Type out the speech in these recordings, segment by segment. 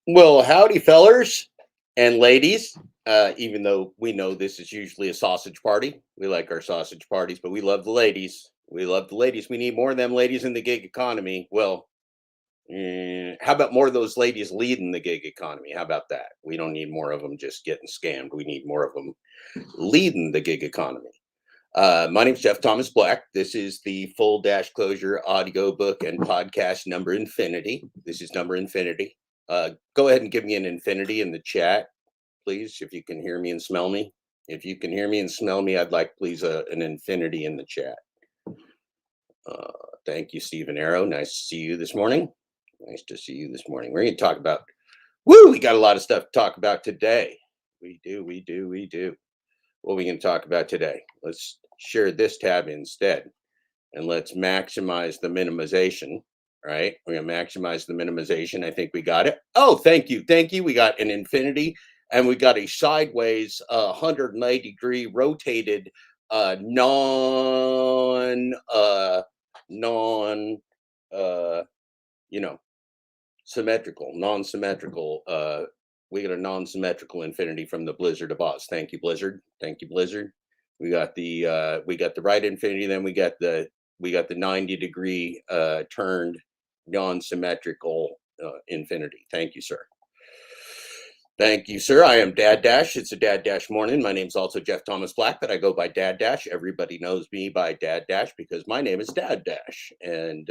Well, howdy, fellers and ladies. Even though we know this is usually a sausage party, we like our sausage parties, but we love the ladies. We love the ladies. We need more of them ladies in the gig economy. Well, how about more of those ladies leading the gig economy? How about that? We don't need more of them just getting scammed. We need more of them leading the gig economy. My name's Jeff Thomas Black. This is the Full Dash Closure audiobook and podcast number infinity. This is number infinity. Go ahead and give me an infinity in the chat, please, if you can hear me and smell me. If you can hear me and smell me, I'd like, please, an infinity in the chat. Thank you, Stephen Arrow. Nice to see you this morning. Nice to see you this morning. We're going to talk about, we got a lot of stuff to talk about today. We do. What are we going to talk about today? Let's share this tab instead, and let's maximize the minimization. Right, we're going to maximize the minimization. I think we got it. Oh, thank you. We got an infinity, and we got a sideways 180-degree rotated non-symmetrical. We got a non-symmetrical infinity from the Blizzard of Oz. Thank you, Blizzard. We got the right infinity. Then we got the 90-degree turned non-symmetrical infinity. Thank you, sir. I am Dad Dash. It's a Dad Dash morning. My name's also Jeff Thomas Black, but I go by Dad Dash. Everybody knows me by Dad Dash because my name is Dad Dash. And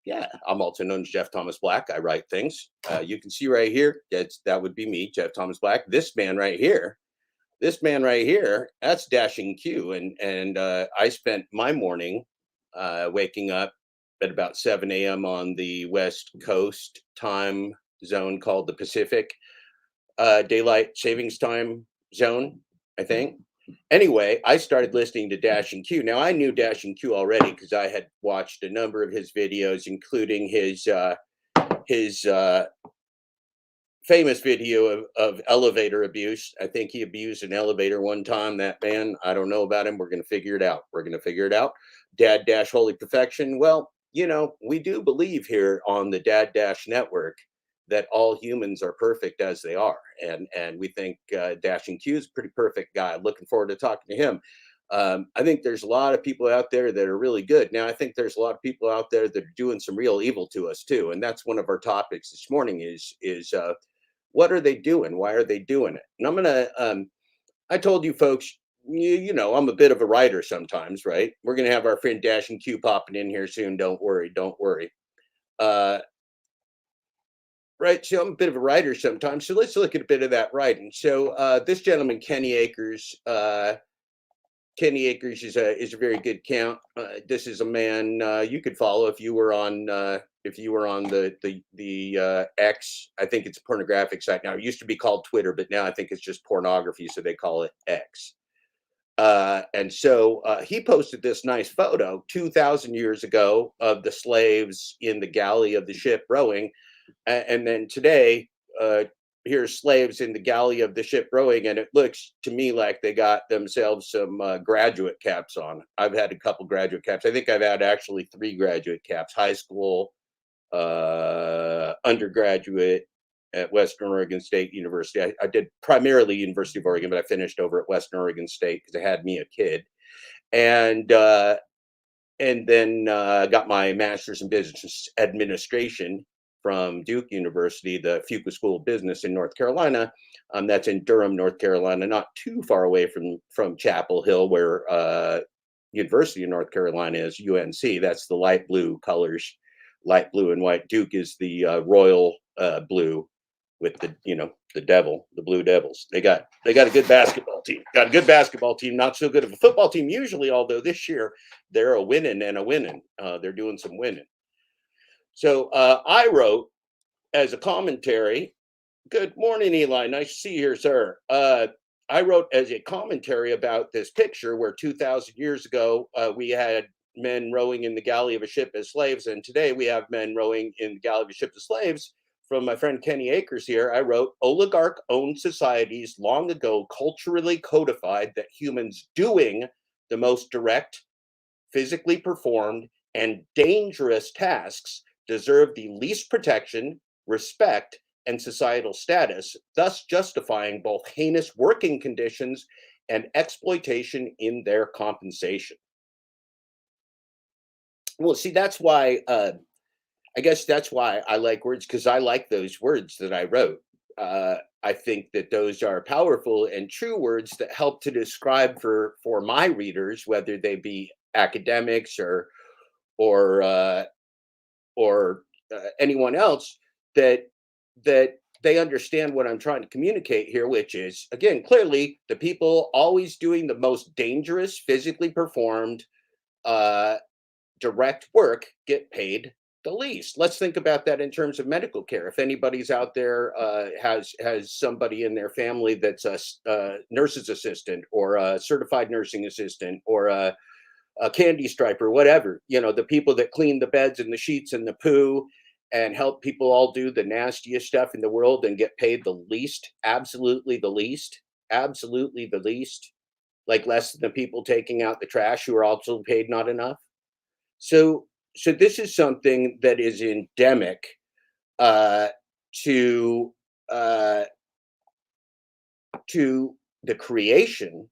yeah, I'm also known as Jeff Thomas Black. I write things. You can see right here, that would be me, Jeff Thomas Black. This man right here, that's Dashing Q. And I spent my morning waking up at about 7 a.m. on the West Coast time zone called the Pacific Daylight Savings Time Zone, I think. Anyway, I started listening to Dashing Q. Now, I knew Dashing Q already because I had watched a number of his videos, including his famous video of elevator abuse. I think he abused an elevator one time. That man, I don't know about him. We're going to figure it out. Dad Dash Holy Perfection. Well, we do believe here on the Dad Dash Network that all humans are perfect as they are. And we think Dashing Q is a pretty perfect guy. Looking forward to talking to him. I think there's a lot of people out there that are really good. Now, I think there's a lot of people out there that are doing some real evil to us too. And that's one of our topics this morning is what are they doing? Why are they doing it? And I'm going to, I told you folks, you know, I'm a bit of a writer sometimes, right? We're going to have our friend Dashing Q popping in here soon. Don't worry. Right. So I'm a bit of a writer sometimes. So let's look at a bit of that writing. So this gentleman, Kenny Akers is a very good count. This is a man you could follow if you were on the X. I think it's a pornographic site now. It used to be called Twitter, but now I think it's just pornography, so they call it X. And so he posted this nice photo 2,000 years ago of the slaves in the galley of the ship rowing, and then today here's slaves in the galley of the ship rowing, and it looks to me like they got themselves some graduate caps on. I've had a couple graduate caps. I think I've had actually 3 graduate caps: high school, undergraduate at Western Oregon State University. I did primarily University of Oregon, but I finished over at Western Oregon State because it had me a kid, and then got my master's in business administration from Duke University, the Fuqua School of Business in North Carolina. That's in Durham, North Carolina, not too far away from Chapel Hill, where University of North Carolina is, UNC. That's the light blue colors, light blue and white. Duke is the royal blue with the devil, the Blue Devils. They got a good basketball team. Not so good of a football team usually, although this year they're winning. They're doing some winning. So I wrote as a commentary. Good morning, Eli. Nice to see you here, sir. I wrote as a commentary about this picture where 2,000 years ago we had men rowing in the galley of a ship as slaves, and today we have men rowing in the galley of a ship as slaves. From my friend Kenny Akers here, I wrote, oligarch-owned societies long ago culturally codified that humans doing the most direct, physically performed, and dangerous tasks deserve the least protection, respect, and societal status, thus justifying both heinous working conditions and exploitation in their compensation. Well, see, that's why I guess that's why I like words, because I like those words that I wrote. I think that those are powerful and true words that help to describe for my readers, whether they be academics or or anyone else, that that they understand what I'm trying to communicate here, which is, again, clearly the people always doing the most dangerous, physically performed, uh, direct work get paid the least. Let's think about that in terms of medical care. If anybody's out there has somebody in their family that's a nurse's assistant or a certified nursing assistant or a candy striper, whatever, the people that clean the beds and the sheets and the poo and help people all do the nastiest stuff in the world and get paid the least, absolutely the least, like less than the people taking out the trash who are also paid not enough. So this is something that is endemic uh, to uh, to the creation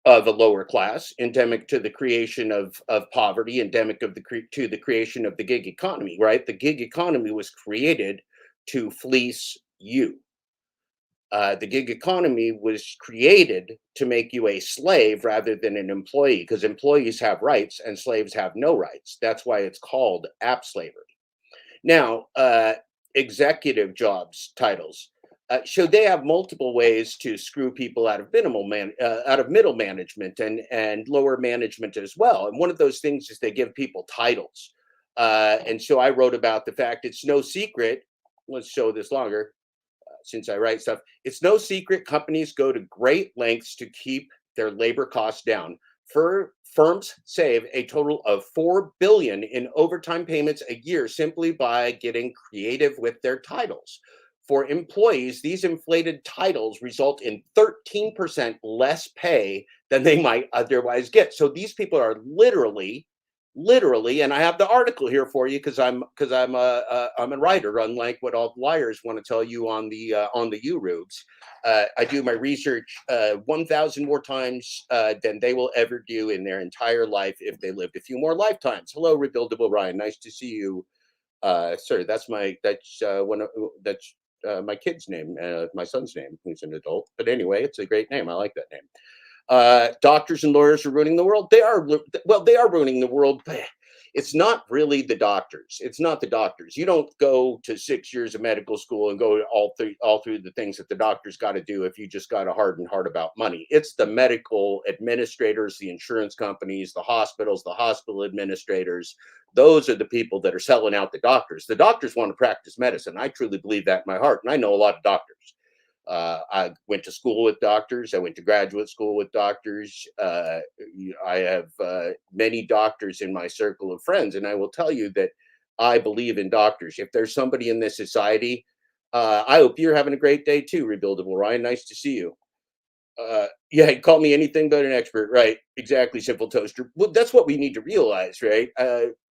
of a lower class, endemic to the creation of poverty, endemic to the creation of the gig economy. Right, the gig economy was created to fleece you. The gig economy was created to make you a slave rather than an employee, because employees have rights and slaves have no rights. That's why it's called app slavery. Now, executive jobs titles. So they have multiple ways to screw people out of out of middle management and lower management as well. And one of those things is they give people titles. And so I wrote about the fact it's no secret. Let's show this longer since I write stuff. It's no secret companies go to great lengths to keep their labor costs down. Firms save a total of $4 billion in overtime payments a year simply by getting creative with their titles. For employees, these inflated titles result in 13% less pay than they might otherwise get. So these people are literally, and I have the article here for you because I'm a writer, unlike what all liars want to tell you on the U-Rubes. I do my research 1,000 more times than they will ever do in their entire life if they lived a few more lifetimes. Hello, Rebuildable Ryan. Nice to see you, sir. That's my kid's name, my son's name, who's an adult. But anyway, it's a great name. I like that name. Doctors and lawyers are ruining the world. They are ruining the world. It's not really the doctors. It's not the doctors. You don't go to 6 years of medical school and go all through the things that the doctors got to do if you just got a hardened heart about money. It's the medical administrators, the insurance companies, the hospitals, the hospital administrators. Those are the people that are selling out the doctors. The doctors want to practice medicine. I truly believe that in my heart, and I know a lot of doctors. I went to school with doctors. I went to graduate school with doctors. I have many doctors in my circle of friends, and I will tell you that I believe in doctors. If there's somebody in this society, I hope you're having a great day too, Rebuildable Ryan. Nice to see you. Yeah, call me anything but an expert. Right. Exactly, Simple Toaster. Well, that's what we need to realize, right?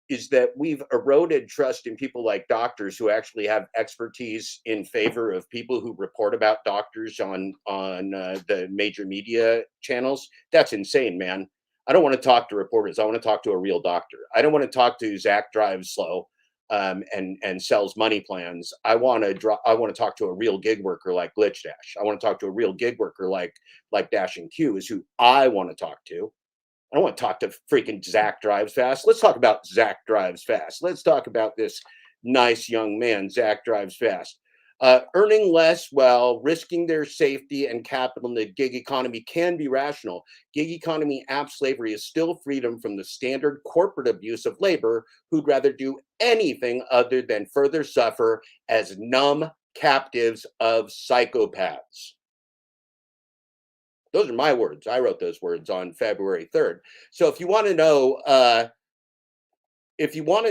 Is that we've eroded trust in people like doctors who actually have expertise in favor of people who report about doctors on the major media channels. That's insane, man. I don't want to talk to reporters. I want to talk to a real doctor. I don't want to talk to Zach Drives Slow and sells money plans. I want to talk to a real gig worker like Glitch Dash. I want to talk to a real gig worker like Dashing Q is who I want to talk to. I don't want to talk to freaking Zach Drives Fast. Let's talk about Zach Drives Fast. Let's talk about this nice young man, Zach Drives Fast. Earning less while risking their safety and capital in the gig economy can be rational. Gig economy app slavery is still freedom from the standard corporate abuse of labor who'd rather do anything other than further suffer as numb captives of psychopaths. Those are my words. I wrote those words on February 3rd. So if you want to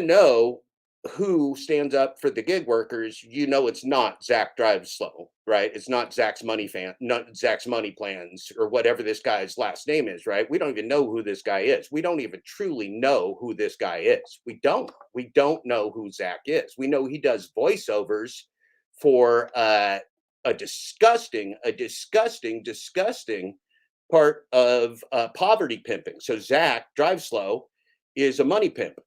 know who stands up for the gig workers, it's not Zach Drives Slow, right? It's not Zach's Money Plans, or whatever this guy's last name is, right? We don't even know who this guy is. We don't even truly know who this guy is. We don't know who Zach is. We know he does voiceovers for a disgusting part of poverty pimping. So Zach Drive Slow is a money pimp,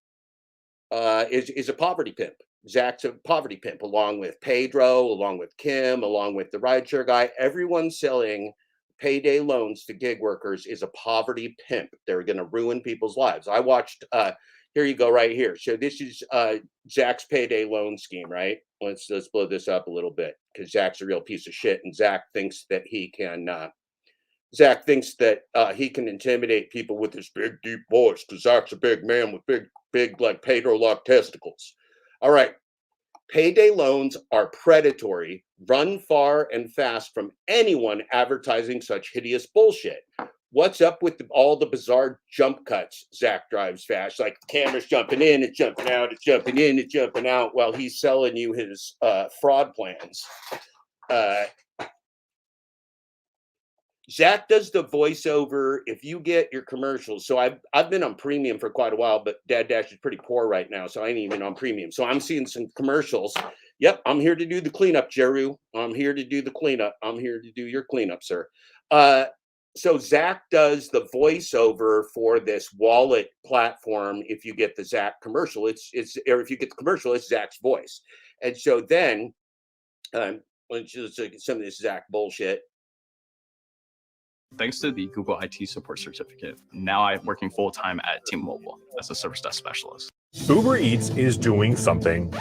is a poverty pimp. Zach's a poverty pimp, along with Pedro, along with Kim, along with the rideshare guy. Everyone selling payday loans to gig workers is a poverty pimp. They're going to ruin people's lives. I watched, here you go right here. So this is Zach's payday loan scheme, right? Let's blow this up a little bit, because Zach's a real piece of shit, and Zach thinks that he can intimidate people with his big, deep voice, because Zach's a big man with big like Pedro-like testicles. All right. Payday loans are predatory. Run far and fast from anyone advertising such hideous bullshit. What's up with all the bizarre jump cuts Zach drives fast? Like, the camera's jumping in, it's jumping out, it's jumping in, it's jumping out, while he's selling you his fraud plans. Zach does the voiceover if you get your commercials. So I've been on premium for quite a while, but DoorDash is pretty poor right now, so I ain't even on premium. So I'm seeing some commercials. Yep, I'm here to do the cleanup, Jeru. I'm here to do the cleanup. I'm here to do your cleanup, sir. So Zach does the voiceover for this wallet platform. If you get the Zach commercial, or if you get the commercial, it's Zach's voice. And so then, let's just look at some of this Zach bullshit. Thanks to the Google IT support certificate, now I'm working full-time at T-Mobile as a service desk specialist. Uber Eats is doing something.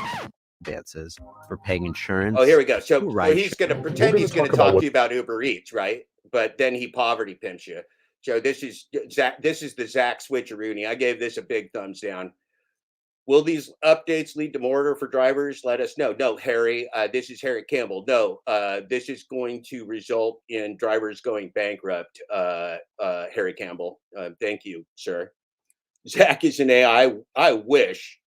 Advances for paying insurance. Oh, here we go. So he's going to pretend he's going to talk to you about Uber Eats, right? But then he poverty pimps you. So this is Zach. This is the Zach switcheroony. I gave this a big thumbs down. Will these updates lead to more order for drivers? Let us know. No, Harry, this is Harry Campbell. No, this is going to result in drivers going bankrupt, Harry Campbell. Thank you, sir. Zach is an AI. I wish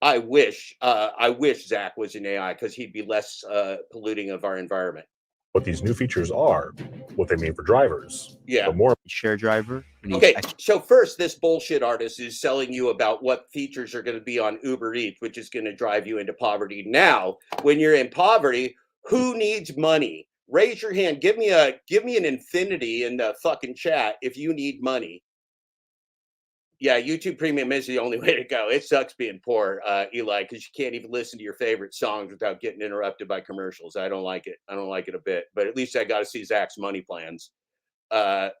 Zach was an AI, because he'd be less polluting of our environment. What these new features are, what they mean for drivers. Yeah. But more share driver. Okay, so first, this bullshit artist is selling you about what features are going to be on Uber Eats, which is going to drive you into poverty. Now, when you're in poverty, who needs money? Raise your hand. Give me an infinity in the fucking chat if you need money. Yeah, YouTube Premium is the only way to go. It sucks being poor, Eli, because you can't even listen to your favorite songs without getting interrupted by commercials. I don't like it. I don't like it a bit. But at least I got to see Zach's money plans. Let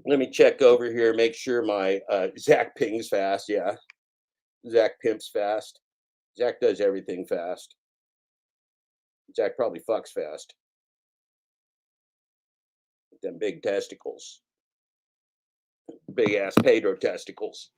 me check over here, make sure my Zach pings fast. Yeah, Zach pimps fast. Zach does everything fast. Zach probably fucks fast. Them big testicles. Big ass Pedro testicles.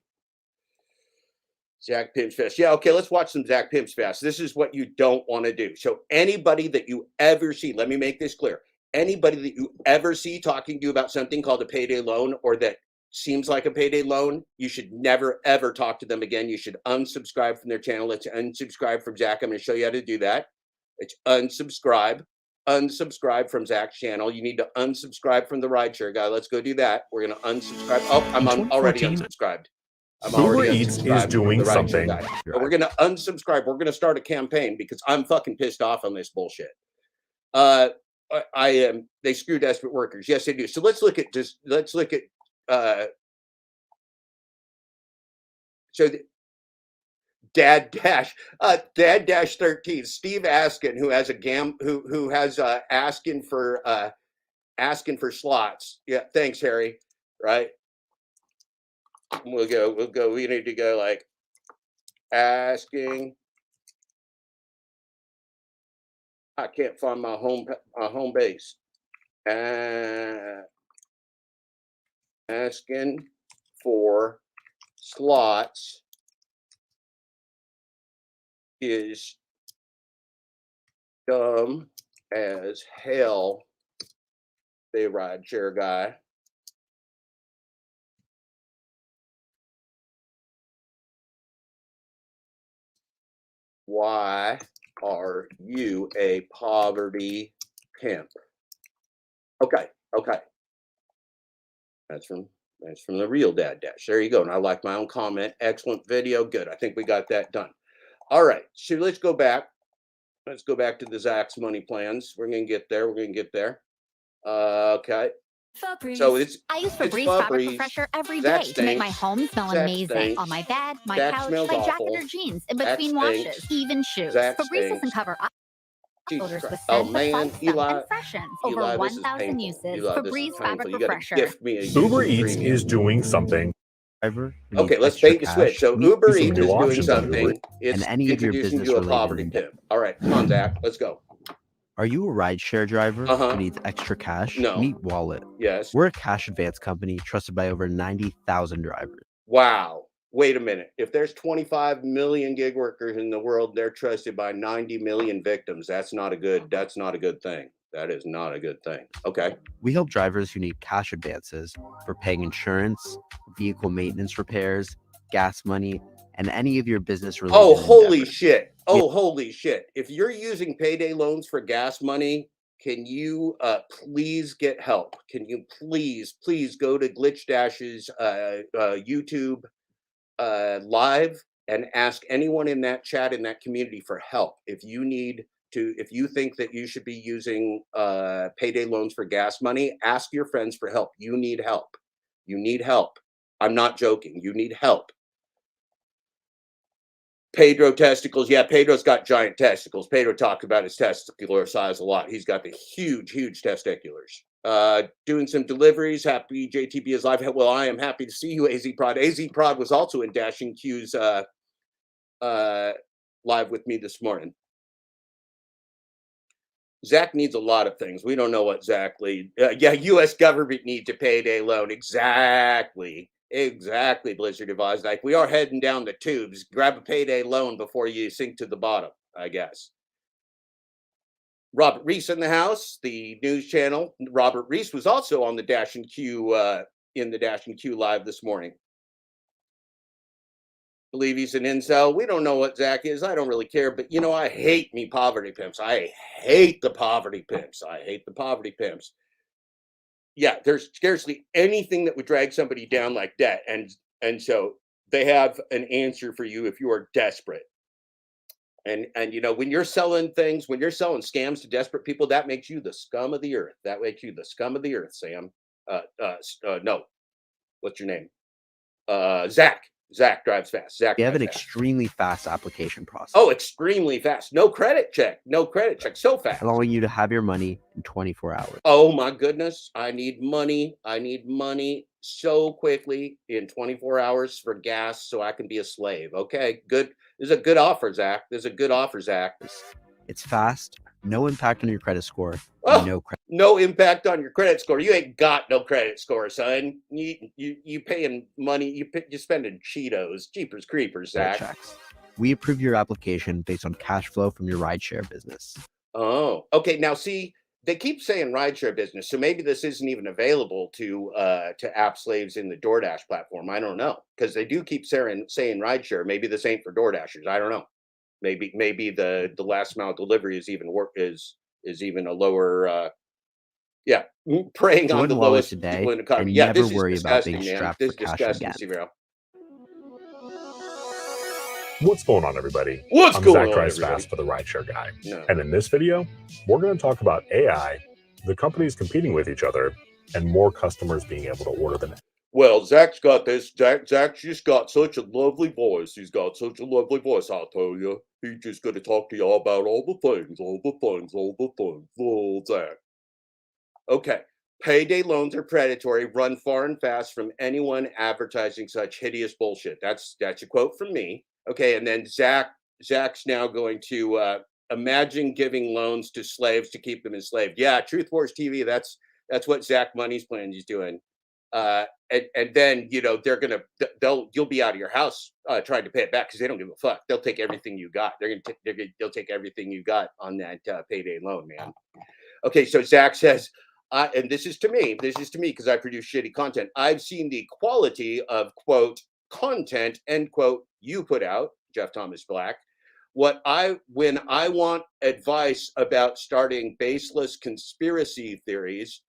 Zach pimps fast. Yeah, okay, let's watch some Zach pimps fast. This is what you don't want to do. So anybody that you ever see, let me make this clear. Anybody that you ever see talking to you about something called a payday loan, or that seems like a payday loan, you should never, ever talk to them again. You should unsubscribe from their channel. Let's unsubscribe from Zach. I'm going to show you how to do that. It's unsubscribe. Unsubscribe from Zach's channel. You need to unsubscribe from the rideshare guy. Let's go do that. We're going to unsubscribe. Oh, I'm already unsubscribed. Uber Eats is doing something. But we're going to unsubscribe. We're going to start a campaign, because I'm fucking pissed off on this bullshit. They screw desperate workers. Yes, they do. So let's look at Dad Dash 13, Steve Askin, who has asking for slots. Yeah, thanks, Harry. Right. We'll go. We need to go like asking. I can't find my home base. Asking for slots is dumb as hell. They rideshare guy. Why are you a poverty pimp? Okay. That's from the Real Dad Dash. There you go. And I like my own comment. Excellent video. Good. I think we got that done. All right. So let's go back. Let's go back to the Zach's money plans. We're going to get there. We're going to get there. Okay. So I use it's Febreze fabric Febreze. refresher every Zach day to make my stinks. home smell Zach amazing. stinks. On my bed, my Zach couch, smells my jacket awful. or jeans, in Zach between stinks. washes, even shoes. Zach Febreze stinks. doesn't cover Jesus odors with Christ. scent, Oh, but man. fights them Eli. and freshens. Over Eli, this is 1,000 painful. uses. Eli, this is Febreze fabric painful. You got to refresher. gift me a Uber user Eats premium. is doing something. Driver who Okay, needs let's extra bait the switch. cash, So meet Uber some Eats new is doing options on Uber. something. It's and any of your introducing you to a poverty business-related pimp. All right, come on, Zach. Let's go. Are you a rideshare driver Uh-huh. who needs extra cash? No. Meet Wallet. Yes. We're a cash advance company trusted by over 90,000 drivers. Wow. Wait a minute. If there's 25 million gig workers in the world, they're trusted by 90 million victims. That's not a good thing. That is not a good thing. Okay. We help drivers who need cash advances for paying insurance, vehicle maintenance repairs, gas money, and any of your business-related Oh, holy endeavors. shit. Oh, holy shit. If you're using payday loans for gas money, can you please get help? Can you please go to Glitch Dash's YouTube live and ask anyone in that chat, in that community, for help? If you think that you should be using payday loans for gas money, ask your friends for help. You need help. You need help. I'm not joking. You need help. Pedro testicles. Yeah, Pedro's got giant testicles. Pedro talks about his testicular size a lot. He's got the huge testiculars. Doing some deliveries. Happy JTB is live. Well, I am happy to see you, AZ Prod. AZ Prod was also in Dashing Q's live with me this morning. Zach needs a lot of things. We don't know what exactly. Yeah, U.S. government needs a payday loan. Exactly, Blizzard advised. Like, we are heading down the tubes. Grab a payday loan before you sink to the bottom, I guess. Robert Reese in the house, the news channel. Robert Reese was also on the Dash and Q in the Dash and Q live this morning. Believe he's an incel. We don't know what Zach is. I don't really care. But, you know, I hate me poverty pimps. I hate the poverty pimps. Yeah, there's scarcely anything that would drag somebody down like that. And so they have an answer for you if you are desperate. And you know, when you're selling things, when you're selling scams to desperate people, that makes you the scum of the earth. That makes you the scum of the earth, Sam. No. What's your name? Zach. Zach drives fast. Zach. We have an drives fast. extremely fast application process. Oh, extremely fast. No credit check. So fast. Allowing you to have your money in 24 hours. Oh my goodness. I need money so quickly in 24 hours for gas so I can be a slave. Okay, good. This is a good offer, Zach. It's fast, no impact on your credit score, Oh, no credit. no impact on your credit score. You ain't got no credit score, son. You paying money. You spending Cheetos. Jeepers creepers, Zach. checks. We approve your application based on cash flow from your rideshare business. Oh, okay. Now, see, they keep saying rideshare business, so maybe this isn't even available to app slaves in the DoorDash platform. I don't know, because they do keep saying rideshare. Maybe this ain't for DoorDashers. I don't know. Maybe the last mile delivery is even is even a lower. Yeah, preying Join on the Wallet lowest today people in the economy. and Yeah, never this is worry about disgusting, being man. strapped This for is cash disgusting, again. Zero. What's going on, everybody? What's I'm going Zach on, DrivesFast everybody? for the Rideshare Guy. No. And in this video, we're going to talk about AI, the companies competing with each other, and more customers being able to order them. Well, Zach's got this. Zach's just got such a lovely voice. He's got such a lovely voice, I'll tell you. He's just going to talk to y'all about all the things. Oh, Zach. Okay. Payday loans are predatory. Run far and fast from anyone advertising such hideous bullshit. That's a quote from me. Okay, and then Zach's now going to imagine giving loans to slaves to keep them enslaved. Yeah, Truth Wars TV. That's what Zach Money's plan is doing. And then, you know, you'll be out of your house trying to pay it back because they don't give a fuck. They'll take everything you got. They'll take everything you got on that payday loan, man. Okay, so Zach says, and this is to me because I produce shitty content. I've seen the quality of quote content end quote you put out, Jeff Thomas Black. When I want advice about starting baseless conspiracy theories,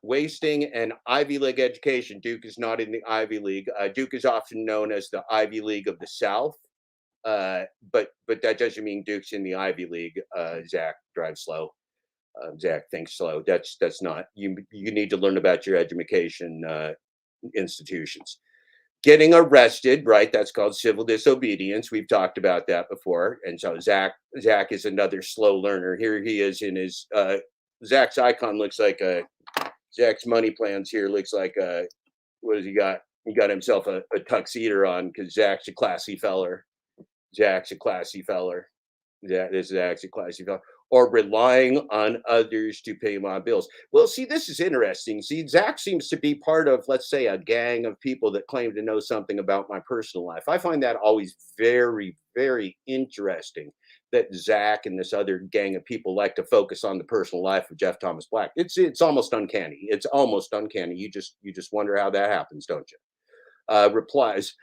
wasting an Ivy League education. Duke is not in the Ivy League. Duke is often known as the Ivy League of the South. But that doesn't mean Duke's in the Ivy League. Zach drives slow. Zach thinks slow. That's not you. You need to learn about your education institutions. Getting arrested, right? That's called civil disobedience. We've talked about that before. And so Zach is another slow learner. Here he is in his Zach's icon looks like Zach's money plans here looks like what has he got? He got himself a tuxedo on because Zach's a classy feller. Zach's a classy feller. This is actually classy feller. Or relying on others to pay my bills. Well, see, this is interesting. See, Zach seems to be part of, let's say, a gang of people that claim to know something about my personal life. I find that always very, very interesting that Zach and this other gang of people like to focus on the personal life of Jeff Thomas Black. It's almost uncanny. It's almost uncanny. You just wonder how that happens, don't you? Replies.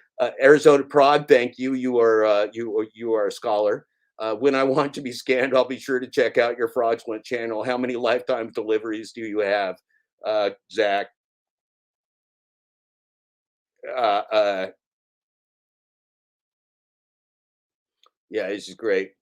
Arizona Prod, thank you. You are you are a scholar. When I want to be scanned, I'll be sure to check out your fraudulent channel. How many lifetime deliveries do you have, Zach? Yeah, this is great.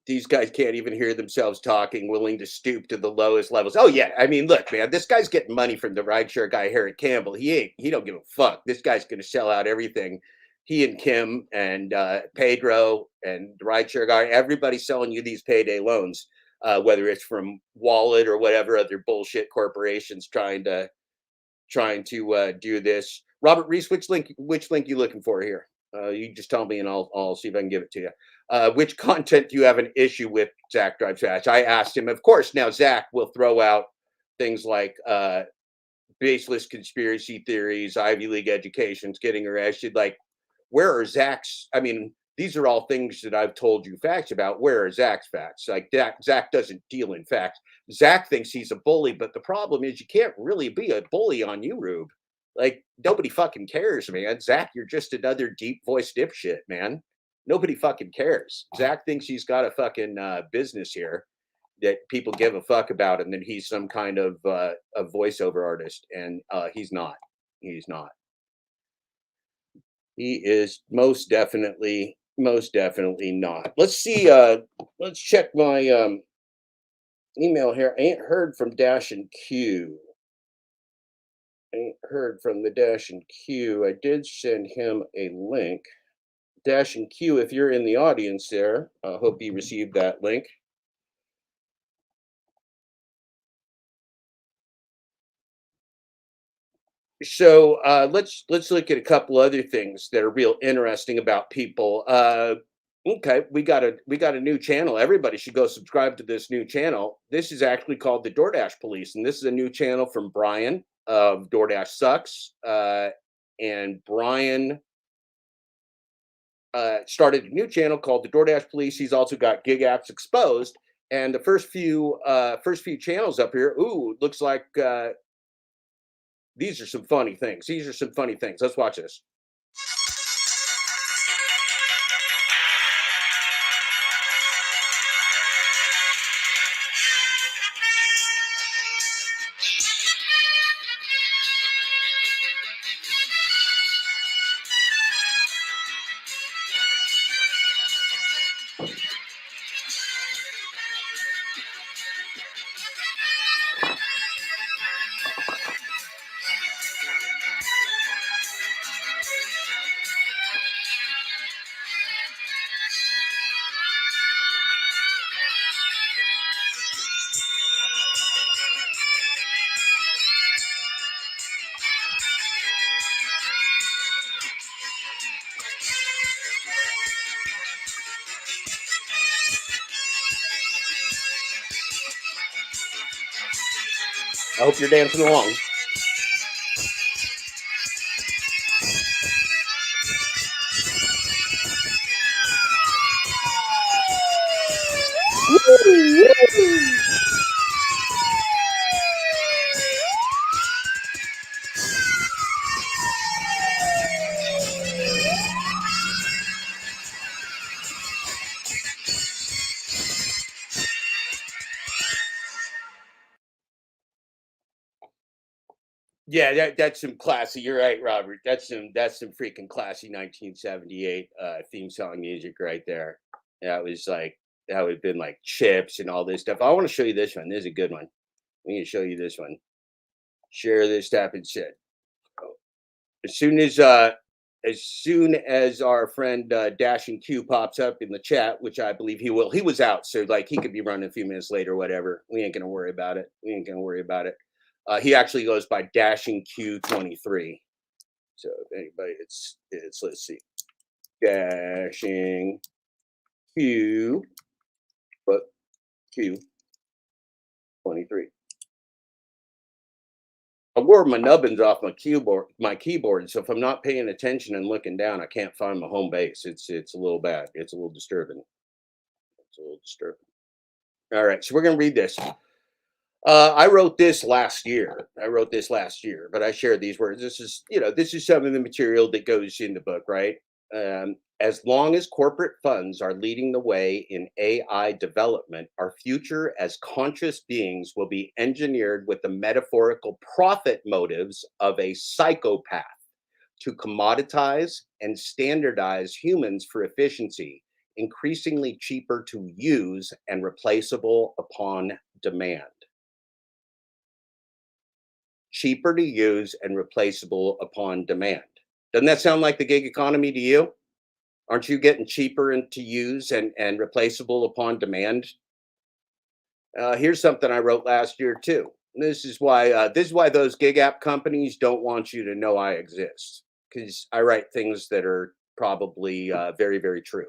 These guys can't even hear themselves talking, willing to stoop to the lowest levels. Oh yeah, I mean, look, man, this guy's getting money from the rideshare guy, Harry Campbell. He don't give a fuck. This guy's gonna sell out everything. He and Kim and Pedro and the rideshare guy, everybody's selling you these payday loans, whether it's from Wallet or whatever other bullshit corporations trying to do this. Robert Reese, which link you looking for here? You just tell me and I'll see if I can give it to you. Which content do you have an issue with, Zach Drives Fast? I asked him. Of course, now Zach will throw out things like baseless conspiracy theories, Ivy League educations, getting arrested. Like, where are Zach's? I mean, these are all things that I've told you facts about. Where are Zach's facts? Like Zach doesn't deal in facts. Zach thinks he's a bully, but the problem is you can't really be a bully on YouTube. Like, nobody fucking cares, man. Zach, you're just another deep voiced dipshit, man. Nobody fucking cares. Zach thinks he's got a fucking business here that people give a fuck about, and that he's some kind of a voiceover artist, and he's not. He's not. He is most definitely not. Let's see. Let's check my email here. I ain't heard from Dash and Q. Ain't heard from the Dash and Q. I did send him a link. Dash and Q, if you're in the audience there, I hope you received that link. So let's look at a couple other things that are real interesting about people. Okay, we got a new channel. Everybody should go subscribe to this new channel. This is actually called the DoorDash Police, and this is a new channel from Brian of DoorDash Sucks. And Brian started a new channel called the DoorDash Police. He's also got Gig Apps Exposed. And the first few channels up here, ooh, looks like these are some funny things. Let's watch this. I hope you're dancing along. Yeah, that's some classy. You're right, Robert. That's some freaking classy 1978 theme song music right there. That was like that would have been like Chips and all this stuff. I want to show you this one. This is a good one. I'm going to show you this one. Share this type of shit. As soon as our friend Dash and Q pops up in the chat, which I believe he will, he was out, so like he could be running a few minutes later, or whatever. We ain't gonna worry about it. He actually goes by Dashing Q23. So if anybody, it's let's see, Dashing Q, but Q23. I wore my nubbins off my keyboard, so if I'm not paying attention and looking down, I can't find my home base. It's a little bad. It's a little disturbing. All right, so we're gonna read this. I wrote this last year, but I shared these words. This is some of the material that goes in the book, right? As long as corporate funds are leading the way in AI development, our future as conscious beings will be engineered with the metaphorical profit motives of a psychopath to commoditize and standardize humans for efficiency, increasingly cheaper to use and replaceable upon demand. Cheaper to use and replaceable upon demand. Doesn't that sound like the gig economy to you? Aren't you getting cheaper and to use and replaceable upon demand? Here's something I wrote last year too. This is why those gig app companies don't want you to know I exist, because I write things that are probably very, very true.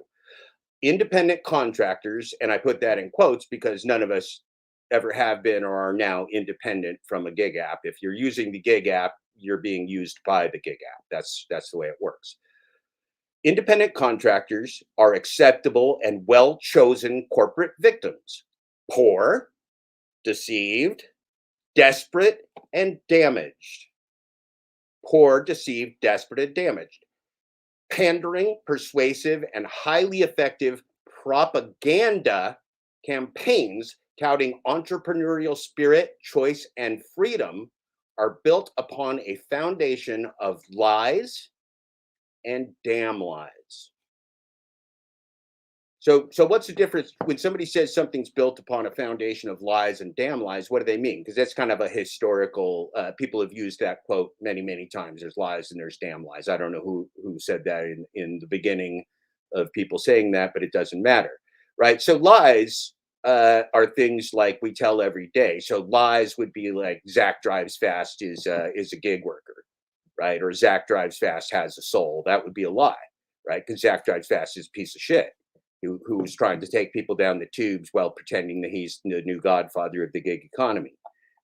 Independent contractors, and I put that in quotes because none of us ever have been or are now independent from a gig app. If you're using the gig app, you're being used by the gig app. That's the way it works. Independent contractors are acceptable and well-chosen corporate victims. Poor, deceived, desperate, and damaged. Poor, deceived, desperate, and damaged. Pandering, persuasive, and highly effective propaganda campaigns touting entrepreneurial spirit, choice, and freedom are built upon a foundation of lies and damn lies. So what's the difference when somebody says something's built upon a foundation of lies and damn lies? What do they mean? Because that's kind of a historical, people have used that quote many, many times. There's lies and there's damn lies. I don't know who said that in the beginning of people saying that, but it doesn't matter, right? So lies are things like we tell every day. So lies would be like ZachDrivesFast is a gig worker, right? Or ZachDrivesFast has a soul. That would be a lie, right? Because ZachDrivesFast is a piece of shit who's trying to take people down the tubes while pretending that he's the new godfather of the gig economy,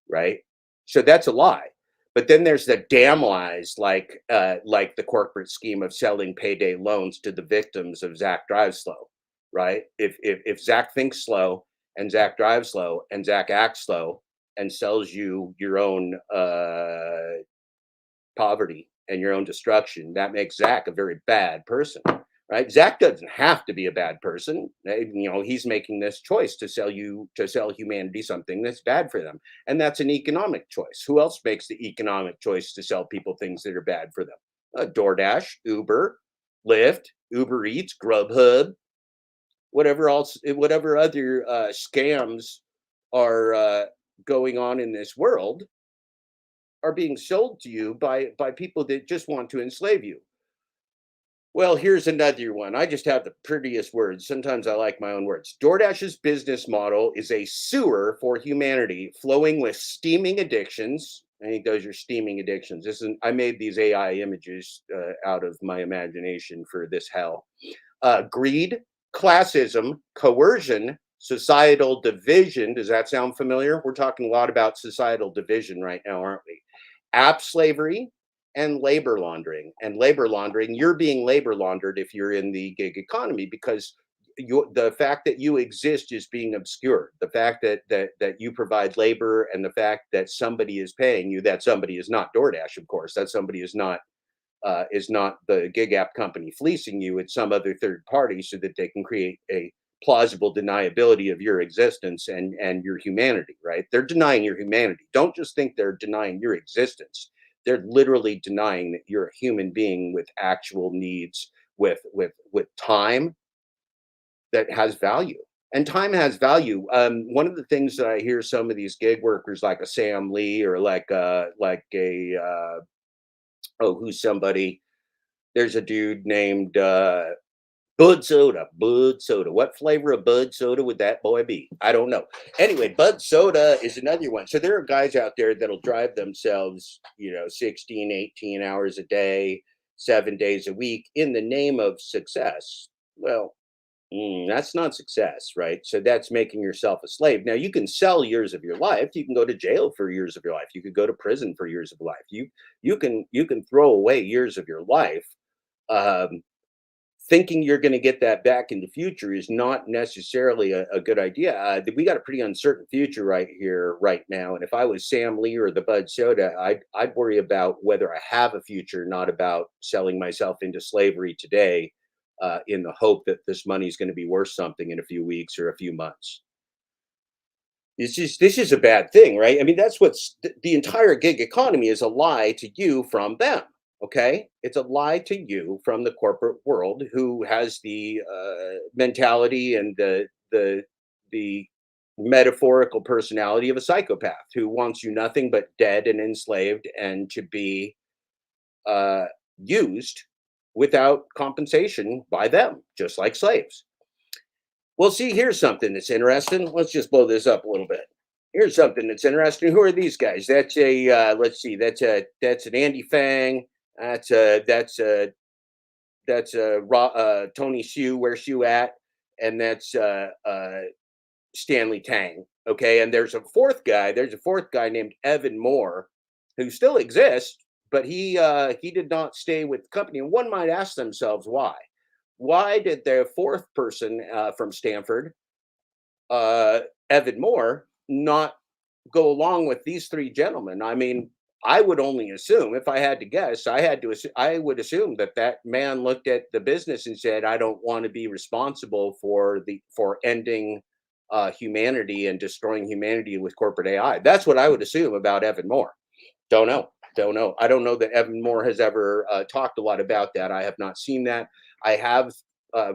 right? So that's a lie. But then there's the damn lies, like the corporate scheme of selling payday loans to the victims of Zach Drives Slow, right? If Zach thinks slow and Zach drives slow and Zach acts slow and sells you your own poverty and your own destruction, that makes Zach a very bad person, right? Zach doesn't have to be a bad person. He's making this choice to sell humanity something that's bad for them, and that's an economic choice. Who else makes the economic choice to sell people things that are bad for them? DoorDash, Uber, Lyft, Uber Eats, Grubhub, whatever other scams are going on in this world are being sold to you by people that just want to enslave you. Well, here's another one. I just have the prettiest words. Sometimes I like my own words. DoorDash's business model is a sewer for humanity, flowing with steaming addictions. I think those are steaming addictions. I made these AI images out of my imagination for this hell. Greed, classism, coercion, societal division. Does that sound familiar? We're talking a lot about societal division right now, aren't we? App slavery and labor laundering. And labor laundering, you're being labor laundered if you're in the gig economy, because the fact that you exist is being obscured. The fact that you provide labor and the fact that somebody is paying you, that somebody is not DoorDash, of course, that somebody is not the gig app company fleecing you. It's some other third party so that they can create a plausible deniability of your existence and your humanity, right? They're denying your humanity. Don't just think they're denying your existence. They're literally denying that you're a human being with actual needs, with time that has value. And time has value. One of the things that I hear some of these gig workers, like a Sam Lee or like a who's somebody? There's a dude named Bud Soda. Bud Soda. What flavor of Bud Soda would that boy be? I don't know. Anyway, Bud Soda is another one. So there are guys out there that'll drive themselves, 16, 18 hours a day, 7 days a week in the name of success. Well, that's not success, right? So that's making yourself a slave. Now, you can sell years of your life. You can go to jail for years of your life. You could go to prison for years of life. You can throw away years of your life. Thinking you're going to get that back in the future is not necessarily a good idea. We got a pretty uncertain future right here, right now. And if I was Sam Lee or the Bud Soda, I'd worry about whether I have a future, not about selling myself into slavery today, in the hope that this money is going to be worth something in a few weeks or a few months. This is a bad thing, right? I mean, that's what's the entire gig economy is a lie to you from them. Okay, it's a lie to you from the corporate world, who has the mentality and the metaphorical personality of a psychopath who wants you nothing but dead and enslaved and to be used without compensation by them, just like slaves. Well, see, here's something that's interesting. Let's just blow this up a little bit. Here's something that's interesting. Who are these guys? That's a let's see. That's an Andy Fang. That's Tony Hsu. Where's Hsu at? And that's Stanley Tang. Okay, and there's a fourth guy. There's a fourth guy named Evan Moore, who still exists, but he did not stay with the company. And one might ask themselves why. Why did the fourth person from Stanford, Evan Moore, not go along with these three gentlemen? I mean, I would only assume, if I had to guess, I would assume that man looked at the business and said, "I don't want to be responsible for ending humanity and destroying humanity with corporate AI." That's what I would assume about Evan Moore. Don't know. I don't know that Evan Moore has ever talked a lot about that. I have not seen that. I have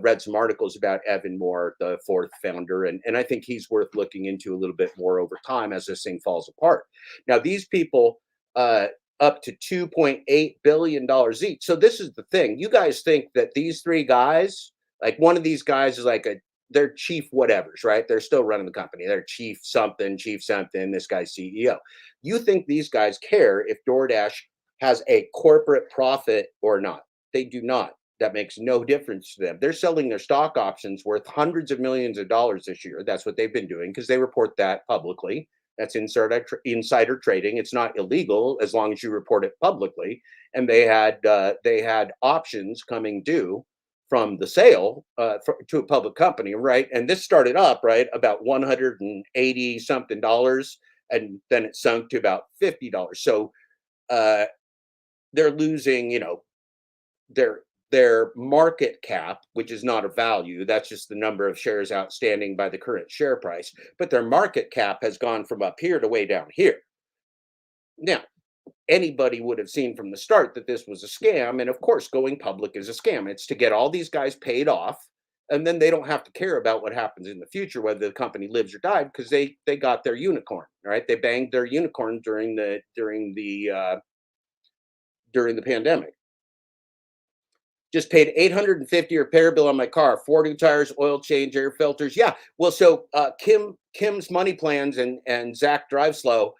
read some articles about Evan Moore, the fourth founder, and I think he's worth looking into a little bit more over time as this thing falls apart. Now, these people, up to $2.8 billion each. So this is the thing. You guys think that these three guys, like one of these guys is like they're chief whatevers, right? They're still running the company. They're chief something, this guy's CEO. You think these guys care if DoorDash has a corporate profit or not? They do not. That makes no difference to them. They're selling their stock options worth hundreds of millions of dollars this year. That's what they've been doing because they report that publicly. That's insider trading. It's not illegal as long as you report it publicly. And they had options coming due from the sale to a public company, right? And this started up, right, about $180 something, and then it sunk to about $50. So they're losing, their market cap, which is not a value, that's just the number of shares outstanding by the current share price, but their market cap has gone from up here to way down here. Now, anybody would have seen from the start that this was a scam, and of course going public is a scam. It's to get all these guys paid off, and then they don't have to care about what happens in the future, whether the company lives or died, because they got their unicorn, right? They banged their unicorn during the pandemic. Just paid $850 repair bill on my car, 4 new tires, oil change, air filters. Yeah. Well, so Kim's Money Plans and Zach DrivesFast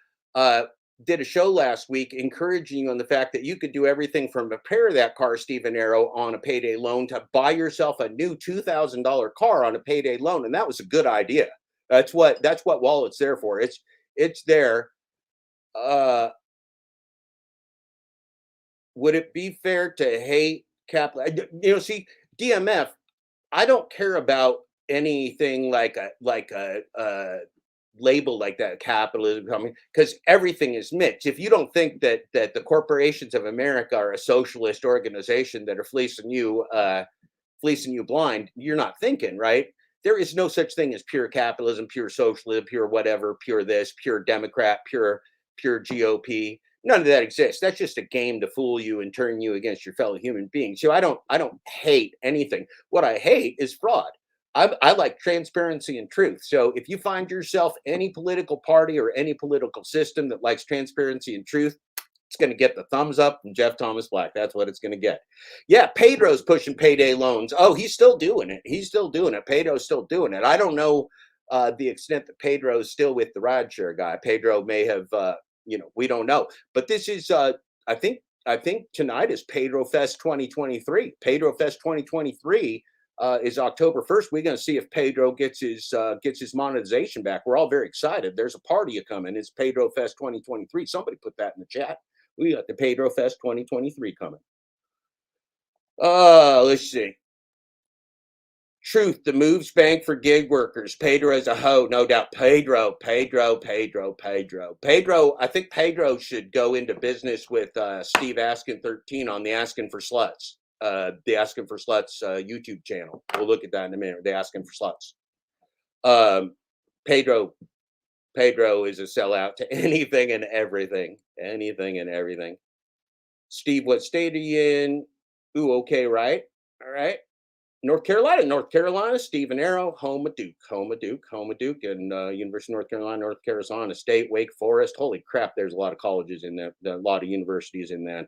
did a show last week encouraging you on the fact that you could do everything from repair that car, Stephen Arrow, on a payday loan to buy yourself a new $2,000 car on a payday loan. And that was a good idea. That's what Wallet's there for. It's there. Would it be fair to hate capital? See, DMF, I don't care about anything like a label like that, capitalism, because everything is mixed. If you don't think that the corporations of America are a socialist organization that are fleecing you blind, you're not thinking, right? There is no such thing as pure capitalism, pure socialism, pure whatever, pure this, pure Democrat, pure GOP. None of that exists. That's just a game to fool you and turn you against your fellow human beings. So I don't hate anything. What I hate is fraud. I like transparency and truth. So if you find yourself any political party or any political system that likes transparency and truth, it's going to get the thumbs up from Jeff Thomas Black. That's what it's going to get. Yeah, Pedro's pushing payday loans. Oh, he's still doing it. He's still doing it. Pedro's still doing it. I don't know the extent that Pedro's still with the rideshare guy. Pedro may have, we don't know. But this is, I think tonight is Pedro Fest 2023. Pedro Fest 2023 is October 1st. We're going to see if Pedro gets his monetization back. We're all very excited. There's a party coming. It's Pedro Fest 2023. Somebody put that in the chat. We got the Pedro Fest 2023 coming. Let's see. Truth, the moves bank for gig workers. Pedro is a hoe, no doubt. Pedro. I think Pedro should go into business with Steve Askin 13 on the Askin for Sluts. The Asking for Sluts YouTube channel. We'll look at that in a minute. The Asking for Sluts. Pedro is a sellout to anything and everything. Steve, what state are you in? Ooh, okay, right? All right. North Carolina, Stephen Arrow, home of Duke, and University of North Carolina State, Wake Forest. Holy crap, there's a lot of colleges in that, a lot of universities in that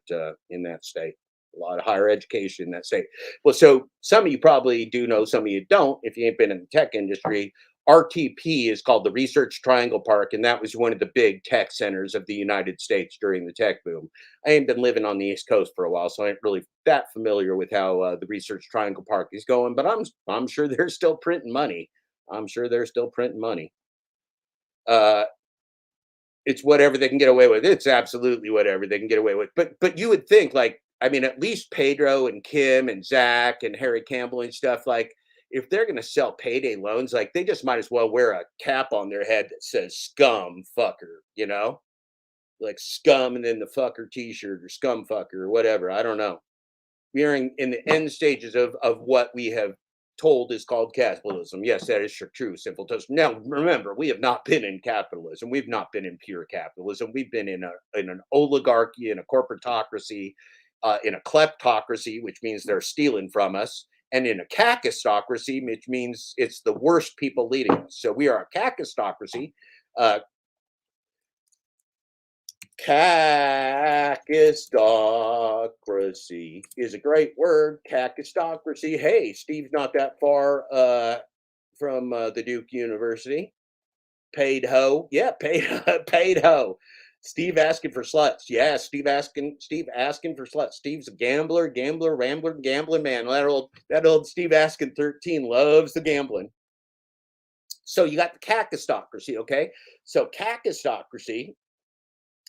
state. A lot of higher education in that state. Well, so some of you probably do know, some of you don't, if you ain't been in the tech industry. RTP is called the Research Triangle Park, and that was one of the big tech centers of the United States during the tech boom. I ain't been living on the East Coast for a while, so I ain't really that familiar with how the Research Triangle Park is going, but I'm sure they're still printing money. It's whatever they can get away with. It's absolutely whatever they can get away with. But you would think, like, I mean, at least Pedro and Kim and Zach and Harry Campbell and stuff, like, if they're going to sell payday loans, like, they just might as well wear a cap on their head that says scum fucker, like scum and then the fucker t-shirt or scum fucker or whatever. I don't know. We are in the end stages of what we have told is called capitalism. Yes, that is true. Simple toast. Now, remember, we have not been in capitalism. We've not been in pure capitalism. We've been in an oligarchy, in a corporatocracy, in a kleptocracy, which means they're stealing from us, and in a kakistocracy, which means it's the worst people leading us. So we are a kakistocracy. Kakistocracy is a great word. Kakistocracy. Hey, Steve's not that far from the Duke University. Paid hoe. Yeah, paid hoe. Steve asking for sluts. Yeah, Steve asking for sluts. Steve's a gambler, rambler, gambling man. That old Steve Askin 13 loves the gambling. So you got the kakistocracy, okay? So kakistocracy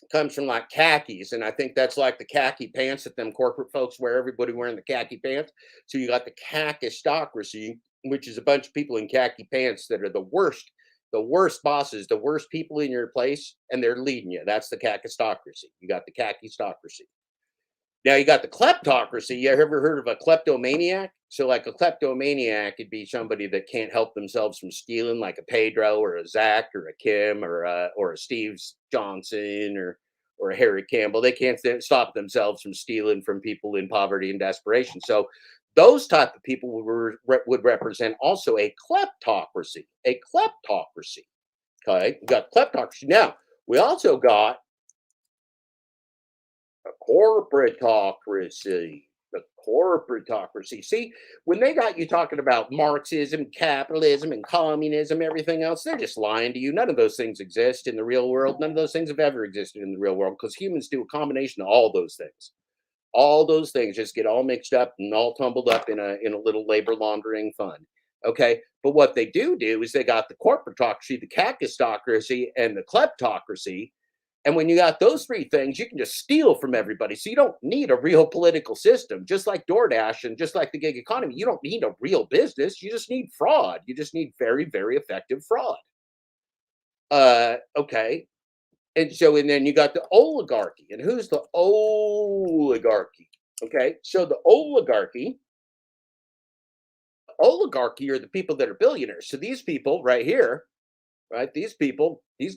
comes from like khakis, and I think that's like the khaki pants that them corporate folks wear. Everybody wearing the khaki pants. So you got the kakistocracy, which is a bunch of people in khaki pants that are the worst bosses, the worst people in your place, and they're leading you. That's the kakistocracy. You got the kakistocracy. Now you got the kleptocracy. You ever heard of a kleptomaniac? So like a kleptomaniac could be somebody that can't help themselves from stealing, like a Pedro or a Zach or a Kim or a Steve Johnson or a Harry Campbell. They can't stop themselves from stealing from people in poverty and desperation. So those type of people would represent also a kleptocracy. Okay, we got kleptocracy. Now, we also got a corporatocracy. The corporatocracy. See, when they got you talking about Marxism, capitalism, and communism, everything else, they're just lying to you. None of those things exist in the real world. None of those things have ever existed in the real world, because humans do a combination of all those things. All those things just get all mixed up and all tumbled up in a little labor laundering fund. Okay. But what they do is they got the corporatocracy, the kakistocracy, and the kleptocracy. And when you got those three things, you can just steal from everybody. So you don't need a real political system. Just like DoorDash and just like the gig economy, you don't need a real business. You just need fraud. You just need very, very effective fraud. Okay. And then you got the oligarchy. And who's the oligarchy? Okay, so the oligarchy are the people that are billionaires. So these people right here, right? These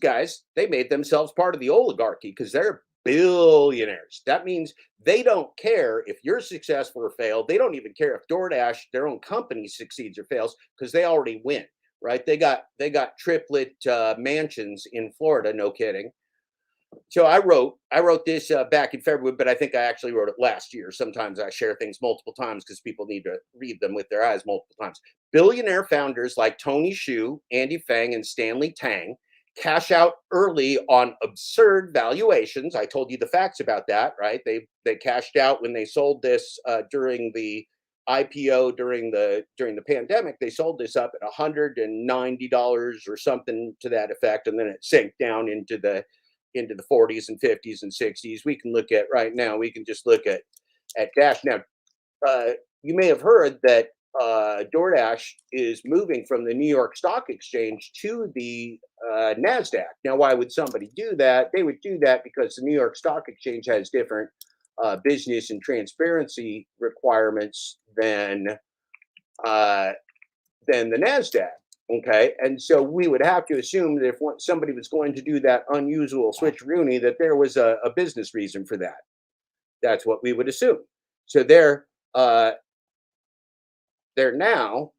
guys, they made themselves part of the oligarchy because they're billionaires. That means they don't care if you're successful or fail. They don't even care if DoorDash, their own company, succeeds or fails, because they already win, right? They got triplet mansions in Florida. No kidding. So I wrote this back in February, but I think I actually wrote it last year. Sometimes I share things multiple times because people need to read them with their eyes multiple times. Billionaire founders like Tony Xu, Andy Fang, and Stanley Tang cash out early on absurd valuations. I told you the facts about that, right? They cashed out when they sold this during the IPO during the pandemic. They sold this up at $190 or something to that effect, and then it sank down into the 40s and 50s and 60s. We can look at right now. We can just look at Dash now. You may have heard that DoorDash is moving from the New York Stock Exchange to the NASDAQ. Now, why would somebody do that? They would do that because the New York Stock Exchange has different business and transparency requirements than the NASDAQ. Okay, and so we would have to assume that if somebody was going to do that unusual switcheroony, that there was a business reason for that. That's what we would assume. So they're now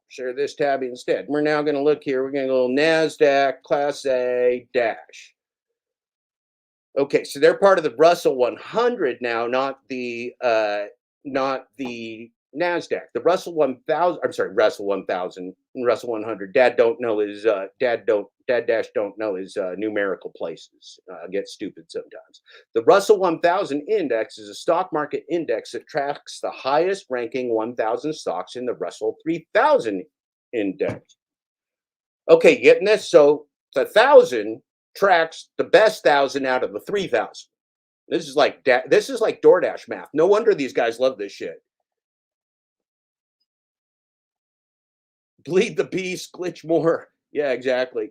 share this tab instead. We're now going to look here. We're going to go NASDAQ Class A Dash. Okay, so they're part of the Russell 100 now, not the NASDAQ. The Russell 1000. I'm sorry, Russell 1000 and Russell 100. Dad Dash don't know his numerical places. Get stupid sometimes. The Russell 1000 index is a stock market index that tracks the highest ranking 1,000 stocks in the Russell 3000 index. Okay, getting this? So the 1,000 tracks the best 1,000 out of the 3,000. This is like DoorDash math. No wonder these guys love this shit. Bleed the beast, glitch more. Yeah, exactly.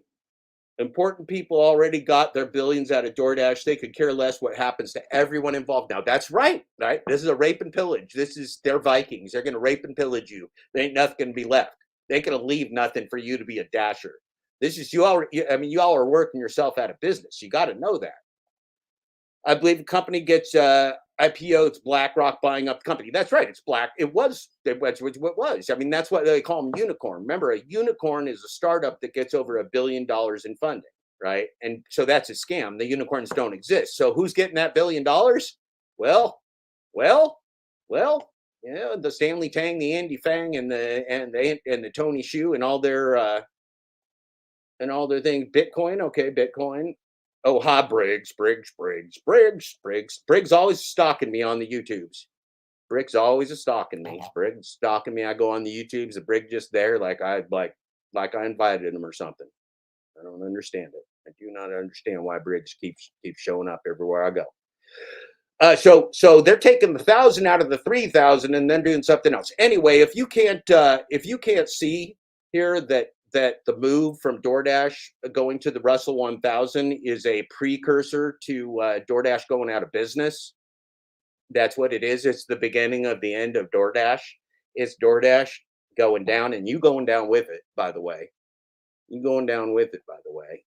Important people already got their billions out of DoorDash. They could care less what happens to everyone involved. Now, that's right? This is a rape and pillage. They're Vikings. They're going to rape and pillage you. There ain't nothing going to be left. They ain't going to leave nothing for you to be a dasher. This is you all are working yourself out of business. You got to know that. I believe the company gets IPO. It's BlackRock buying up the company. That's right. It's black. It was what it was. I mean, that's what they call them, unicorn. Remember, a unicorn is a startup that gets over $1 billion in funding, right? And so that's a scam. The unicorns don't exist. So who's getting that $1 billion? Well, yeah, the Stanley Tang, the Andy Fang, and the Tony Xu and all their things. Bitcoin, okay, Bitcoin. Oh, hi, Briggs always stalking me on the YouTubes. Briggs always is stalking me. Briggs stalking me. I go on the YouTubes. The Briggs just there, like I invited him or something. I don't understand it. I do not understand why Briggs keeps showing up everywhere I go. So they're taking the 1,000 out of the 3,000 and then doing something else. Anyway, if you can't see here that the move from DoorDash going to the Russell 1000 is a precursor to DoorDash going out of business. That's what it is. It's the beginning of the end of DoorDash. It's DoorDash going down, and you going down with it, by the way. You going down with it, by the way,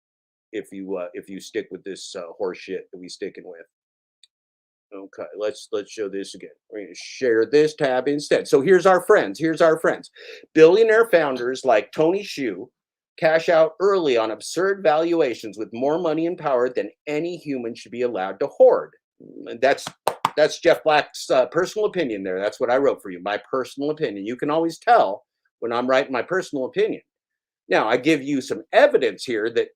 if you stick with this horse shit that we sticking with. Okay, let's show this again. We're going to share this tab instead. So here's our friends. Billionaire founders like Tony Xu cash out early on absurd valuations with more money and power than any human should be allowed to hoard. And that's Jeff Black's personal opinion there. That's what I wrote for you, my personal opinion. You can always tell when I'm writing my personal opinion. Now, I give you some evidence here that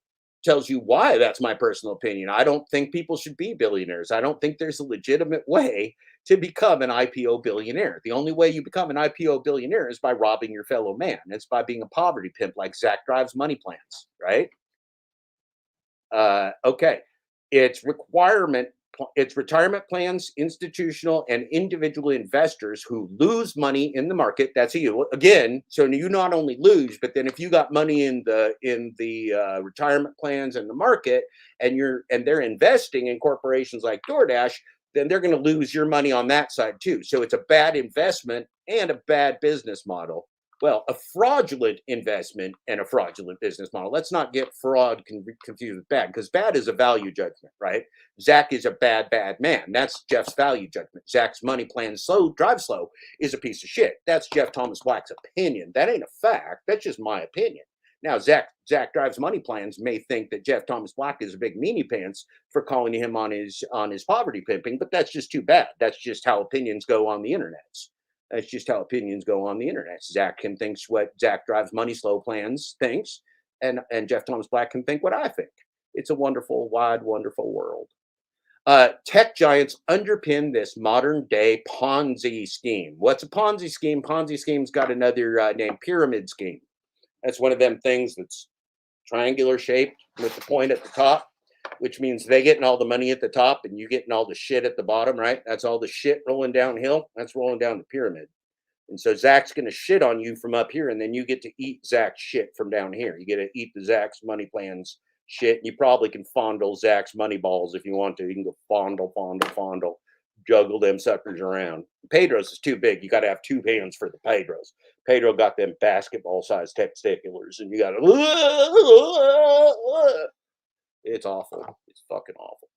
tells you why that's my personal opinion. I don't think people should be billionaires. I don't think there's a legitimate way to become an IPO billionaire. The only way you become an IPO billionaire is by robbing your fellow man. It's by being a poverty pimp like Zach Drives Money Plans, right? Okay. It's retirement plans, institutional and individual investors who lose money in the market. That's you again. So you not only lose, but then if you got money in the retirement plans and the market, and they're investing in corporations like DoorDash, then they're going to lose your money on that side too. So it's a bad investment and a bad business model. Well, a fraudulent investment and a fraudulent business model. Let's not get fraud confused with bad, because bad is a value judgment, right? Zach is a bad man. That's Jeff's value judgment. Zach's money plan drive slow is a piece of shit. That's Jeff Thomas Black's opinion. That ain't a fact. That's just my opinion. Now, Zach Drives Money Plans may think that Jeff Thomas Black is a big meanie pants for calling him on his poverty pimping, but that's just too bad. That's just how opinions go on the internet. That's just how opinions go on the internet. Zach can think what Zach Drives Money Slow Plans thinks, and Jeff Thomas Black can think what I think. It's a wonderful, wide, wonderful world. Tech giants underpin this modern day Ponzi scheme. What's a Ponzi scheme? Ponzi scheme's got another name, pyramid scheme. That's one of them things that's triangular shaped with the point at the top, which means they getting all the money at the top and you getting all the shit at the bottom, right? That's all the shit rolling downhill. That's rolling down the pyramid. And so Zach's going to shit on you from up here, and then you get to eat Zach's shit from down here. You get to eat the Zach's money plans shit. And you probably can fondle Zach's money balls if you want to. You can go fondle, juggle them suckers around. Pedro's is too big. You got to have two hands for the Pedro's. Pedro got them basketball-sized testiculars, and you got to... It's awful. It's fucking awful.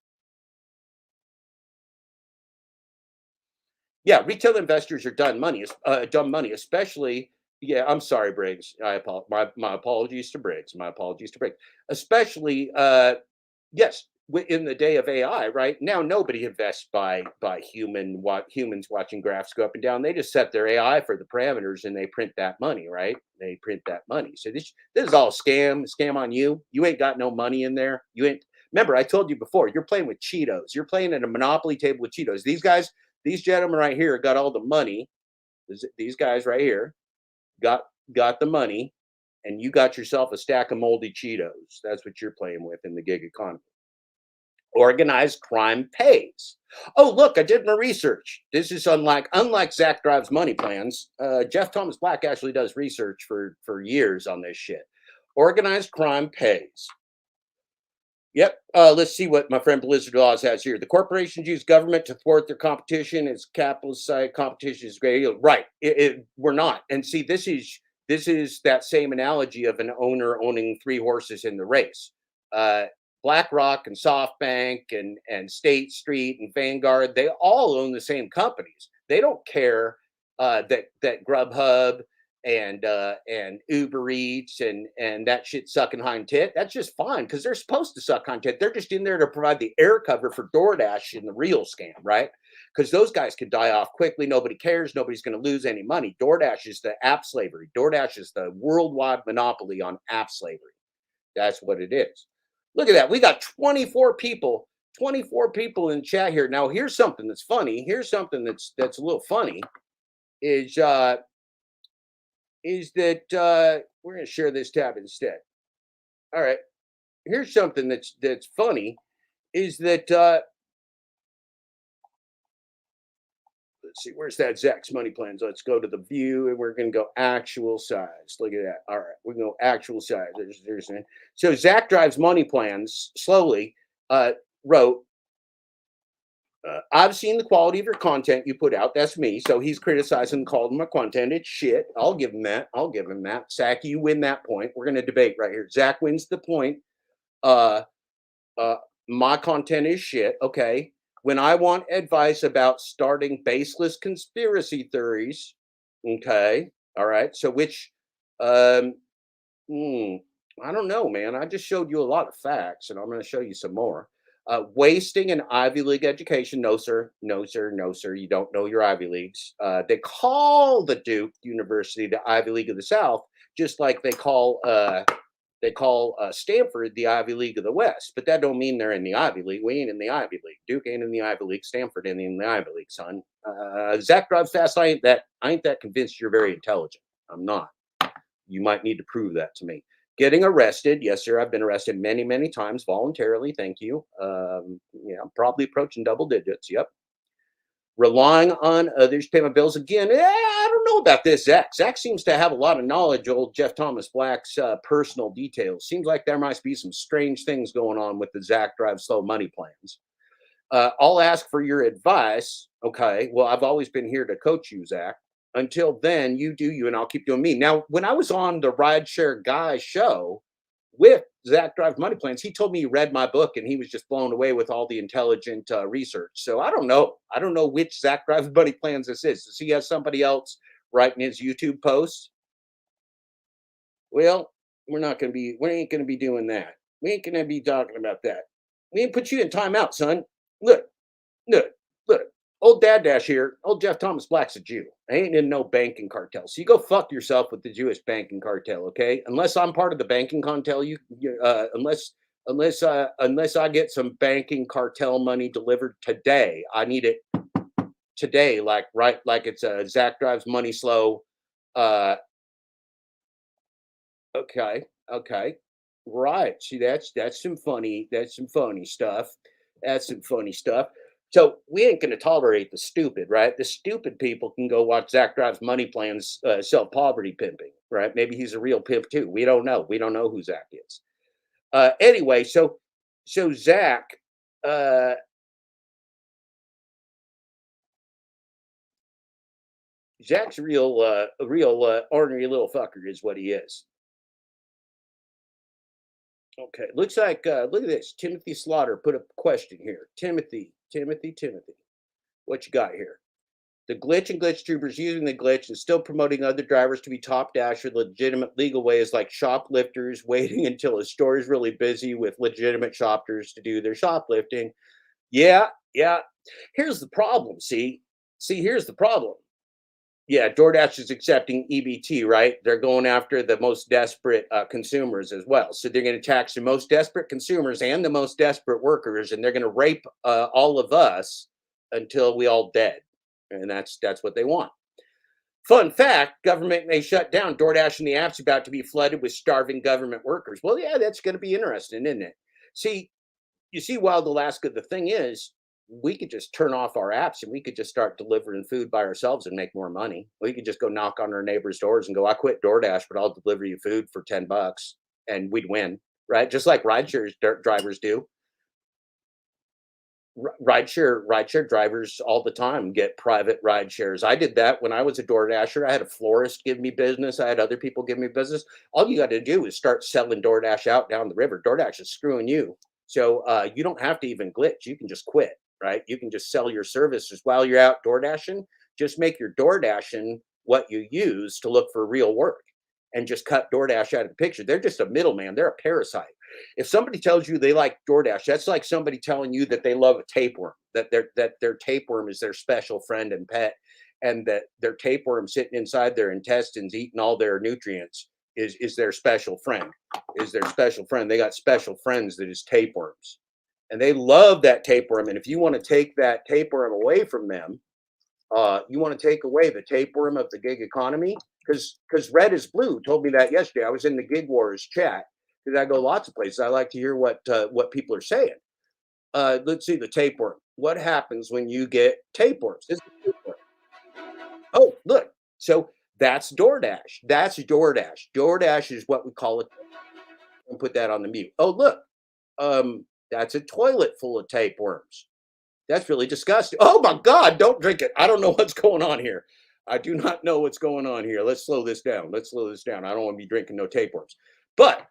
Yeah, retail investors are dumb money, especially... Yeah, I'm sorry, Briggs. I apologize. My apologies to Briggs. Especially, yes, in the day of AI, right now, nobody invests by humans watching graphs go up and down. They just set their AI for the parameters and they print that money, right? They print that money. So this is all scam on you. You ain't got no money in there. You ain't. Remember, I told you before. You're playing with Cheetos. You're playing at a Monopoly table with Cheetos. These gentlemen right here got all the money. These guys right here got the money, and you got yourself a stack of moldy Cheetos. That's what you're playing with in the gig economy. Organized crime pays. Oh, look, I did my research. This is unlike Zach Drives Money Plans. Jeff Thomas Black actually does research for years on this shit. Organized crime pays. Yep. Let's see what my friend Blizzard Laws has here. The corporations use government to thwart their competition. It's capitalist side. Competition is great. Right. We're not. And see, this is that same analogy of an owner owning three horses in the race. BlackRock and SoftBank and State Street and Vanguard, they all own the same companies. They don't care that Grubhub and Uber Eats and that shit sucking hind tit. That's just fine because they're supposed to suck hind tit. They're just in there to provide the air cover for DoorDash in the real scam, right? Because those guys could die off quickly. Nobody cares. Nobody's going to lose any money. DoorDash is the app slavery. DoorDash is the worldwide monopoly on app slavery. That's what it is. Look at that. We got 24 people in chat here. Now, here's something that's funny. Here's something that's a little funny is that we're going to share this tab instead. All right. Here's something that's funny is that let's see, where's that Zach's money plans? Let's go to the view and we're going to go actual size. Look at that. All right. We're going to go actual size. So Zach Drives Money Plans slowly wrote, I've seen the quality of your content you put out. That's me. So he's criticizing, called my content. It's shit. I'll give him that. Zach, you win that point. We're going to debate right here. Zach wins the point. My content is shit. Okay. When I want advice about starting baseless conspiracy theories. Okay. All right. So which, I don't know, man. I just showed you a lot of facts and I'm going to show you some more. Wasting an Ivy League education. No, sir. You don't know your Ivy Leagues. They call the Duke University the Ivy League of the South, just like they call Stanford the Ivy League of the West. But that don't mean they're in the Ivy League. We ain't in the Ivy League. Duke ain't in the Ivy League. Stanford ain't in the Ivy League, son. ZachDrivesFast, I ain't that convinced you're very intelligent. I'm not. You might need to prove that to me. Getting arrested. Yes, sir. I've been arrested many, many times voluntarily. Thank you. I'm probably approaching double digits. Yep. Relying on others to pay my bills. Again, I don't know about this, Zach. Zach seems to have a lot of knowledge of old Jeff Thomas Black's personal details. Seems like there might be some strange things going on with the Zach Drives Slow Money Plans. I'll ask for your advice. Okay. Well, I've always been here to coach you, Zach. Until then, you do you, and I'll keep doing me. Now, when I was on the Rideshare Guy show with Zach Drives Money Plans, he told me he read my book and he was just blown away with all the intelligent research. So I don't know. I don't know which Zach Drives Money Plans this is. Does he have somebody else writing his YouTube posts? Well, we ain't going to be doing that. We ain't going to be talking about that. We ain't put you in timeout, son. Look. Old Dad Dash here. Old Jeff Thomas Black's a Jew. I ain't in no banking cartel. So you go fuck yourself with the Jewish banking cartel, okay? Unless I'm part of the banking cartel, unless I get some banking cartel money delivered today, I need it today, like it's a Zach Drives Money Slow. Okay, right. See, that's some funny stuff. That's some funny stuff. So we ain't going to tolerate the stupid, right? The stupid people can go watch Zach Drives Money Plans self-poverty pimping, right? Maybe he's a real pimp too. We don't know. We don't know who Zach is. Anyway, so Zach, Zach's a real ornery little fucker is what he is. Okay, looks like, look at this. Timothy Slaughter put a question here. Timothy. What you got here? The glitch and glitchtubers using the glitch and still promoting other drivers to be top dasher legitimate legal ways like shoplifters waiting until a store is really busy with legitimate shoppers to do their shoplifting. Yeah. Here's the problem, see, here's the problem. Yeah, DoorDash is accepting EBT, right? They're going after the most desperate consumers as well. So they're going to tax the most desperate consumers and the most desperate workers, and they're going to rape all of us until we all dead. And that's what they want. Fun fact, government may shut down. DoorDash and the app's about to be flooded with starving government workers. Well, yeah, that's going to be interesting, isn't it? See, you see, Wild Alaska, the thing is, we could just turn off our apps and we could just start delivering food by ourselves and make more money. We could just go knock on our neighbors' doors and go, I quit DoorDash, but I'll deliver you food for $10 and we'd win, right? Just like rideshare drivers do. Rideshare drivers all the time get private ride shares. I did that when I was a DoorDasher. I had a florist give me business. I had other people give me business. All you got to do is start selling DoorDash out down the river. DoorDash is screwing you. So you don't have to even glitch. You can just quit. Right? You can just sell your services while you're out DoorDashing. Just make your DoorDashing what you use to look for real work and just cut DoorDash out of the picture. They're just a middleman. They're a parasite. If somebody tells you they like DoorDash, that's like somebody telling you that they love a tapeworm, that their tapeworm is their special friend and pet, and that their tapeworm sitting inside their intestines eating all their nutrients is their special friend, They got special friends that is tapeworms. And they love that tapeworm. And if you want to take that tapeworm away from them, you want to take away the tapeworm of the gig economy, because Red is Blue told me that yesterday. I was in the Gig Wars chat because I go lots of places. I like to hear what people are saying. Let's see the tapeworm. What happens when you get tapeworms? Oh, look. So that's DoorDash. That's DoorDash. DoorDash is what we call it. I'll put that on the mute. Oh, look. That's a toilet full of tapeworms. That's really disgusting. Oh my God, don't drink it. I don't know what's going on here. I do not know what's going on here. Let's slow this down. I don't want to be drinking no tapeworms. But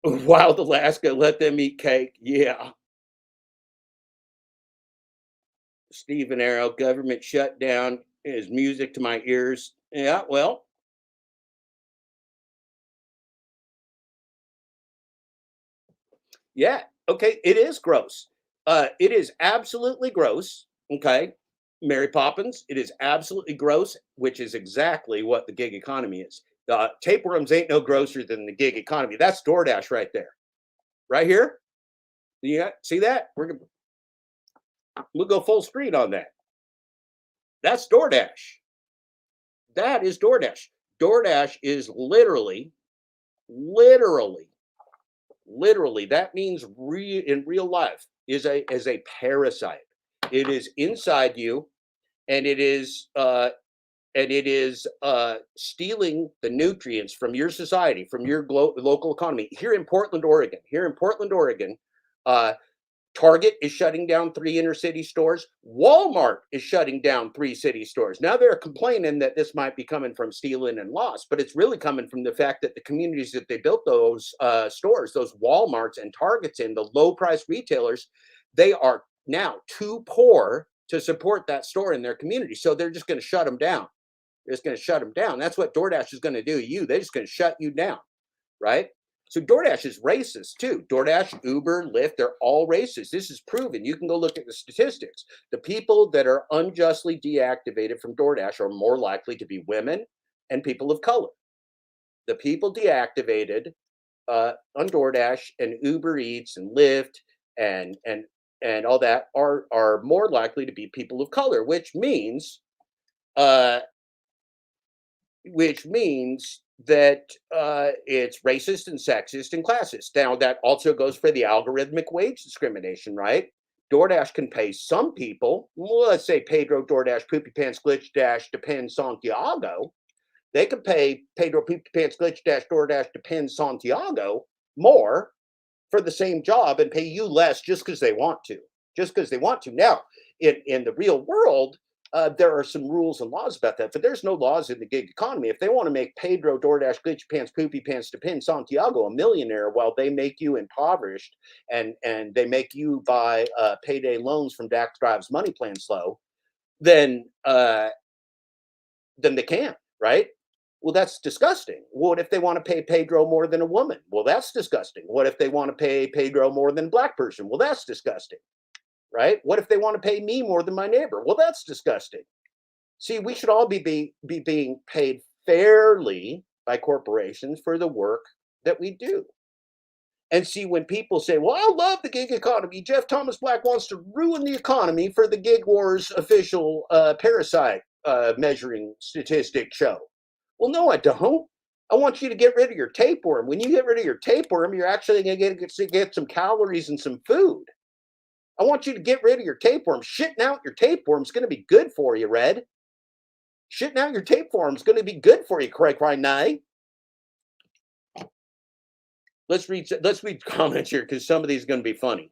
Wild Alaska, let them eat cake. Yeah. Stephen Arrow, government shutdown is music to my ears. Yeah, well. Yeah. Okay. It is gross. It is absolutely gross. Okay. Mary Poppins. It is absolutely gross, which is exactly what the gig economy is. Tapeworms ain't no grosser than the gig economy. That's DoorDash right there. Right here. Yeah. See that? We'll go full screen on that. That's DoorDash. That is DoorDash. DoorDash is literally, that means in real life is a parasite. It is inside you, and it is stealing the nutrients from your society, from your local economy. Here in Portland, Oregon, Target is shutting down 3 inner city stores. Walmart is shutting down 3 city stores. Now they're complaining that this might be coming from stealing and loss, but it's really coming from the fact that the communities that they built those stores, those Walmarts and Targets in, the low price retailers, they are now too poor to support that store in their community. So they're just going to shut them down. They're just going to shut them down. That's what DoorDash is going to do to you. They're just going to shut you down, right? So DoorDash is racist too. DoorDash, Uber, Lyft, they're all racist. This is proven. You can go look at the statistics. The people that are unjustly deactivated from DoorDash are more likely to be women and people of color. The people deactivated on DoorDash and Uber Eats and Lyft and all that are more likely to be people of color, which means that it's racist and sexist and classist. Now, that also goes for the algorithmic wage discrimination, right? DoorDash can pay some people, well, let's say Pedro, DoorDash, Poopy Pants, Glitch Dash, Depend, Santiago. They can pay Pedro, Poopy Pants, Glitch Dash, DoorDash, Depend, Santiago more for the same job and pay you less just because they want to. Just because they want to. Now, in the real world, there are some rules and laws about that, but there's no laws in the gig economy. If they want to make Pedro, DoorDash, Glitch Pants, Poopy Pants, Depend, Santiago a millionaire while they make you impoverished and they make you buy payday loans from Zach Drives Money Plan Slow, then they can, right? Well, that's disgusting. What if they want to pay Pedro more than a woman? Well, that's disgusting. What if they want to pay Pedro more than a black person? Well, that's disgusting. Right? What if they want to pay me more than my neighbor? Well, that's disgusting. See, we should all be being paid fairly by corporations for the work that we do. And see, when people say, well, I love the gig economy, Jeff Thomas Black wants to ruin the economy for the Gig Wars official parasite measuring statistic show. Well, no, I don't. I want you to get rid of your tapeworm. When you get rid of your tapeworm, you're actually going to get some calories and some food. I want you to get rid of your tapeworm. Shitting out your tapeworm is going to be good for you, Red. Shitting out your tapeworm is going to be good for you, Craig Ryan. Let's read comments here because some of these are going to be funny.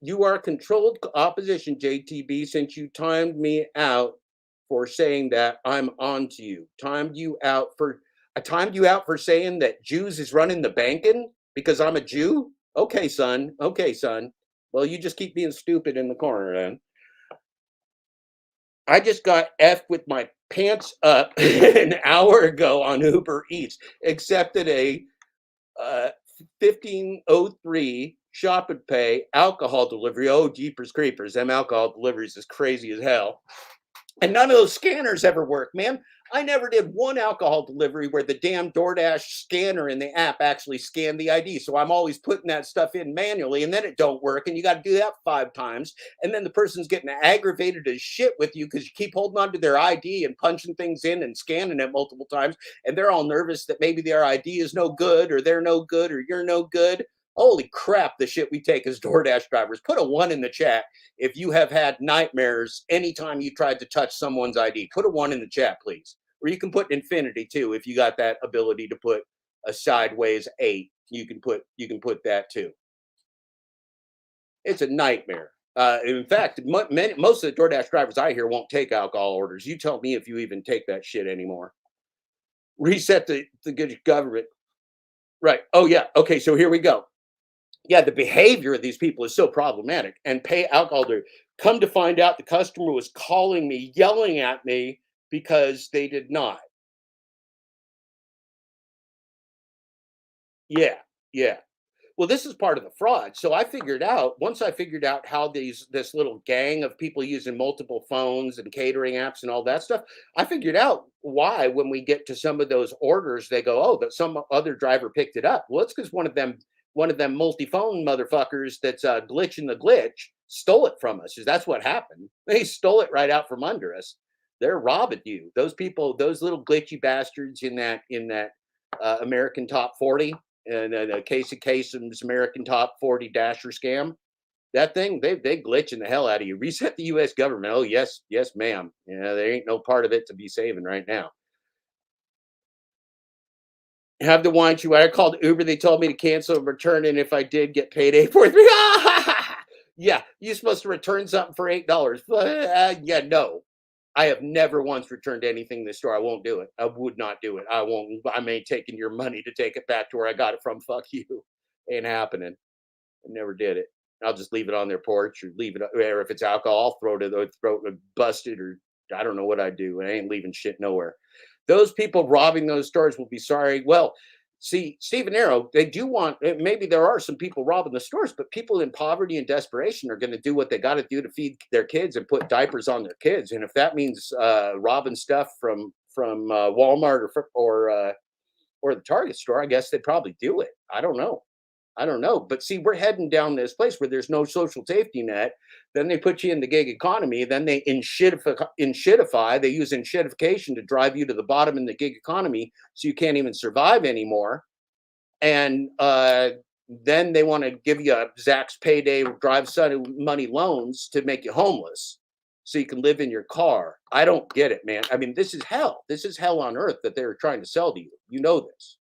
You are controlled opposition, JTB, since you timed me out for saying that I'm on to you. I timed you out for saying that Jews is running the banking because I'm a Jew? Okay, son. Well, you just keep being stupid in the corner, then. I just got effed with my pants up an hour ago on Uber Eats. Accepted a 1503 shop and pay alcohol delivery. Oh, jeepers creepers. Them alcohol deliveries is crazy as hell. And none of those scanners ever work, man. I never did one alcohol delivery where the damn DoorDash scanner in the app actually scanned the ID. So I'm always putting that stuff in manually, and then it don't work, and you got to do that 5 times. And then the person's getting aggravated as shit with you because you keep holding on to their ID and punching things in and scanning it multiple times, and they're all nervous that maybe their ID is no good, or they're no good, or you're no good. Holy crap, the shit we take as DoorDash drivers. Put a 1 in the chat if you have had nightmares anytime you tried to touch someone's ID. Put a 1 in the chat, please. Or you can put infinity too if you got that ability to put a sideways 8. You can put that too. It's a nightmare. In fact, most of the DoorDash drivers I hear won't take alcohol orders. You tell me if you even take that shit anymore. Reset the good government. Right. Oh, yeah. Okay, so here we go. Yeah, the behavior of these people is so problematic. And pay alcohol to come to find out the customer was calling me, yelling at me because they did not. Yeah. Well, this is part of the fraud. So once I figured out how this little gang of people using multiple phones and catering apps and all that stuff, I figured out why when we get to some of those orders, they go, oh, but some other driver picked it up. Well, it's because one of them multi-phone motherfuckers that's glitching the glitch stole it from us. That's what happened. They stole it right out from under us. They're robbing you. Those people, those little glitchy bastards in that American Top 40 and Casey Kasem's American Top 40 Dasher scam. That thing, they glitching the hell out of you. Reset the U.S. government. Oh, yes, ma'am. Yeah, there ain't no part of it to be saving right now. Have the wine chew. I called Uber. They told me to cancel and return, and if I did, get paid $8.43. Yeah, you're supposed to return something for $8. Yeah, no. I have never once returned anything in the store. I won't do it. I would not do it. I won't. I ain't taking your money to take it back to where I got it from. Fuck you. Ain't happening. I never did it. I'll just leave it on their porch or leave it, or if it's alcohol, I'll throw it busted, or I don't know what I do. I ain't leaving shit nowhere. Those people robbing those stores will be sorry. Well, see, Stephen Arrow, they do want, maybe there are some people robbing the stores, but people in poverty and desperation are going to do what they got to do to feed their kids and put diapers on their kids. And if that means robbing stuff from Walmart or the Target store, I guess they'd probably do it. I don't know. But see, we're heading down this place where there's no social safety net. Then they put you in the gig economy. Then they inshitify. They use inshitification to drive you to the bottom in the gig economy, so you can't even survive anymore. And then they want to give you a Zach's payday drive money loans to make you homeless, so you can live in your car. I don't get it, man. I mean, this is hell. This is hell on earth that they're trying to sell to you. You know this.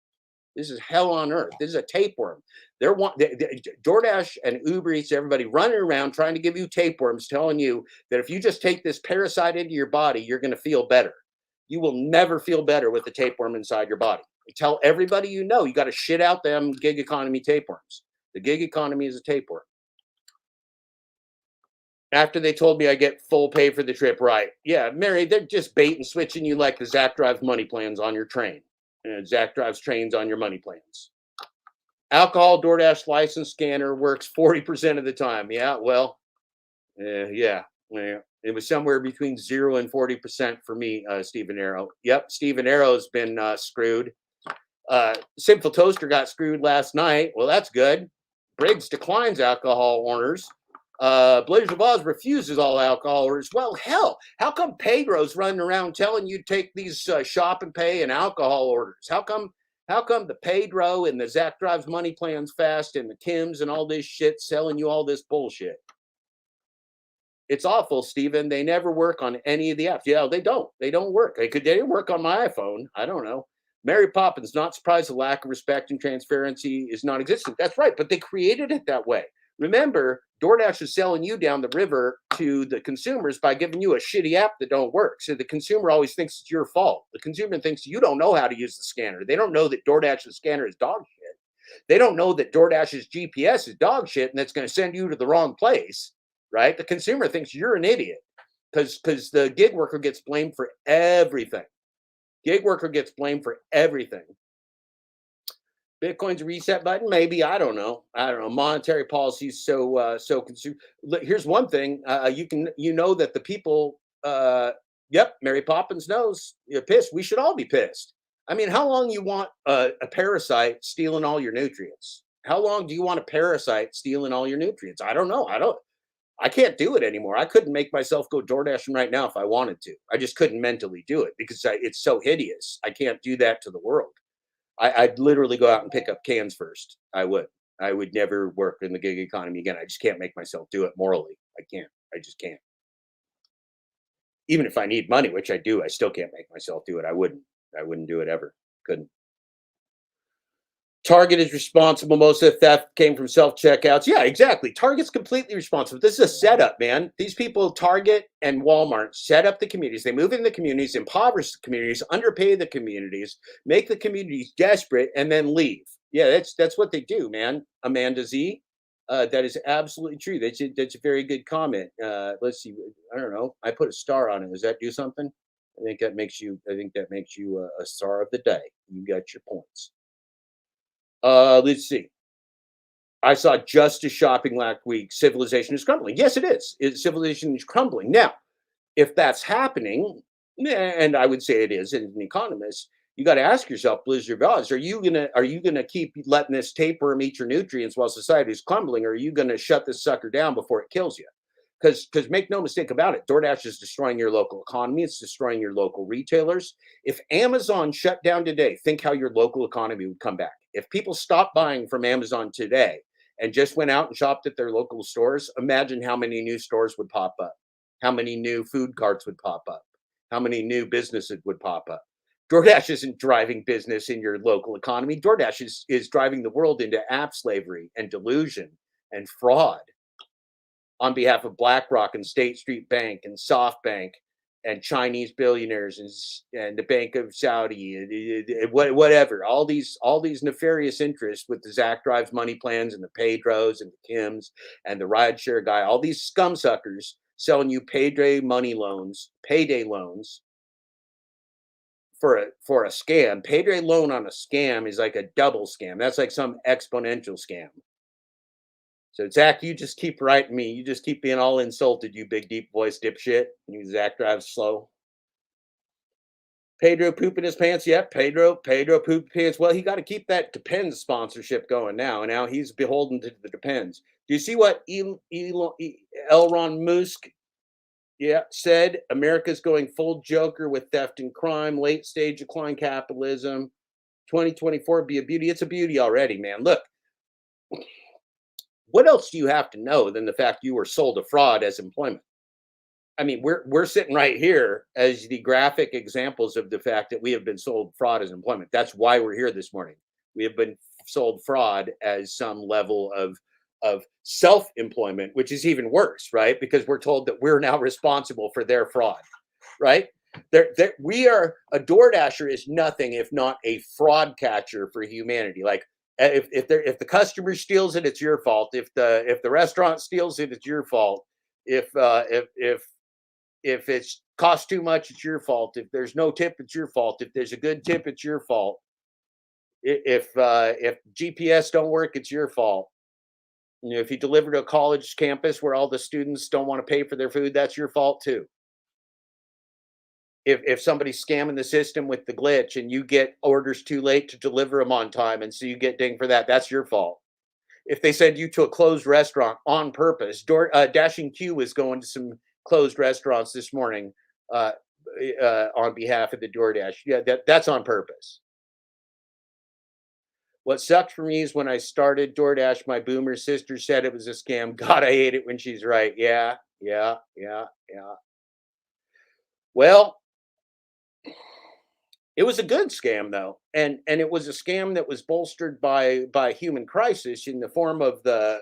This is hell on earth. This is a tapeworm. DoorDash and Uber Eats, everybody running around trying to give you tapeworms, telling you that if you just take this parasite into your body, you're going to feel better. You will never feel better with the tapeworm inside your body. You tell everybody you know, you got to shit out them gig economy tapeworms. The gig economy is a tapeworm. After they told me I get full pay for the trip, right? Yeah, Mary, they're just bait and switching you like the Zach Drives money plans on your train. Zach Drives trains on your money plans. Alcohol DoorDash license scanner works 40% of the time. Yeah, well, yeah. It was somewhere between 0 and 40% for me, Stephen Arrow. Yep, Stephen Arrow's been screwed. Simple Toaster got screwed last night. Well, that's good. Briggs declines alcohol orders. Blazer of Oz refuses all alcohol orders. Well, hell, how come Pedro's running around telling you to take these shop and pay and alcohol orders? How come the Pedro and the Zach Drives money plans fast and the Kims and all this shit selling you all this bullshit? It's awful, Stephen. They never work on any of the apps. Yeah, they don't. They don't work. They didn't work on my iPhone. I don't know. Mary Poppins, not surprised the lack of respect and transparency is non-existent. That's right, but they created it that way. Remember, DoorDash is selling you down the river to the consumers by giving you a shitty app that don't work. So the consumer always thinks it's your fault. The consumer thinks you don't know how to use the scanner. They don't know that DoorDash's scanner is dog shit. They don't know that DoorDash's GPS is dog shit and that's going to send you to the wrong place, right? The consumer thinks you're an idiot because the gig worker gets blamed for everything. Gig worker gets blamed for everything. Bitcoin's a reset button? Maybe. I don't know. Monetary policy is so consumed. Here's one thing. You know that the people, yep, Mary Poppins knows. You're pissed. We should all be pissed. I mean, how long you want a parasite stealing all your nutrients? How long do you want a parasite stealing all your nutrients? I don't know. I can't do it anymore. I couldn't make myself go DoorDashing right now if I wanted to. I just couldn't mentally do it because it's so hideous. I can't do that to the world. I'd literally go out and pick up cans first. I would never work in the gig economy again. I just can't make myself do it morally. I can't. I just can't. Even if I need money, which I do, I still can't make myself do it. I wouldn't do it ever. Couldn't. Target is responsible. Most of the theft came from self-checkouts. Yeah, exactly. Target's completely responsible. This is a setup, man. These people, Target and Walmart, set up the communities. They move in the communities, impoverish the communities, underpay the communities, make the communities desperate, and then leave. Yeah, that's what they do, man. Amanda Z, that is absolutely true. That's a very good comment. Let's see. I don't know. I put a star on it. Does that do something? I think that makes you a star of the day. You got your points. Let's see. I saw Justice shopping last week. Civilization is crumbling. Yes, it is. Civilization is crumbling. Now, if that's happening, and I would say it is, as an economist, you got to ask yourself, Blizzard of Oz, are you gonna keep letting this tapeworm eat your nutrients while society is crumbling, or are you gonna shut this sucker down before it kills you? Because make no mistake about it, DoorDash is destroying your local economy. It's destroying your local retailers. If Amazon shut down today, think how your local economy would come back. If people stopped buying from Amazon today and just went out and shopped at their local stores, imagine how many new stores would pop up, how many new food carts would pop up, how many new businesses would pop up. DoorDash isn't driving business in your local economy. DoorDash is driving the world into app slavery and delusion and fraud. on behalf of BlackRock and State Street Bank and SoftBank and Chinese billionaires and the Bank of Saudi, whatever, all these nefarious interests with the Zach Drives money plans and the Pedros and the Kims and the rideshare guy, all these scum suckers selling you payday loans for a scam. Payday loan on a scam is like a double scam. That's like some exponential scam. So Zach, you just keep writing me. You just keep being all insulted, you big deep voice dipshit. You Zach Drives slow. Pedro pooping his pants. Yep, Pedro pooping pants. Well, he got to keep that Depends sponsorship going now. And now he's beholden to the Depends. Do you see what Elon Musk said? America's going full Joker with theft and crime, late stage decline capitalism. 2024 be a beauty. It's a beauty already, man. Look. What else do you have to know than the fact you were sold a fraud as employment? I mean, we're sitting right here as the graphic examples of the fact that we have been sold fraud as employment. That's why we're here this morning. We have been sold fraud as some level of self-employment, which is even worse, right? Because we're told that we're now responsible for their fraud, right? We are a DoorDasher is nothing if not a fraud catcher for humanity. Like, if the customer steals it, it's your fault. If the restaurant steals it, it's your fault. If it's cost too much, it's your fault. If there's no tip, it's your fault. If there's a good tip, it's your fault. If GPS don't work, it's your fault. You know, if you deliver to a college campus where all the students don't want to pay for their food, that's your fault too. If somebody's scamming the system with the glitch and you get orders too late to deliver them on time, and so you get dinged for that, that's your fault. If they send you to a closed restaurant on purpose, Dashing Q was going to some closed restaurants this morning on behalf of the DoorDash. Yeah, that's on purpose. What sucked for me is when I started DoorDash, my boomer sister said it was a scam. God, I hate it when she's right. Yeah. Well, it was a good scam though, and it was a scam that was bolstered by human crisis in the form of the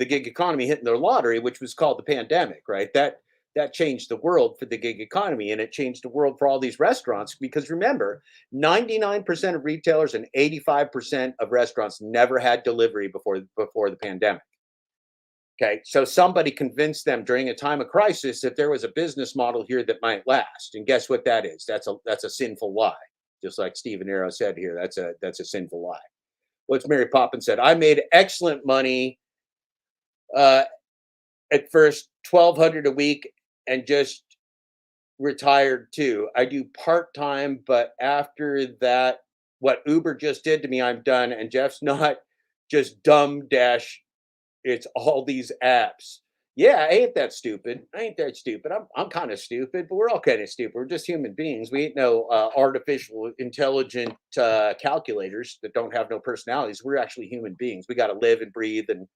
gig economy hitting their lottery, which was called the pandemic, right? That changed the world for the gig economy, and it changed the world for all these restaurants. Because remember, 99% of retailers and 85% of restaurants never had delivery before the pandemic. Okay, so somebody convinced them during a time of crisis that there was a business model here that might last, and guess what that is? That's a sinful lie. Just like Stephen Arrow said here, that's a sinful lie. What's Mary Poppins said? I made excellent money at first, $1,200 a week, and just retired too. I do part-time, but after that, what Uber just did to me, I'm done. And Jeff's not just dumb dash. It's all these apps. Yeah, I ain't that stupid. I'm kind of stupid, but we're all kind of stupid. We're just human beings. We ain't no artificial intelligent calculators that don't have no personalities. We're actually human beings. We got to live and breathe and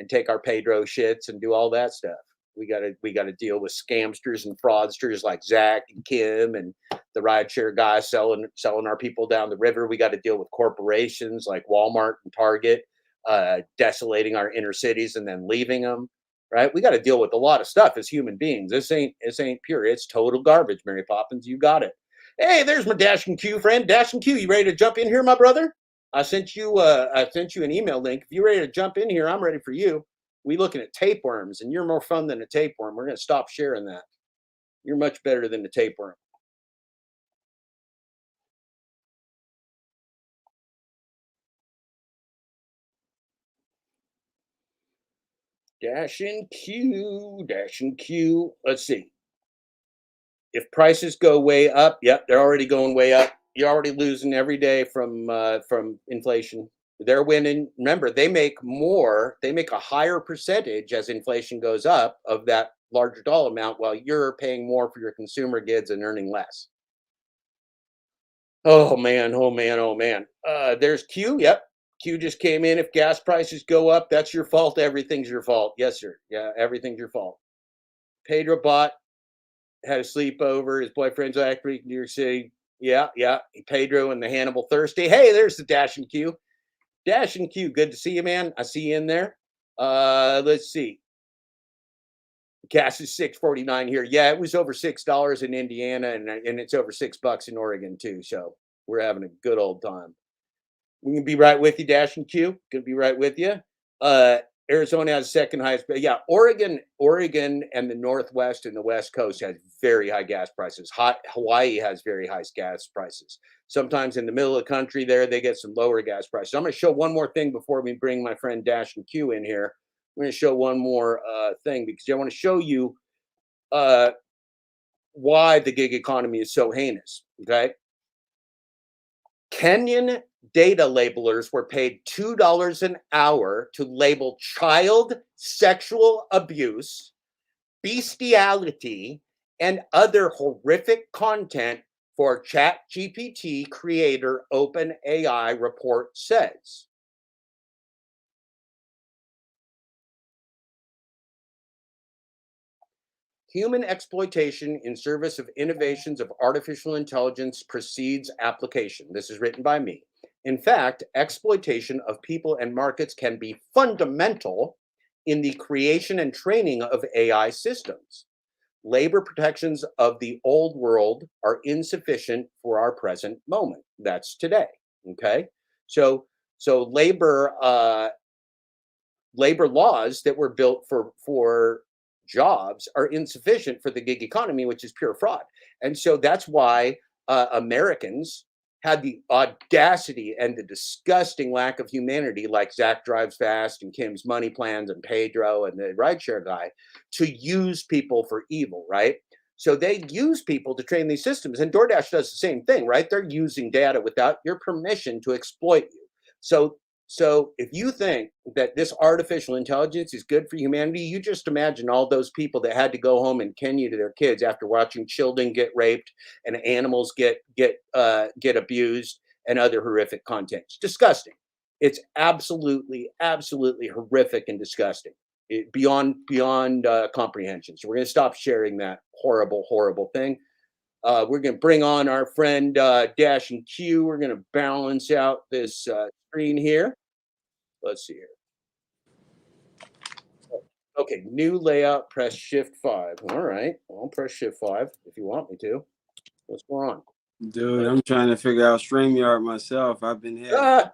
take our Pedro shits and do all that stuff. We got to deal with scamsters and fraudsters like Zach and Kim and the rideshare guys selling our people down the river. We got to deal with corporations like Walmart and Target, desolating our inner cities and then leaving them. Right? We got to deal with a lot of stuff as human beings. This ain't pure. It's total garbage, Mary Poppins. You got it. Hey, there's my Dash and Q friend. Dash and Q, you ready to jump in here, my brother? I sent you an email link. If you're ready to jump in here, I'm ready for you. We looking at tapeworms, and you're more fun than a tapeworm. We're gonna stop sharing that. You're much better than a tapeworm. Dash and Q. Let's see. If prices go way up, yep, they're already going way up. You're already losing every day from inflation. They're winning. Remember, they make a higher percentage as inflation goes up of that larger dollar amount, while you're paying more for your consumer goods and earning less. Oh man. There's Q. Yep. Q just came in. If gas prices go up, that's your fault. Everything's your fault. Yes, sir. Yeah, everything's your fault. Pedro Bot had a sleepover. His boyfriend's actually in New York City. Yeah. Pedro and the Hannibal Thirsty. Hey, there's the Dash and Q. Dash and Q, good to see you, man. I see you in there. Let's see. Gas is $6.49 here. Yeah, it was over $6 in Indiana, and it's over $6 in Oregon too. So we're having a good old time. We can be right with you, Dash and Q. Gonna be right with you. Arizona has second highest, but yeah, Oregon, and the Northwest and the West Coast has very high gas prices. Hawaii has very high gas prices. Sometimes in the middle of the country there, they get some lower gas prices. I'm going to show one more thing before we bring my friend Dash and Q in here. I'm going to show one more thing because I want to show you why the gig economy is so heinous. Okay. Kenyan data labelers were paid $2 an hour to label child sexual abuse, bestiality, and other horrific content for ChatGPT creator OpenAI report says. Human exploitation in service of innovations of artificial intelligence precedes application. This is written by me. In fact, exploitation of people and markets can be fundamental in the creation and training of AI systems. Labor protections of the old world are insufficient for our present moment. That's today. Okay, so labor laws that were built for jobs are insufficient for the gig economy, which is pure fraud. And so that's why Americans had the audacity and the disgusting lack of humanity, like ZachDrivesFast and Kim's Money Plans and Pedro and the rideshare guy, to use people for evil, right? So they use people to train these systems. And DoorDash does the same thing, right? They're using data without your permission to exploit you. So if you think that this artificial intelligence is good for humanity, you just imagine all those people that had to go home in Kenya to their kids after watching children get raped and animals get abused and other horrific content. It's disgusting. It's absolutely horrific and disgusting. Beyond comprehension. So we're going to stop sharing that horrible thing. We're going to bring on our friend Dash and Q. We're going to balance out this screen here. Let's see here. Okay, new layout, press Shift 5. All right, I'll press Shift 5 if you want me to. What's going on? Dude, I'm trying to figure out StreamYard myself. I've been here.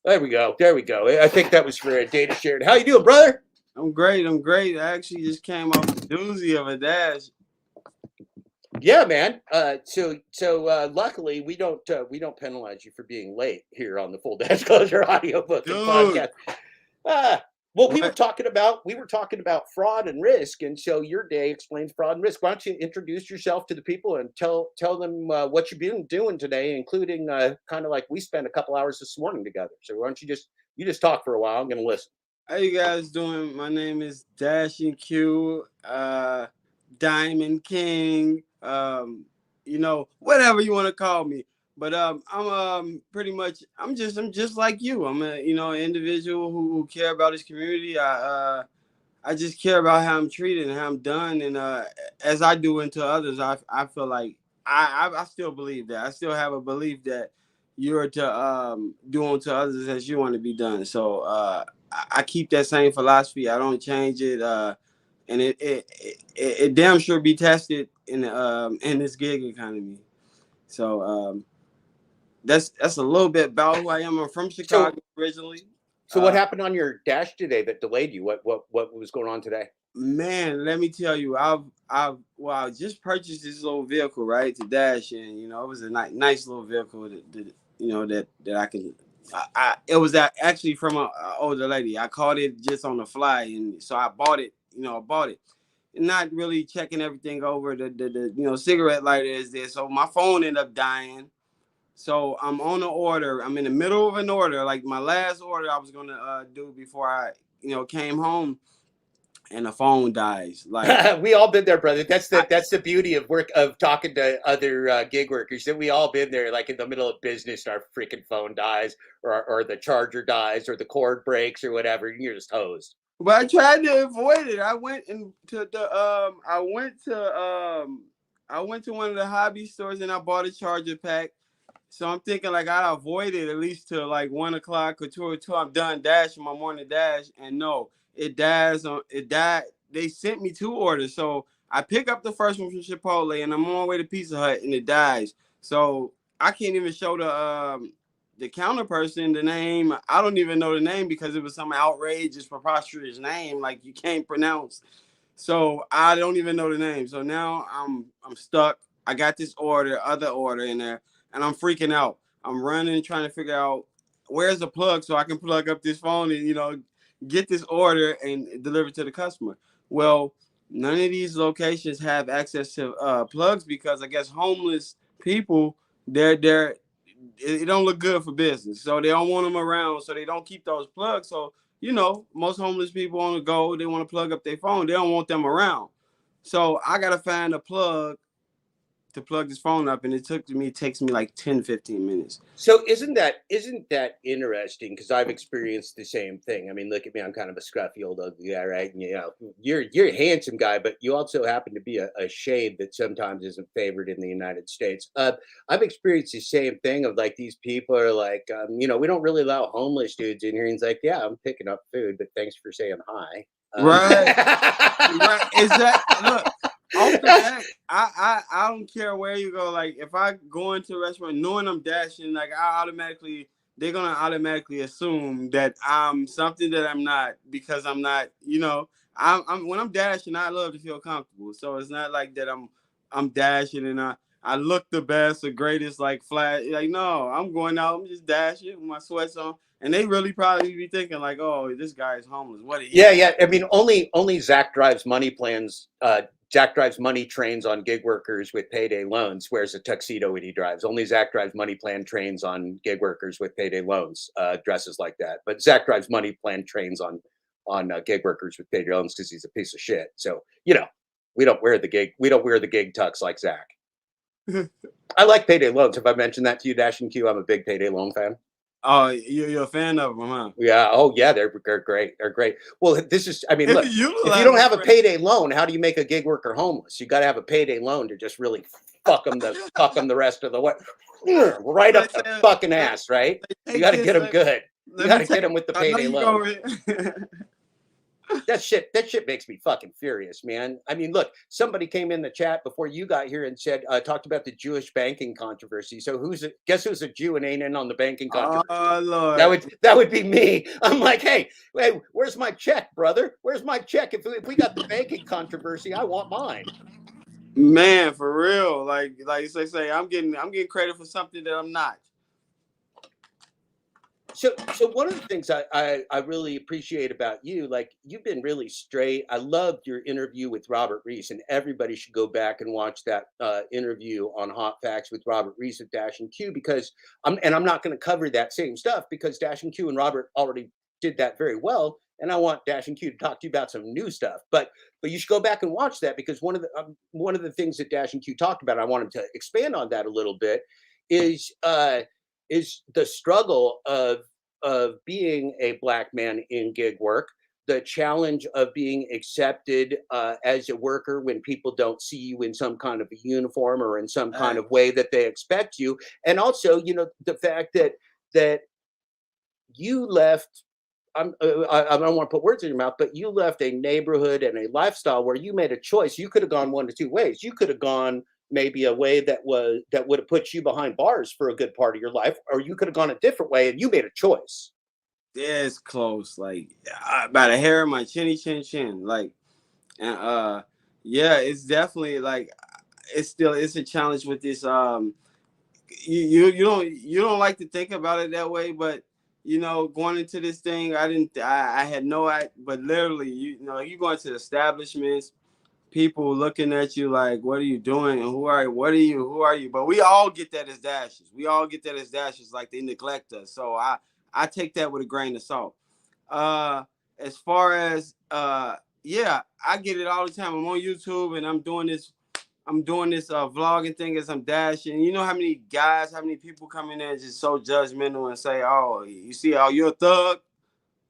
There we go. I think that was for a data shared. How you doing, brother? I'm great. I actually just came off the doozy of a dash. Yeah, man. So luckily we don't penalize you for being late here on the Full Dash Closure Audiobook Podcast. Well, we were talking about fraud and risk, and so your day explains fraud and risk. Why don't you introduce yourself to the people and tell them what you've been doing today, including kind of like we spent a couple hours this morning together. So why don't you just talk for a while? I'm going to listen. How you guys doing? My name is Dash and Q, Diamond King. Whatever you want to call me. But I'm just like you. I'm an individual who care about his community. I just care about how I'm treated and how I'm done. And as I do into others, I feel like I still believe that. I still have a belief that you're to do unto others as you want to be done. So I keep that same philosophy. I don't change it. And it damn sure be tested in this gig economy. So that's a little bit about who I am. I'm from Chicago originally. So what happened on your dash today that delayed you? What was going on today? Man, let me tell you, I just purchased this little vehicle, right, to dash, and it was a nice little vehicle that I can. It was actually from an older lady. I caught it just on the fly, and so I bought it. I bought it, not really checking everything over. The cigarette lighter is there, so my phone ended up dying. So I'm on an order. I'm in the middle of an order, like my last order I was gonna do before I came home, and the phone dies. Like we all been there, brother. That's the beauty of talking to other gig workers. That we all been there, like in the middle of business, our freaking phone dies, or the charger dies, or the cord breaks, or whatever, and you're just hosed. But I tried to avoid it. I went to one of the hobby stores and I bought a charger pack. So I'm thinking like I avoid it at least till like 1 o'clock or 2 or 2. I'm done dashing my morning dash, and no, it dies on it died. They sent me 2 orders, so I pick up the first one from Chipotle, and I'm on my way to Pizza Hut, and it dies. So I can't even show the counter person the name. I don't even know the name because it was some outrageous, preposterous name like you can't pronounce. So I don't even know the name. So now I'm stuck. I got this other order in there, and I'm freaking out. I'm running, trying to figure out where's the plug so I can plug up this phone and get this order and deliver to the customer. Well, none of these locations have access to plugs because I guess homeless people it don't look good for business, so they don't want them around, so they don't keep those plugs. So most homeless people on the go, they want to plug up their phone. They don't want them around. So I gotta find a plug to plug this phone up, and it takes me like 10-15 minutes. So isn't that interesting? Because I've experienced the same thing. I mean, look at me, I'm kind of a scruffy old ugly guy, right? And, you're a handsome guy, but you also happen to be a shade that sometimes isn't favored in the United States. I've experienced the same thing of like these people are like, we don't really allow homeless dudes in here. And he's like, yeah, I'm picking up food, but thanks for saying hi. Right. Right. Exactly. Look. Off the back, I don't care where you go. Like if I go into a restaurant knowing I'm dashing, like they're gonna automatically assume that I'm something that I'm not, because I'm not. I'm when I'm dashing, I love to feel comfortable. So it's not like that I'm dashing and I look the best or greatest, like flat. Like no, I'm going out. I'm just dashing with my sweats on. And they really probably be thinking like, "Oh, this guy is homeless." What? Yeah. I mean, only Zach drives money plans. Zach drives money trains on gig workers with payday loans. Wears a tuxedo when he drives. Only Zach drives money plan trains on gig workers with payday loans. Dresses like that. But Zach drives money plan trains on gig workers with payday loans because he's a piece of shit. So we don't wear the gig tux like Zach. I like payday loans. Have I mentioned that to you, Dash and Q? I'm a big payday loan fan. Oh, you're a fan of them, huh? Yeah. Oh, yeah. They're great. They're great. Well, look, if you don't have a payday loan, how do you make a gig worker homeless? You got to have a payday loan to just really fuck them the rest of the way, right up the fucking ass, right? You got to get them good. You got to get them with the payday loan. That shit makes me fucking furious, man. I mean, look, somebody came in the chat before you got here and said, talked about the Jewish banking controversy. So guess who's a Jew and ain't in on the banking controversy? Oh, Lord. That would be me. I'm like, hey, where's my check, brother? Where's my check? If we got the banking controversy, I want mine. Man, for real. Like they say, I'm getting credit for something that I'm not. So one of the things I really appreciate about you, like you've been really straight. I loved your interview with Robert Reese, and everybody should go back and watch that interview on Hot Facts with Robert Reese with Dash and Q, because I'm not going to cover that same stuff because Dash and Q and Robert already did that very well, and I want Dash and Q to talk to you about some new stuff. But you should go back and watch that, because one of the things that Dash and Q talked about, I want him to expand on that a little bit, is the struggle of being a Black man in gig work, the challenge of being accepted as a worker when people don't see you in some kind of a uniform or in some kind of way that they expect you, and also the fact that you left. I don't want to put words in your mouth, but you left a neighborhood and a lifestyle where you made a choice. You could have gone one of two ways. You could have gone maybe a way that would have put you behind bars for a good part of your life, or you could have gone a different way, and you made a choice. Yeah, it's close, like about a hair of my chin. Like, and yeah, it's definitely like it's a challenge with this. You don't like to think about it that way, but going into this thing, I had no idea, but literally, you go into establishments, people looking at you like, what are you doing? And who are you? But we all get that as dashes. Like they neglect us. So I take that with a grain of salt. As far as yeah, I get it all the time. I'm on YouTube and I'm doing this vlogging thing as I'm dashing. You know how many people come in there and just so judgmental and say, oh, you see, you're a thug.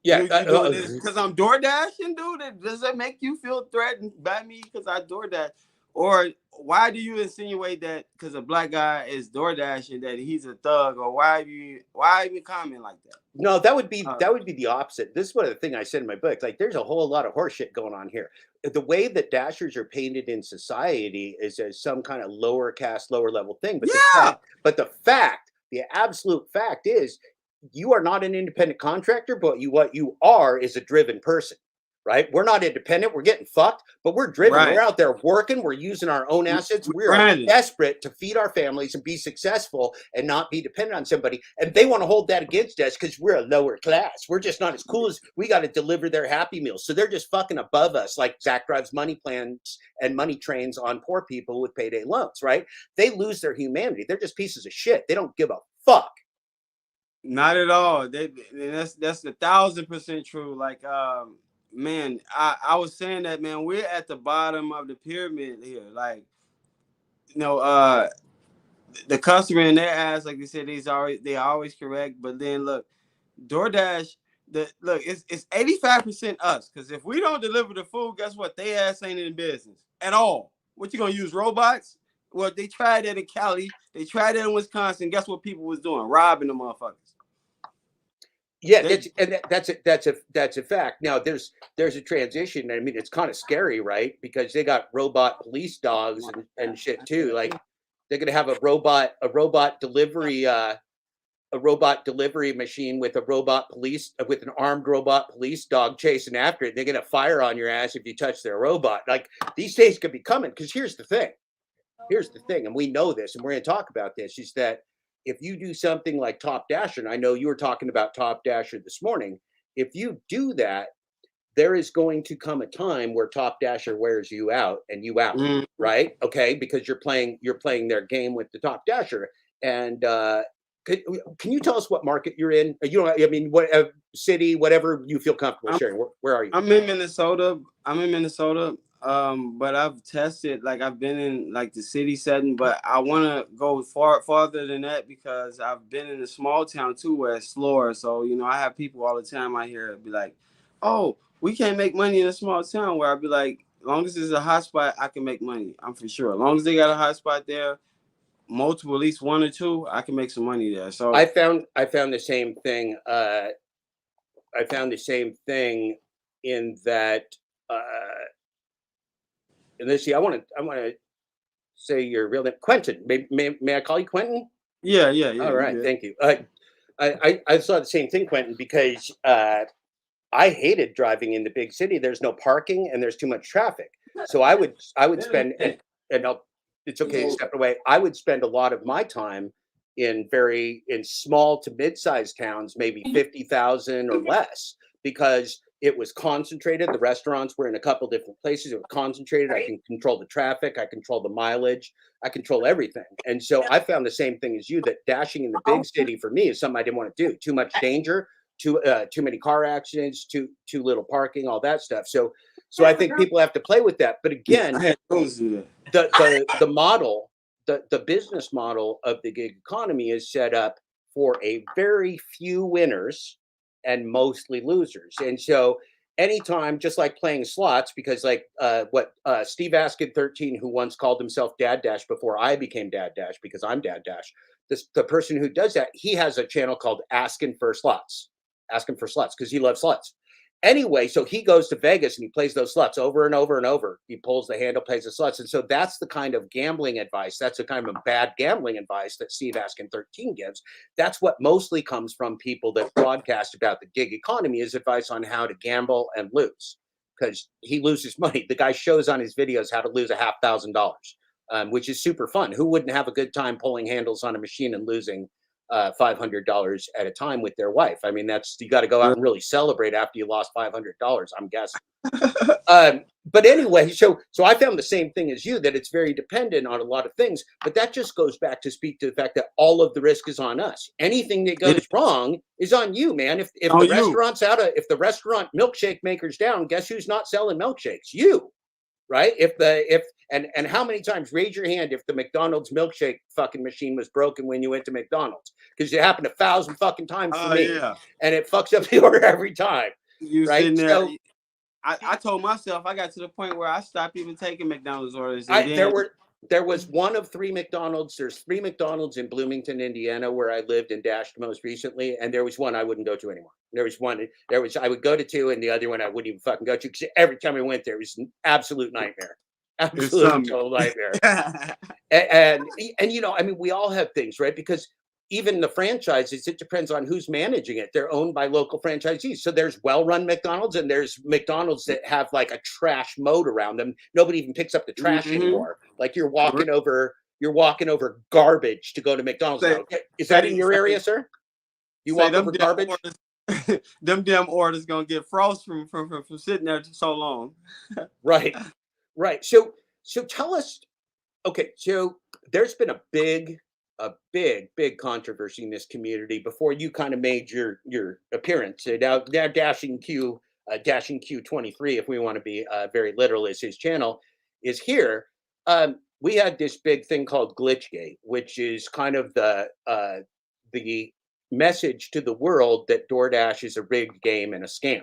Yeah, you doing this because I'm DoorDashing, dude. Does that make you feel threatened by me because I DoorDash? Or why do you insinuate that because a black guy is DoorDash and that he's a thug? Or why even comment like that? No, that would be the opposite. This is one of the things I said in my book. Like, there's a whole lot of horseshit going on here. The way that dashers are painted in society is as some kind of lower caste, lower level thing. But the absolute fact is, you are not an independent contractor, but what you are is a driven person. Right? We're not independent. We're getting fucked, but we're driven. Right. We're out there working. We're using our own assets. We're desperate to feed our families and be successful and not be dependent on somebody. And they want to hold that against us because we're a lower class. We're just not as cool as we got to deliver their Happy Meals. So they're just fucking above us, like Zach drives money plans and money trains on poor people with payday loans, right? They lose their humanity. They're just pieces of shit. They don't give a fuck. Not at all. That's 1,000% true. Like, man, I was saying that, man, we're at the bottom of the pyramid here. Like, the customer in their ass, like they said, they always correct. But then look, DoorDash, it's 85% us. Because if we don't deliver the food, guess what? They ass ain't in business at all. What, you gonna use robots? Well, they tried that in Cali. They tried that in Wisconsin. Guess what people was doing? Robbing the motherfuckers. Yeah, that's a fact. Now there's a transition. I mean, it's kind of scary, right? Because they got robot police dogs and shit too. Like, they're gonna have a robot delivery machine with an armed robot police dog chasing after it. They're gonna fire on your ass if you touch their robot. Like, these days could be coming. Because here's the thing, and we know this, and we're gonna talk about this, is that if you do something like Top Dasher, and I know you were talking about Top Dasher this morning, if you do that, there is going to come a time where Top Dasher wears you out, right? Okay, because you're playing their game with the Top Dasher. And can you tell us what market you're in? What city, whatever you feel comfortable sharing. Where are you? I'm in Minnesota. But I've tested, like, I've been in like the city setting, but I want to go farther than that because I've been in a small town too where it's slower. So, I have people all the time out here be like, oh, we can't make money in a small town, where I'd be like, as long as it's a hot spot, I can make money. I'm for sure. As long as they got a hot spot there, multiple, at least one or two, I can make some money there. So I found the same thing. I found the same thing in that, and let's see, I want to say your real name, Quentin. May I call you Quentin? Yeah. All right, thank you. I saw the same thing, Quentin, because I hated driving in the big city. There's no parking and there's too much traffic. So I would spend, it's okay to step away. I would spend a lot of my time in small to mid-sized towns, maybe 50,000 or less, because it was concentrated. The restaurants were in a couple different places. It was concentrated. I can control the traffic. I control the mileage. I control everything. And so I found the same thing as you, that dashing in the big city for me is something I didn't want to do. Too much danger, too many car accidents, too little parking, all that stuff. So I think people have to play with that. But again, the model, the business model of the gig economy is set up for a very few winners and mostly losers. And so anytime, just like playing slots, because like Steve Askin 13, who once called himself Dad Dash before I became Dad Dash, because I'm Dad Dash, the person who does that, he has a channel called Askin for Slots, because he loves slots. Anyway, so he goes to Vegas and he plays those slots over and over and over. He pulls the handle, plays the slots. And so that's the kind of gambling advice. That's the kind of bad gambling advice that Steve Askin 13 gives. That's what mostly comes from people that broadcast about the gig economy, is advice on how to gamble and lose, because he loses money. The guy shows on his videos how to lose $1,000, which is super fun. Who wouldn't have a good time pulling handles on a machine and losing $500 at a time with their wife? I mean, you got to go out and really celebrate after you lost $500, I'm guessing. But anyway, so I found the same thing as you, that it's very dependent on a lot of things, but that just goes back to speak to the fact that all of the risk is on us. Anything that goes wrong is on you, man. If the restaurant's if the restaurant milkshake maker's down, guess who's not selling milkshakes? You. Right? And how many times, raise your hand if the McDonald's milkshake fucking machine was broken when you went to McDonald's, because it happened 1,000 fucking times for me. Yeah. And it fucks up the order every time. You sitting there, I told myself I got to the point where I stopped even taking McDonald's orders. And There was one of 3 McDonald's. There's 3 McDonald's in Bloomington, Indiana, where I lived and dashed most recently, and there was one I wouldn't go to anymore. There was I would go to 2, and the other one I wouldn't even fucking go to, because every time I went there, it was an absolute nightmare. Absolute total nightmare. and you know, I mean, we all have things, right? Because even the franchises, it depends on who's managing it. They're owned by local franchisees. So there's well-run McDonald's, and there's McDonald's that have like a trash moat around them. Nobody even picks up the trash anymore. Like you're walking over garbage to go to McDonald's. Is that in your area, sir? You walk over garbage? Them damn orders gonna get frost from sitting there so long. Right. So tell us, okay, so there's been a big controversy in this community before you kind of made your appearance. Now Dashing Q 23, if we want to be very literal, is his channel, is here. We had this big thing called Glitchgate, which is kind of the message to the world that DoorDash is a rigged game and a scam.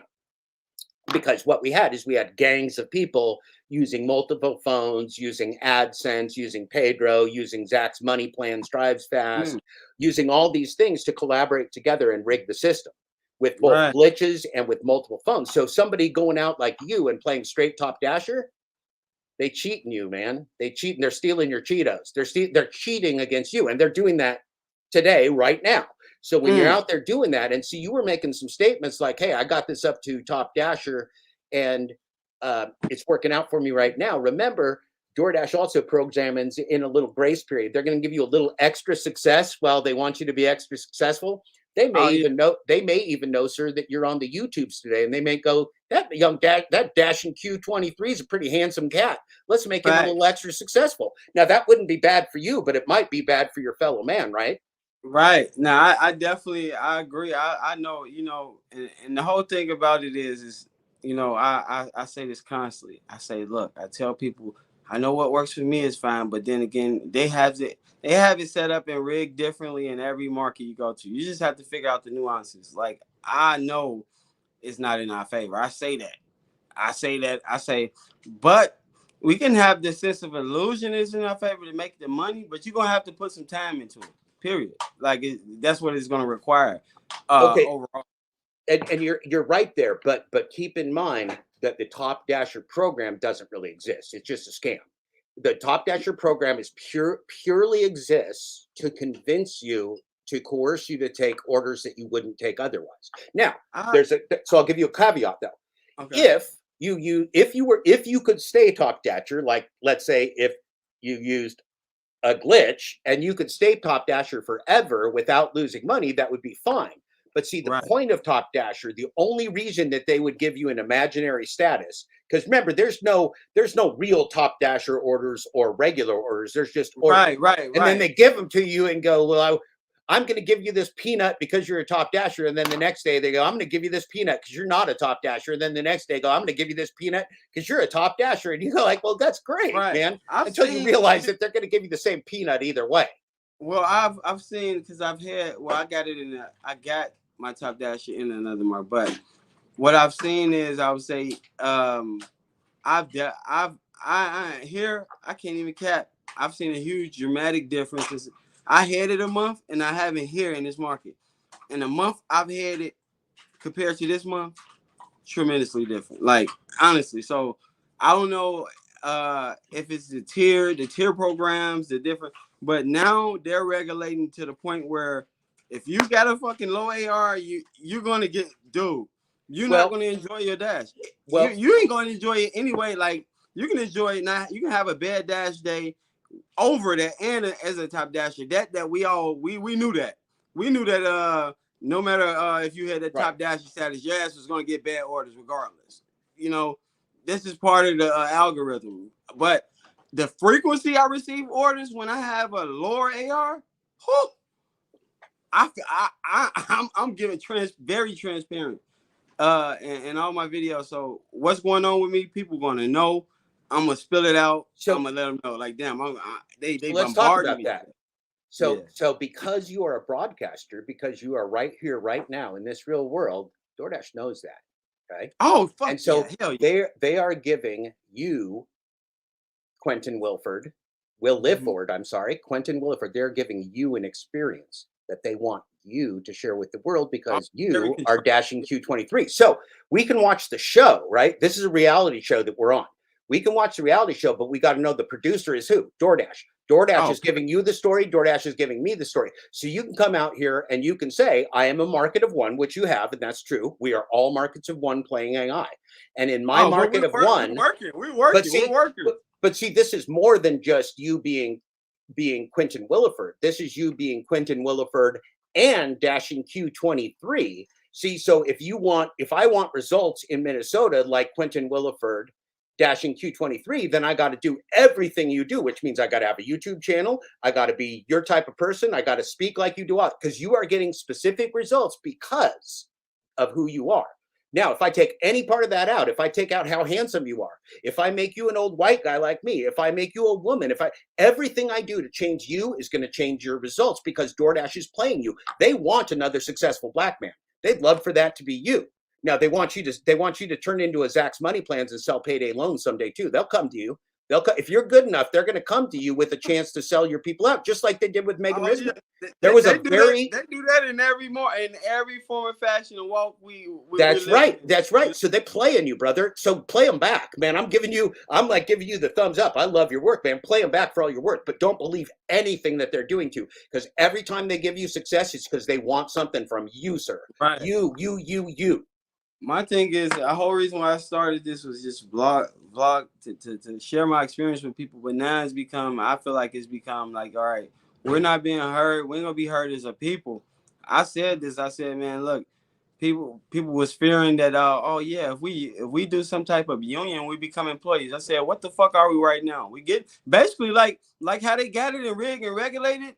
Because what we had gangs of people using multiple phones, using AdSense, using Pedro, using Zach's money plans, DrivesFast, using all these things to collaborate together and rig the system with both glitches and with multiple phones. So somebody going out like you and playing straight top dasher, they cheating you, man. They cheat and they're stealing your Cheetos. They're cheating against you, and they're doing that today, right now. So when you're out there doing that, and see, you were making some statements like, hey, I got this up to top dasher and it's working out for me right now. Remember, DoorDash also programs in a little grace period. They're going to give you a little extra success while they want you to be extra successful. They may even know, sir, that you're on the YouTubes today, and they may go, that Dashing Q23 is a pretty handsome cat. Let's make him a little extra successful. Now, that wouldn't be bad for you, but it might be bad for your fellow man, right? Right. Now, I definitely, I agree. I know, you know, and the whole thing about it is, you know, I say this constantly. I say, look, I tell people, I know what works for me is fine, but then again, they have it set up and rigged differently in every market you go to. You just have to figure out the nuances. Like, I know it's not in our favor. I say, but we can have this sense of illusion is in our favor to make the money, but you're going to have to put some time into it. Period. Like that's what it's going to require. Overall. And you're right there, but keep in mind that the Top Dasher program doesn't really exist. It's just a scam. The Top Dasher program is purely exists to convince you, to coerce you to take orders that you wouldn't take otherwise. Now, so I'll give you a caveat though. Okay. If you could stay Top Dasher, like let's say if you used a glitch and you could stay Top Dasher forever without losing money, that would be fine. But see, the point of Top Dasher, the only reason that they would give you an imaginary status, because remember, there's no real Top Dasher orders or regular orders. There's just orders. Right. Then they give them to you and go, well, I'm going to give you this peanut because you're a Top Dasher. And then the next day they go, I'm going to give you this peanut because you're not a Top Dasher. And then the next day they go, I'm going to give you this peanut because you're a Top Dasher. And you go like, well, that's great, man. Until you realize that they're going to give you the same peanut either way. Well, I've seen, because I got my Top Dasher in another mark. But what I've seen is, I would say, I can't even cap. I've seen a huge dramatic difference. I had it a month and I haven't here in this market. In a month I've had it compared to this month, tremendously different. Like, honestly. So I don't know if it's the tier programs, the different, but now they're regulating to the point where if you got a fucking low AR, you're gonna get, dude, you're not gonna enjoy your dash. Well, you ain't gonna enjoy it anyway. Like, you can enjoy it now. You can have a bad dash day over that, and as a Top Dasher, that we knew that. We knew that no matter if you had that Top Dasher status, your ass was gonna get bad orders regardless. You know, this is part of the algorithm. But the frequency I receive orders when I have a lower AR, I'm giving very transparent in all my videos. So what's going on with me, people gonna know. I'm gonna spill it out. So I'm gonna let them know. Like, damn, they let's talk about that. So because you are a broadcaster, because you are right here, right now in this real world, DoorDash knows that. Okay. Oh, fuck And so yeah, hell yeah. they are giving you, Quentin Williford, Quentin Williford, they're giving you an experience that they want you to share with the world because very you are control- dashing Q23. So we can watch the show, right? This is a reality show that we're on. We can watch the reality show, but we got to know the producer is who? DoorDash. DoorDash is giving you the story. DoorDash is giving me the story. So you can come out here and you can say, I am a market of one, which you have, and that's true. We are all markets of one playing AI. And in my market of one, we're working. But see, this is more than just you being Quentin Williford. This is you being Quentin Williford and dashing Q23. See, so if I want results in Minnesota like Quentin Williford dashing Q23, then I got to do everything you do, which means I got to have a YouTube channel. I got to be your type of person. I got to speak like you do, because you are getting specific results because of who you are. Now, if I take any part of that out, if I take out how handsome you are, if I make you an old white guy like me, if I make you a woman, everything I do to change you is going to change your results because DoorDash is playing you. They want another successful black man. They'd love for that to be you. Now they want you to turn into a Zach's Money Plans and sell payday loans someday too. They'll come to you. If you're good enough, they're going to come to you with a chance to sell your people out, just like they did with Megan Risman. They do that in every form and fashion and walk. That's right. So they playing you, brother. So play them back, man. I'm giving you the thumbs up. I love your work, man. Play them back for all your work, but don't believe anything that they're doing to you, because every time they give you success, it's because they want something from you, sir. Right. You. My thing is, the whole reason why I started this was just blog to share my experience with people. But now I feel like it's become like, all right, we're not being heard. We're gonna be heard as a people. I said, man, look, people was fearing that, if we do some type of union, we become employees. I said, what the fuck are we right now? We get basically like how they got it and rigged and regulated.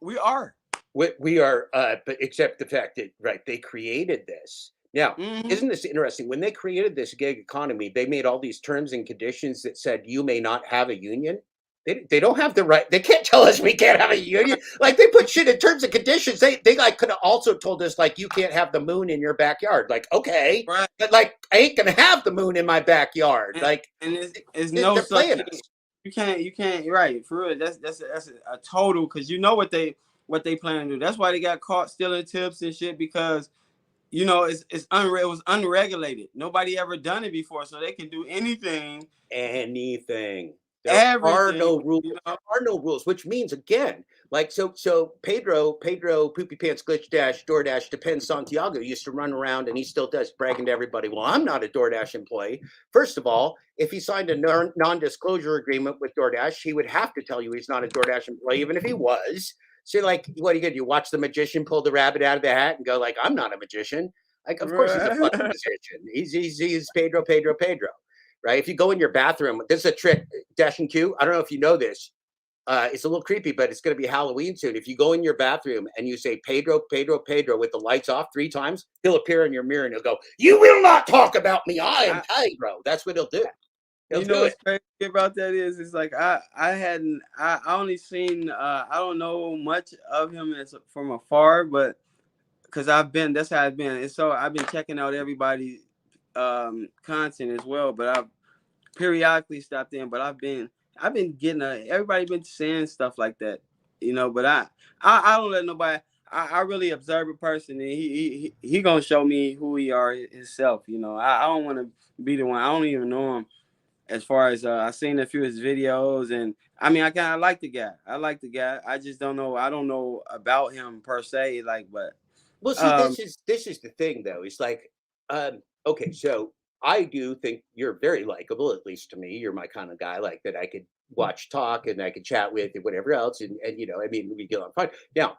We are. We are, but except the fact that they created this. Now, isn't this interesting? When they created this gig economy, they made all these terms and conditions that said you may not have a union. They don't have the right. They can't tell us we can't have a union. Like, they put shit in terms and conditions. They could have also told us, like, you can't have the moon in your backyard. Like, okay, right. But like, I ain't gonna have the moon in my backyard. It's no such thing. You can't. Right, for real. That's a total, because you know what they plan to do. That's why they got caught stealing tips and shit, because it was unregulated. Nobody ever done it before, so they can do anything. There are no rules. There are no rules, which means, again, so Pedro Poopy Pants Glitch Dash DoorDash Depends Santiago used to run around, and he still does, bragging to everybody, well, I'm not a DoorDash employee. First of all, if he signed a non-disclosure agreement with DoorDash, he would have to tell you he's not a DoorDash employee, even if he was. So, like, what are you gonna do? You watch the magician pull the rabbit out of the hat and go, like, I'm not a magician. Like, of course he's a fucking magician. He's Pedro, right? If you go in your bathroom, this is a trick, Dash and Q. I don't know if you know this. It's a little creepy, but it's going to be Halloween soon. If you go in your bathroom and you say Pedro with the lights off 3 times, he'll appear in your mirror and he'll go, "You will not talk about me. I am Pedro." That's what he'll do. What's crazy about that is, it's like I only seen I don't know much of him from afar, but because that's how I've been. And so I've been checking out everybody's content as well, but I've periodically stopped in. But I've been getting everybody been saying stuff like that, but I don't let nobody. I really observe a person, and he gonna show me who he are himself. I don't want to be the one. I don't even know him. As far as I've seen a few of his videos, and I mean, I kind of like the guy. I just don't know. I don't know about him per se. But well, see, this is the thing, though. It's like, okay, so I do think you're very likable, at least to me. You're my kind of guy, like, that I could watch, talk, and I could chat with, and whatever else. And I mean, we get on fine. Now,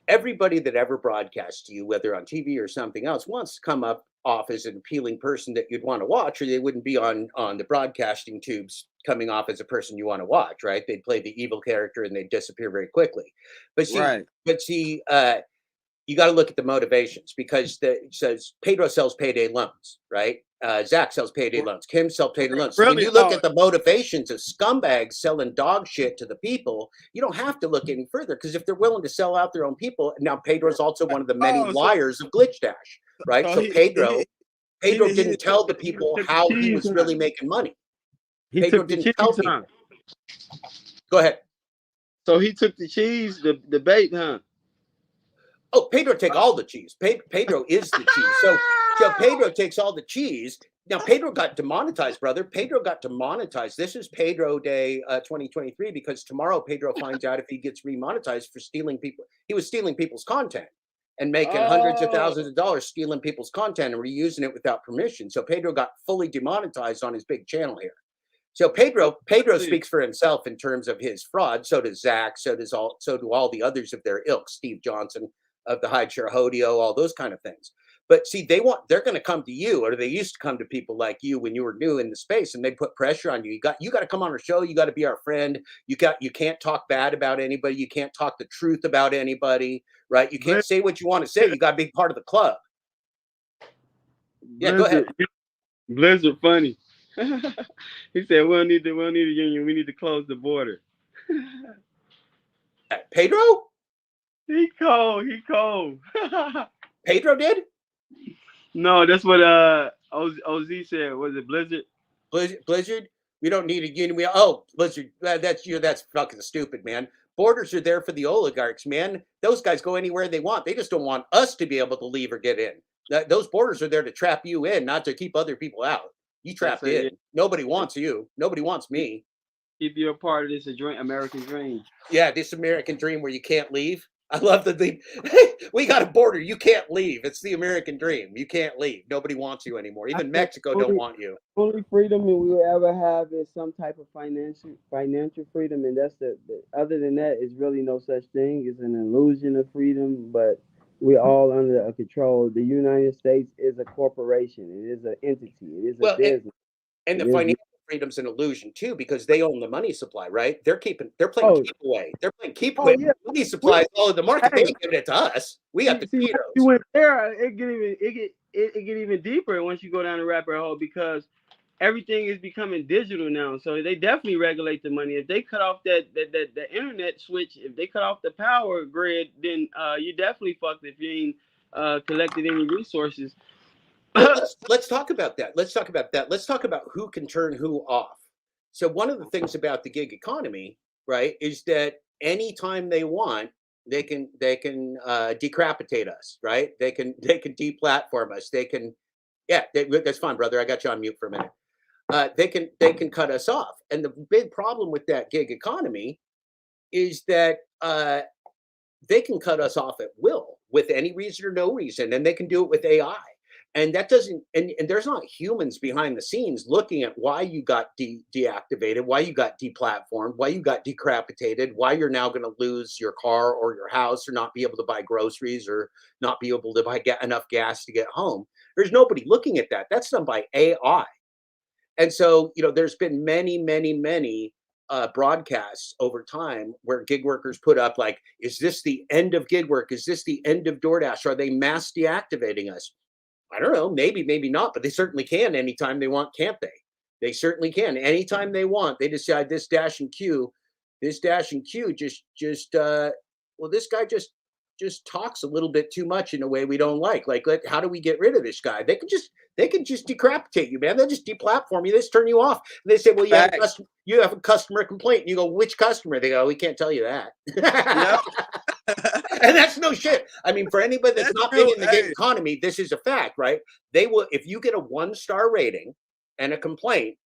everybody that ever broadcasts to you, whether on TV or something else, wants to come up off as an appealing person that you'd want to watch, or they wouldn't be on the broadcasting tubes coming off as a person you want to watch, right? They'd play the evil character and they'd disappear very quickly. But see, you got to look at the motivations, because it says Pedro sells payday loans, right? Zach sells payday loans. Kim sells payday loans. So when you look at the motivations of scumbags selling dog shit to the people, you don't have to look any further, because if they're willing to sell out their own people, now Pedro's also one of the many liars of Glitch Dash. right? So So he Pedro he didn't tell the people took the how he cheese, was huh? really making money. He Pedro took the didn't tell cheese, people. huh? Go ahead. So he took the cheese, the bait, huh? Oh, Pedro take all the cheese. Pedro is the cheese. So Pedro takes all the cheese. Now Pedro got demonetized, brother. Pedro got demonetized. This is Pedro Day 2023 because tomorrow Pedro finds out if he gets remonetized for stealing people. He was stealing people's content and making hundreds of thousands of dollars stealing people's content and reusing it without permission. So Pedro got fully demonetized on his big channel here. So Pedro speaks for himself in terms of his fraud. So does Zach. So do all the others of their ilk. Steve Johnson of the Hide Share Hodeo, all those kind of things. But see, they're going to come to you, or they used to come to people like you when you were new in the space, and they put pressure on you. You got to come on our show. You got to be our friend. You can't talk bad about anybody. You can't talk the truth about anybody, right? You can't say what you want to say. You got to be part of the club. Yeah, go ahead. Blizzard funny. He said, we don't need a union. We need to close the border. Pedro? He cold. Pedro did? No, that's what OZ said. Was it Blizzard? Blizzard? We don't need a union. Blizzard, that's fucking stupid, man. Borders are there for the oligarchs, man. Those guys go anywhere they want. They just don't want us to be able to leave or get in. Those borders are there to trap you in, not to keep other people out. You trapped in. Yeah. Nobody wants you. Nobody wants me. Keep you a part of this American dream. Yeah, this American dream where you can't leave. I love the we got a border. You can't leave. It's the American dream. You can't leave. Nobody wants you anymore. Even Mexico don't want you. Only freedom we will ever have is some type of financial freedom, and that's the other than that is really no such thing. It's an illusion of freedom, but we're all under a control. The United States is a corporation. It is an entity. It is a business. And the financial freedom's an illusion too, because they own the money supply, right? They're playing keep away. They're playing keep away. Yeah. Money supply is all in the market. They ain't giving it to us. We got the Cheetos. You went there, it get even deeper once you go down the rabbit hole, because everything is becoming digital now. So they definitely regulate the money. If they cut off the internet switch, if they cut off the power grid, then you definitely fucked if you ain't collected any resources. Well, let's talk about that. Let's talk about who can turn who off. So one of the things about the gig economy, right, is that anytime they want, they can decapitate us, right? They can deplatform us. They can, that's fine, brother. I got you on mute for a minute. They can cut us off. And the big problem with that gig economy is that they can cut us off at will with any reason or no reason, and they can do it with AI. And that doesn't, and there's not humans behind the scenes looking at why you got deactivated, why you got deplatformed, why you got decapitated, why you're now going to lose your car or your house or not be able to buy groceries or not be able to buy enough gas to get home. There's nobody looking at that. That's done by AI. And so, there's been many broadcasts over time where gig workers put up like, is this the end of gig work? Is this the end of DoorDash? Are they mass deactivating us? I don't know, maybe not, but they certainly can anytime they want, can't they? They certainly can. Anytime they want, they decide this dash and Q this guy just talks a little bit too much in a way we don't like. How do we get rid of this guy? They can just decapitate you, man. They'll just deplatform you. They just turn you off. And they say, well, you have a customer complaint. And you go, which customer? They go, we can't tell you that. And that's no shit. I mean, for anybody that's not big in the gig economy, this is a fact, right? They will, if you get a 1-star rating and a complaint,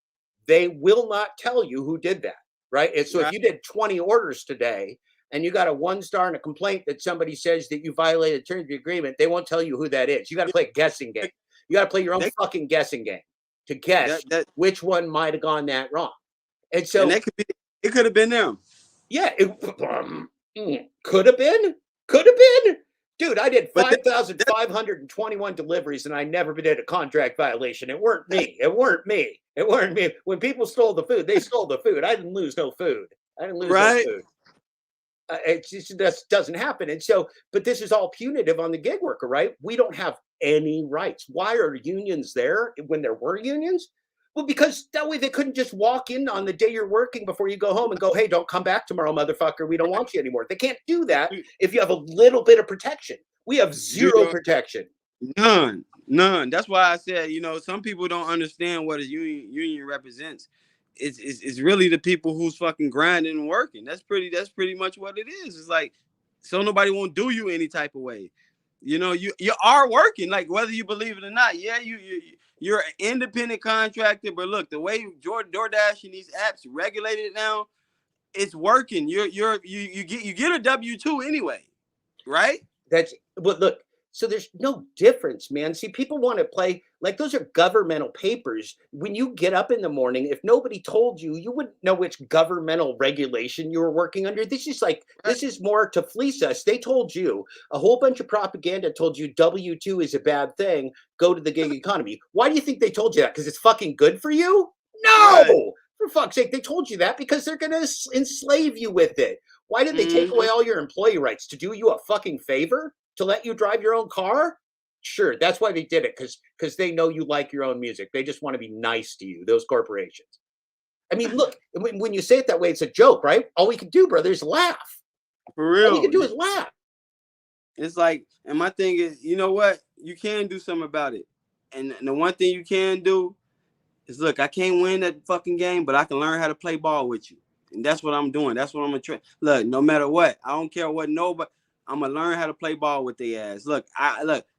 they will not tell you who did that, right? And so if you did 20 orders today and you got a 1-star and a complaint that somebody says that you violated terms of the agreement, they won't tell you who that is. You got to play a guessing game. You got to play your own fucking guessing game to guess which one might have gone that wrong. And so it could have been them. Yeah, could have been. Dude, I did 5,521 deliveries and I never did a contract violation. It weren't me. When people stole the food, they stole the food. I didn't lose no food. No food. It just doesn't happen. And so, but this is all punitive on the gig worker, right? We don't have any rights. Why are unions there when there were unions? Well, because that way they couldn't just walk in on the day you're working before you go home and go, hey, don't come back tomorrow, motherfucker. We don't want you anymore. They can't do that if you have a little bit of protection. We have zero protection. None. That's why I said, some people don't understand what a union represents. It's really the people who's fucking grinding and working. That's pretty much what it is. It's like, so nobody won't do you any type of way. You are working, like whether you believe it or not. Yeah, you're an independent contractor, but look, the way DoorDash and these apps regulated now, it's working. You get a W-2 anyway, right? But look, so there's no difference, man. See, people want to play like those are governmental papers. When you get up in the morning, if nobody told you, you wouldn't know which governmental regulation you were working under. This is more to fleece us. They told you a whole bunch of propaganda told you W-2 is a bad thing. Go to the gig economy. Why do you think they told you that? Because it's fucking good for you? No! Right. For fuck's sake, they told you that because they're going to enslave you with it. Why did they take away all your employee rights? To do you a fucking favor? To let you drive your own car? Sure, that's why they did it, because they know you like your own music. They just want to be nice to you, those corporations. I mean, look, when you say it that way, it's a joke, right? All we can do, brother, is laugh. For real. All we can do is laugh. It's like, and my thing is, you know what? You can do something about it. And the one thing you can do is, look, I can't win that fucking game, but I can learn how to play ball with you. And that's what I'm doing. That's what I'm going to try. Look, no matter what, I don't care what nobody. I'm gonna learn how to play ball with their ass. Look,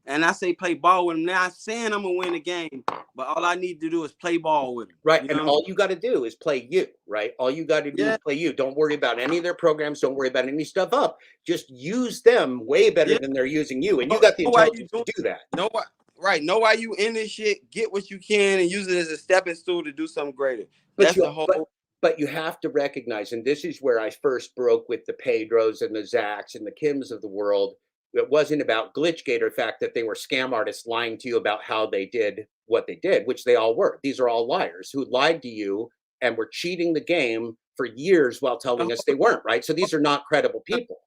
and I say play ball with them. Now I'm saying I'm gonna win the game, but all I need to do is play ball with them. Right, and all you got to do is play you. Right, all you got to do is play you. Don't worry about any of their programs. Don't worry about any stuff up. Just use them way better than they're using you, and you got the intelligence to do that. Know why you in this shit. Get what you can and use it as a stepping stool to do something greater. That's the whole. But you have to recognize, and this is where I first broke with the Pedros and the Zachs and the Kims of the world. It wasn't about Glitchgate or the fact that they were scam artists lying to you about how they did what they did, which they all were. These are all liars who lied to you and were cheating the game for years while telling us they weren't, right? So these are not credible people.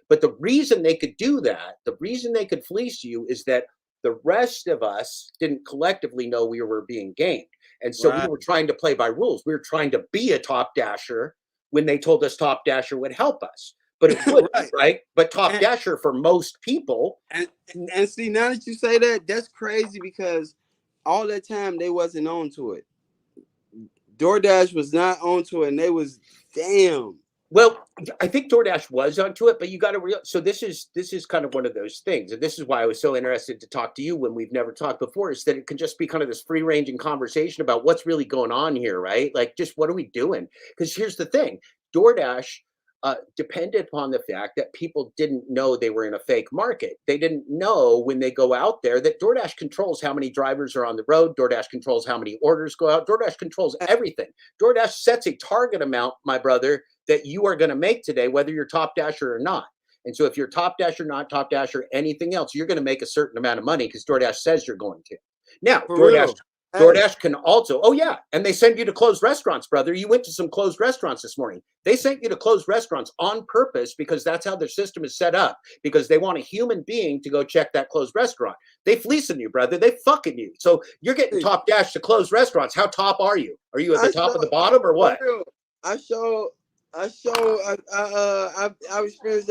But the reason they could do that, the reason they could fleece you is that the rest of us didn't collectively know we were being gamed. And so we were trying to play by rules. We were trying to be a top dasher when they told us top dasher would help us. But it wouldn't, right? But top dasher for most people. And see, now that you say that, that's crazy because all that time they wasn't on to it. DoorDash was not on to it, and they was, damn. Well, I think DoorDash was onto it, but you got to realize. So this is kind of one of those things, and this is why I was so interested to talk to you when we've never talked before. Is that it can just be kind of this free-ranging conversation about what's really going on here, right? Like, just what are we doing? Because here's the thing: DoorDash depended upon the fact that people didn't know they were in a fake market. They didn't know when they go out there that DoorDash controls how many drivers are on the road. DoorDash controls how many orders go out. DoorDash controls everything. DoorDash sets a target amount, my brother, that you are going to make today, whether you're top dasher or not. And so if you're top dasher, not top dasher, anything else, you're going to make a certain amount of money because DoorDash says you're going to. Now, DoorDash can also, and they send you to closed restaurants, brother. You went to some closed restaurants this morning. They sent you to closed restaurants on purpose because that's how their system is set up, because they want a human being to go check that closed restaurant. They fleecing you, brother. They fucking you. So you're getting top dash to closed restaurants. How top are you? Are you at the top of the bottom or what? I experienced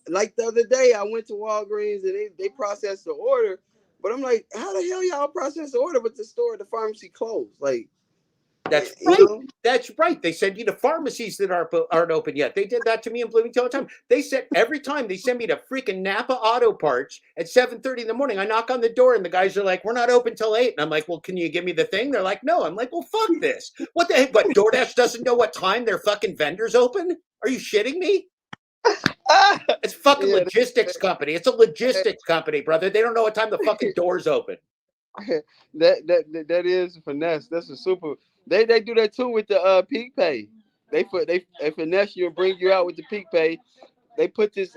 like the other day. I went to Walgreens and they processed the order, but I'm like, how the hell y'all process the order, but the pharmacy closed? Like, that's right. That's right. They send you to pharmacies that aren't open yet. They did that to me in Bloomington all the time. They said every time they send me to freaking Napa Auto Parts at 7:30 in the morning. I knock on the door and the guys are like, "We're not open till 8." And I'm like, "Well, can you give me the thing?" They're like, "No." I'm like, "Well, fuck this. What the heck? But DoorDash doesn't know what time their fucking vendors open? Are you shitting me?" It's fucking logistics company. It's a logistics company, brother. They don't know what time the fucking doors open. That is finesse. That's a super. They do that too with the peak pay. They finesse you and bring you out with the peak pay. They put this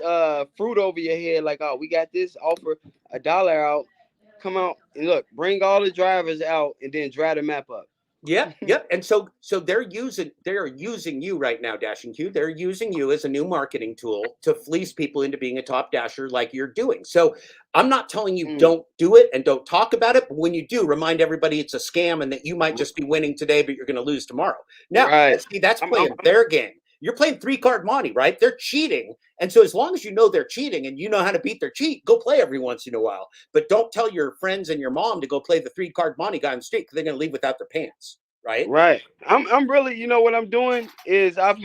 fruit over your head like, "Oh, we got this offer $1 out. Come out and look, bring all the drivers out and then dry the map up." Yep. And so they're using you right now, Dash and Q. They're using you as a new marketing tool to fleece people into being a top dasher like you're doing. So I'm not telling you don't do it and don't talk about it, but when you do, remind everybody it's a scam and that you might just be winning today, but you're going to lose tomorrow. Now, see, that's playing their game. You're playing 3-card Monte, right? They're cheating. And so as long as you know they're cheating and you know how to beat their cheat, go play every once in a while. But don't tell your friends and your mom to go play the 3-card Monte guy on the street because they're going to leave without their pants, right? Right. I'm really, you know, what I'm doing is I've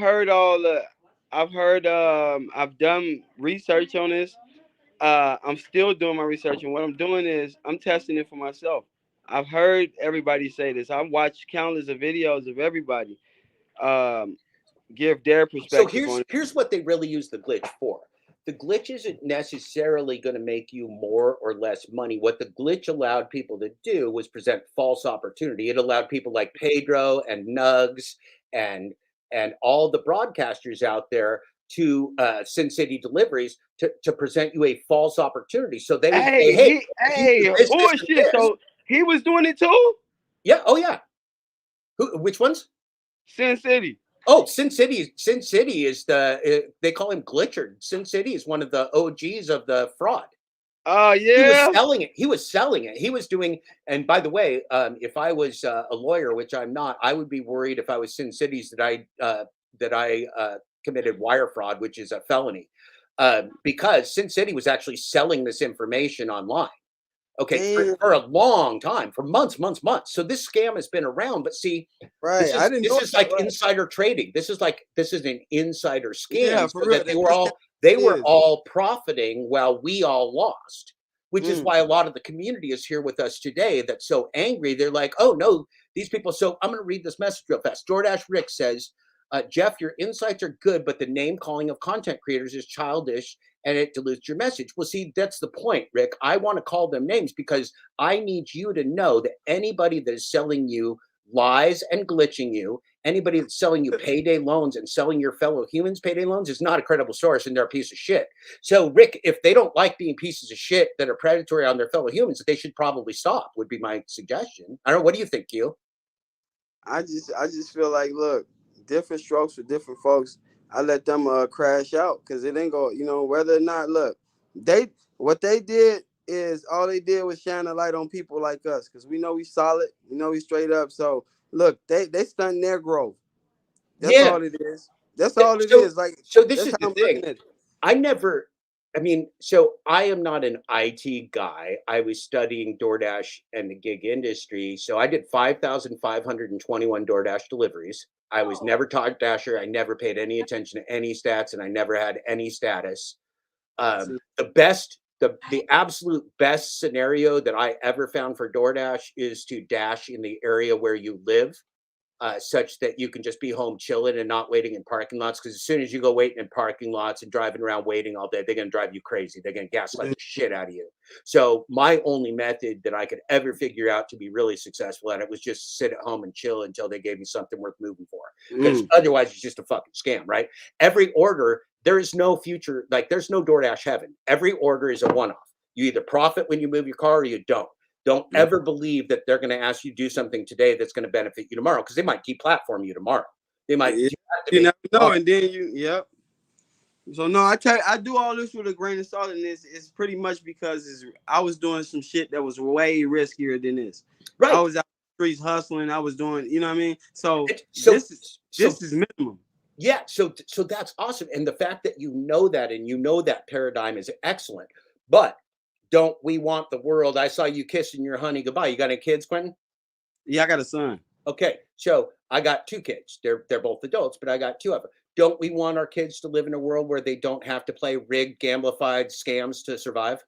done research on this. I'm still doing my research, and what I'm doing is I'm testing it for myself. I've heard everybody say this. I've watched countless of videos of everybody give their So perspective on it. here's what they really use the glitch for. The glitch isn't necessarily going to make you more or less money. What the glitch allowed people to do was present false opportunity. It allowed people like Pedro and Nugs and all the broadcasters out there to Sin City Deliveries to present you a false opportunity. So they would say, hey, bullshit. So he was doing it too? Yeah. Oh yeah. Which ones? Sin City. Oh, Sin City is they call him Glitcher. Sin City is one of the OGs of the fraud. Oh, yeah. He was selling it. He was doing, and by the way, if I was a lawyer, which I'm not, I would be worried if I was Sin City's that I committed wire fraud, which is a felony, because Sin City was actually selling this information online. Okay, for a long time, for months. So this scam has been around, but see, right? This is like insider trading. This is an insider scam. Yeah, for real. They were all profiting while we all lost, which is why a lot of the community is here with us today. That's so angry. They're like, oh no, these people. So I'm going to read this message real fast. DoorDash Rick says, Jeff, your insights are good, but the name calling of content creators is childish and it dilutes your message. Well, see, that's the point, Rick. I want to call them names because I need you to know that anybody that is selling you lies and glitching you, anybody that's selling you payday loans and selling your fellow humans payday loans is not a credible source and they're a piece of shit. So, Rick, if they don't like being pieces of shit that are predatory on their fellow humans, they should probably stop, would be my suggestion. I don't know. What do you think, Q? I just feel like, look, different strokes for different folks. I let them crash out because it ain't go, you know, whether or not, look, what they did is all they did was shine a light on people like us because we know we solid, we know we straight up. So look, they stunt their growth. That's all it is. That's all it is. Like, so this is the thing. So I am not an IT guy. I was studying DoorDash and the gig industry. So I did 5,521 DoorDash deliveries. I was never taught Dasher. I never paid any attention to any stats, and I never had any status. The absolute best scenario that I ever found for DoorDash is to dash in the area where you live, such that you can just be home chilling and not waiting in parking lots. Because as soon as you go waiting in parking lots and driving around waiting all day, they're going to drive you crazy. They're going to gaslight the shit out of you. So my only method that I could ever figure out to be really successful at it was just sit at home and chill until they gave me something worth moving for. Because otherwise it's just a fucking scam, right? Every order, there is no future, like there's no DoorDash heaven. Every order is a one-off. You either profit when you move your car or you don't. Don't ever believe that they're going to ask you to do something today that's going to benefit you tomorrow, because they might deplatform you tomorrow. They might. You never know, and then So no, I tell you, I do all this with a grain of salt, and it's pretty much because I was doing some shit that was way riskier than this. Right. I was out the streets hustling. I was doing, you know what I mean. So this is minimum. Yeah. So that's awesome, and the fact that you know that and you know that paradigm is excellent, but. Don't we want the world? I saw you kissing your honey goodbye. You got any kids, Quentin? Yeah, I got a son. Okay, so I got 2 kids. They're both adults, but I got 2 of them. Don't we want our kids to live in a world where they don't have to play rigged, gamblified scams to survive?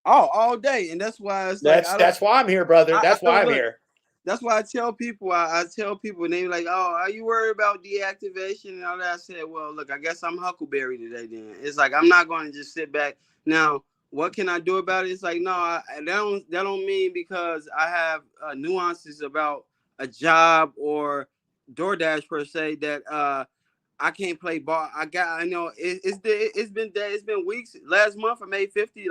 Oh, all day, and that's why that's why I'm here, brother. That's why I'm here. That's why I tell people. I tell people, and they're like, "Oh, are you worried about deactivation and all that?" I said, "Well, look, I guess I'm Huckleberry today. Then it's like I'm not going to just sit back now." What can I do about it? It's like, no, that don't mean because I have nuances about a job or DoorDash per se that I can't play ball. I know it's been weeks. Last month I made 50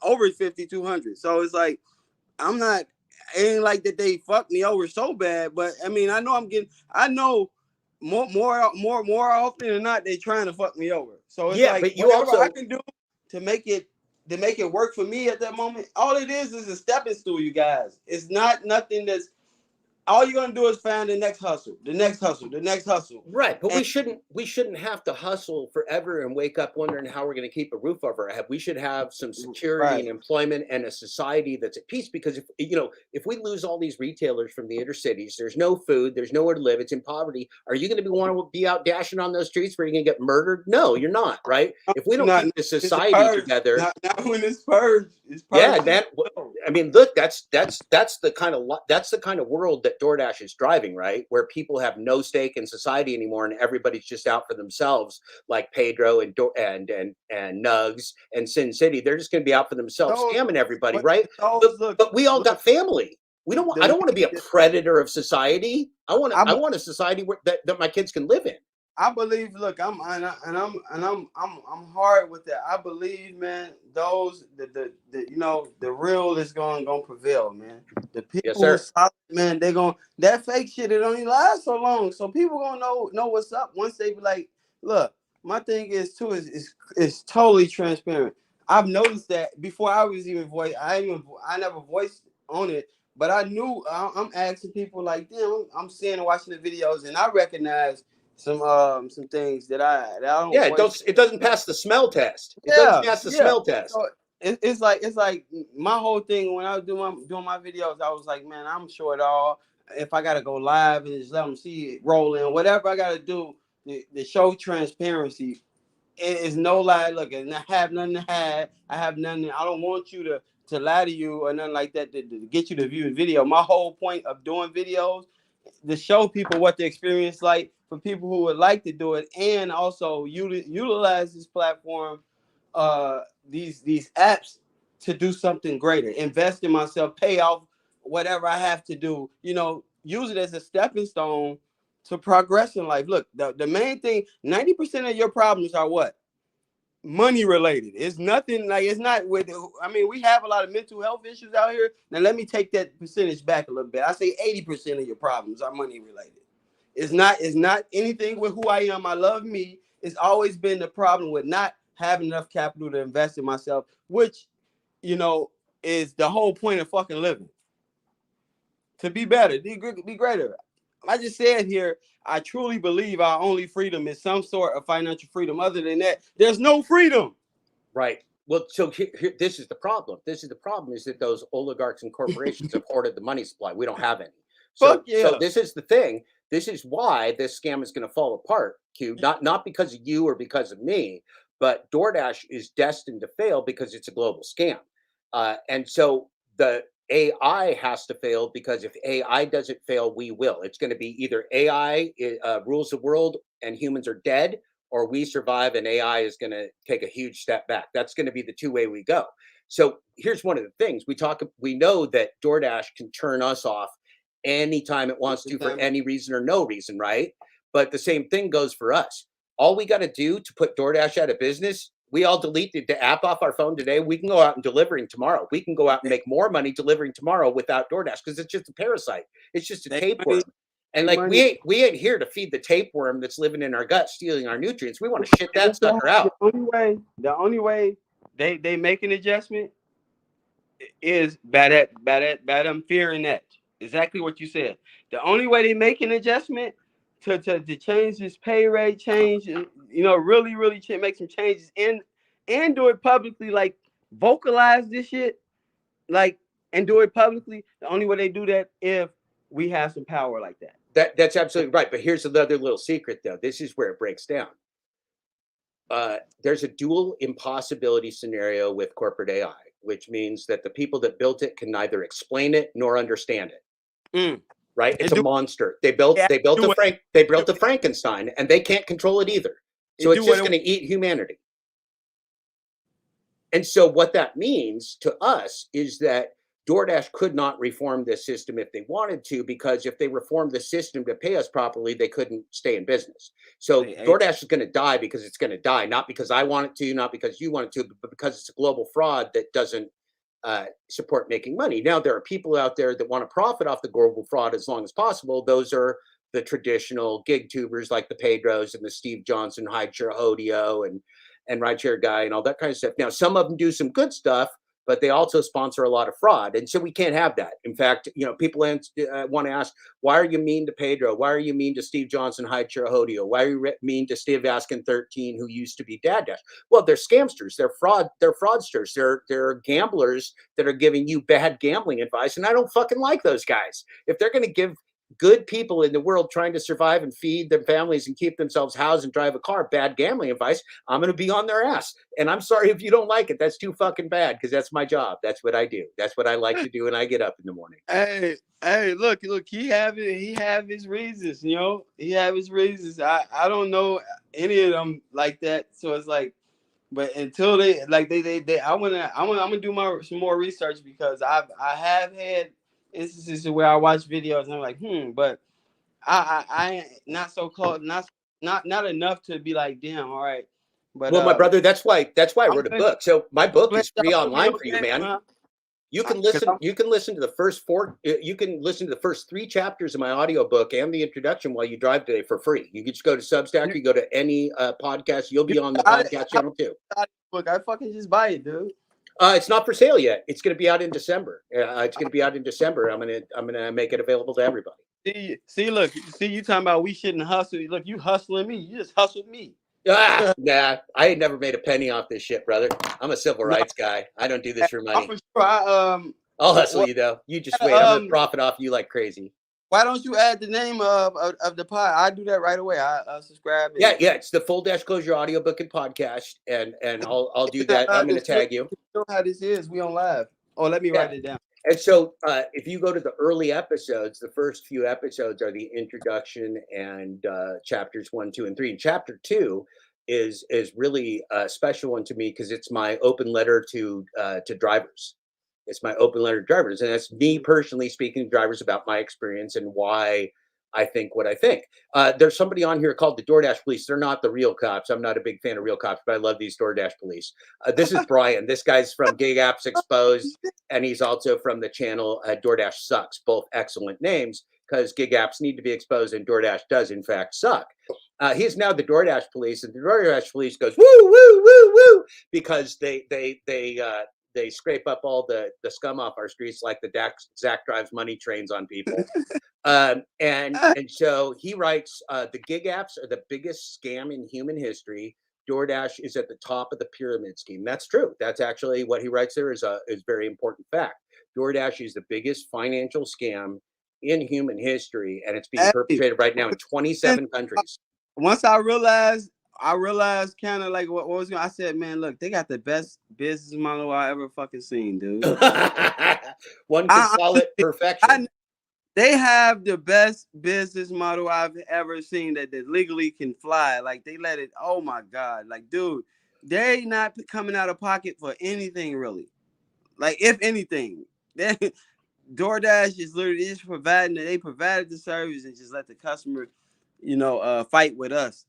over 5,200. So it's like I'm not. It ain't like that they fucked me over so bad, but I mean I know more often than not they trying to fuck me over. So it's like but whatever I can do to make it work for me at that moment. All it is a stepping stool, you guys. It's not nothing that's all you're gonna do is find the next hustle, the next hustle, the next hustle. Right, but And- we shouldn't have to hustle forever and wake up wondering how we're going to keep a roof over our head. We should have some security and employment and a society that's at peace. Because if we lose all these retailers from the inner cities, there's no food, there's nowhere to live, it's in poverty. Are you going to want to be out dashing on those streets where you're going to get murdered? No, you're not. Right? If we don't keep the society together, not when it's purged. It's purged. yeah, that. I mean, look, that's the kind of world that DoorDash is driving, right? Where people have no stake in society anymore, and everybody's just out for themselves, like Pedro and Nugs and Sin City. They're just going to be out for themselves, scamming everybody, right? But we all got family. We don't. I don't want to be a predator of society. I want a society that my kids can live in. I believe. Look, I'm hard with that. I believe, man. The real is gonna prevail, man. The people who are solid, man, they're gonna that fake shit. It only lasts so long, so people gonna know what's up once they be like, look. My thing is too is totally transparent. I've noticed that before I was even voiced. I never voiced on it, but I knew I'm asking people like, damn, I'm seeing and watching the videos, and I recognize some things that I don't. Yeah, it doesn't pass the smell test. It doesn't pass the smell test. So it's like my whole thing when I was doing my videos, I was like, man, I'm sure it all. If I gotta go live and just let them see it rolling, whatever I gotta do to show transparency, it is no lie. Look, and I have nothing to hide. I have nothing. I don't want you to lie to you or nothing like that to get you to view the video. My whole point of doing videos to show people what the experience like for people who would like to do it, and also utilize this platform, these apps to do something greater. Invest in myself, pay off whatever I have to do. Use it as a stepping stone to progress in life. Look, the main thing, 90% of your problems are what? Money related. It's nothing like it's not with. I mean, we have a lot of mental health issues out here. Now, let me take that percentage back a little bit. I say 80% of your problems are money related. It's not anything with who I am. I love me. It's always been the problem with not having enough capital to invest in myself, which, is the whole point of fucking living. To be better, be greater. I just said here, I truly believe our only freedom is some sort of financial freedom. Other than that, there's no freedom. Right. Well, so here, this is the problem. Is that those oligarchs and corporations have hoarded the money supply. We don't have any. So this is the thing. This is why this scam is going to fall apart, Q. Not because of you or because of me, but DoorDash is destined to fail because it's a global scam. And so the AI has to fail, because if AI doesn't fail, we will. It's going to be either AI rules the world and humans are dead, or we survive and AI is going to take a huge step back. That's going to be the two-way we go. So here's one of the things we know that DoorDash can turn us off anytime it wants to, for any reason or no reason, right? But the same thing goes for us. All we got to do to put DoorDash out of business, we all deleted the app off our phone today. We can go out and delivering tomorrow. We can go out and make more money delivering tomorrow without DoorDash, because it's just a parasite. It's just a tapeworm. And like we ain't here to feed the tapeworm that's living in our gut, stealing our nutrients. We want to shit that sucker out. The only way they make an adjustment is by them fearing that. Exactly what you said. The only way they make an adjustment to change this pay rate, really make some changes and do it publicly, like vocalize this shit, like, and do it publicly. The only way they do that if we have some power like that. That's absolutely right. But here's another little secret, though. This is where it breaks down. There's a dual impossibility scenario with corporate AI, which means that the people that built it can neither explain it nor understand it. Right? It's a monster. They built the Frankenstein, and they can't control it either. So it's just going to eat humanity. And so what that means to us is that DoorDash could not reform this system if they wanted to, because if they reformed the system to pay us properly, they couldn't stay in business. So DoorDash is going to die because it's going to die, not because I want it to, not because you want it to, but because it's a global fraud that doesn't support making money. Now, there are people out there that want to profit off the global fraud as long as possible. Those are the traditional gig tubers like the Pedros and the Steve Johnson, Rideshare Hodio and Rideshare Guy and all that kind of stuff. Now, some of them do some good stuff, but they also sponsor a lot of fraud. And so we can't have that. In fact, people want to ask, why are you mean to Pedro? Why are you mean to Steve Johnson, Hyde Chirahodio? Why are you mean to Steve Askin 13, who used to be DoorDash? Well, they're scamsters. They're fraudsters. They're gamblers that are giving you bad gambling advice. And I don't fucking like those guys. If they're going to give good people in the world trying to survive and feed their families and keep themselves housed and drive a car bad gambling advice, I'm going to be on their ass. And I'm sorry if you don't like it. That's too fucking bad, because that's my job. That's what I do. That's what I like to do when I get up in the morning. Hey, look, he have his reasons, he have his reasons. I don't know any of them like that. So it's like, but until I'm gonna do some more research, because I have had instances where I watch videos and I'm like, but I ain't not so close, not enough to be like, damn, all right. But well, my brother, that's why I wrote a book. So my book is free online for you, man. You can listen to the first you can listen to the first 3 chapters of my audiobook and the introduction while you drive today for free. You can just go to Substack, you go to any podcast, you'll be on the podcast channel too. Look, I fucking just buy it, dude. It's not for sale yet. It's going to be out in December. It's going to be out in December. I'm gonna make it available to everybody. See, you talking about we shouldn't hustle. Look, you hustling me. You just hustled me. Nah, I ain't never made a penny off this shit, brother. I'm a civil rights guy. I don't do this for money. For sure. I'll hustle you though. You just wait. I'm gonna profit off you like crazy. Why don't you add the name of the pod? I do that right away. I subscribe. Yeah. It's the Full Disclosure Audiobook and Podcast, and I'll do that. I'm gonna tag you. You know how this is. We on live. Oh, let me write it down. And so if you go to the early episodes, the first few episodes are the introduction and chapters 1, 2, and 3. And chapter 2 is really a special one to me, because it's my open letter to drivers. It's my open letter to drivers. And that's me personally speaking to drivers about my experience and why I think what I think. There's somebody on here called the DoorDash police. They're not the real cops. I'm not a big fan of real cops, but I love these DoorDash police. This is Brian. This guy's from Gig Apps Exposed, and he's also from the channel DoorDash Sucks. Both excellent names, because gig apps need to be exposed, and DoorDash does in fact suck. He's now the DoorDash police, and the DoorDash police goes woo woo woo woo, because they scrape up all the scum off our streets, like the Zach drives money trains on people. And so he writes, the gig apps are the biggest scam in human history. DoorDash is at the top of the pyramid scheme. That's true. That's actually what he writes there is very important fact. DoorDash is the biggest financial scam in human history, and it's being perpetrated right now in 27 countries. Once I realized kind of like what was going on. I said, man, look, they got the best business model I ever fucking seen, dude. One could call it perfection. They have the best business model I've ever seen that legally can fly. Like, they let it, oh my God. Like, dude, they not coming out of pocket for anything, really. Like, if anything, DoorDash is literally just they provided the service and just let the customer, fight with us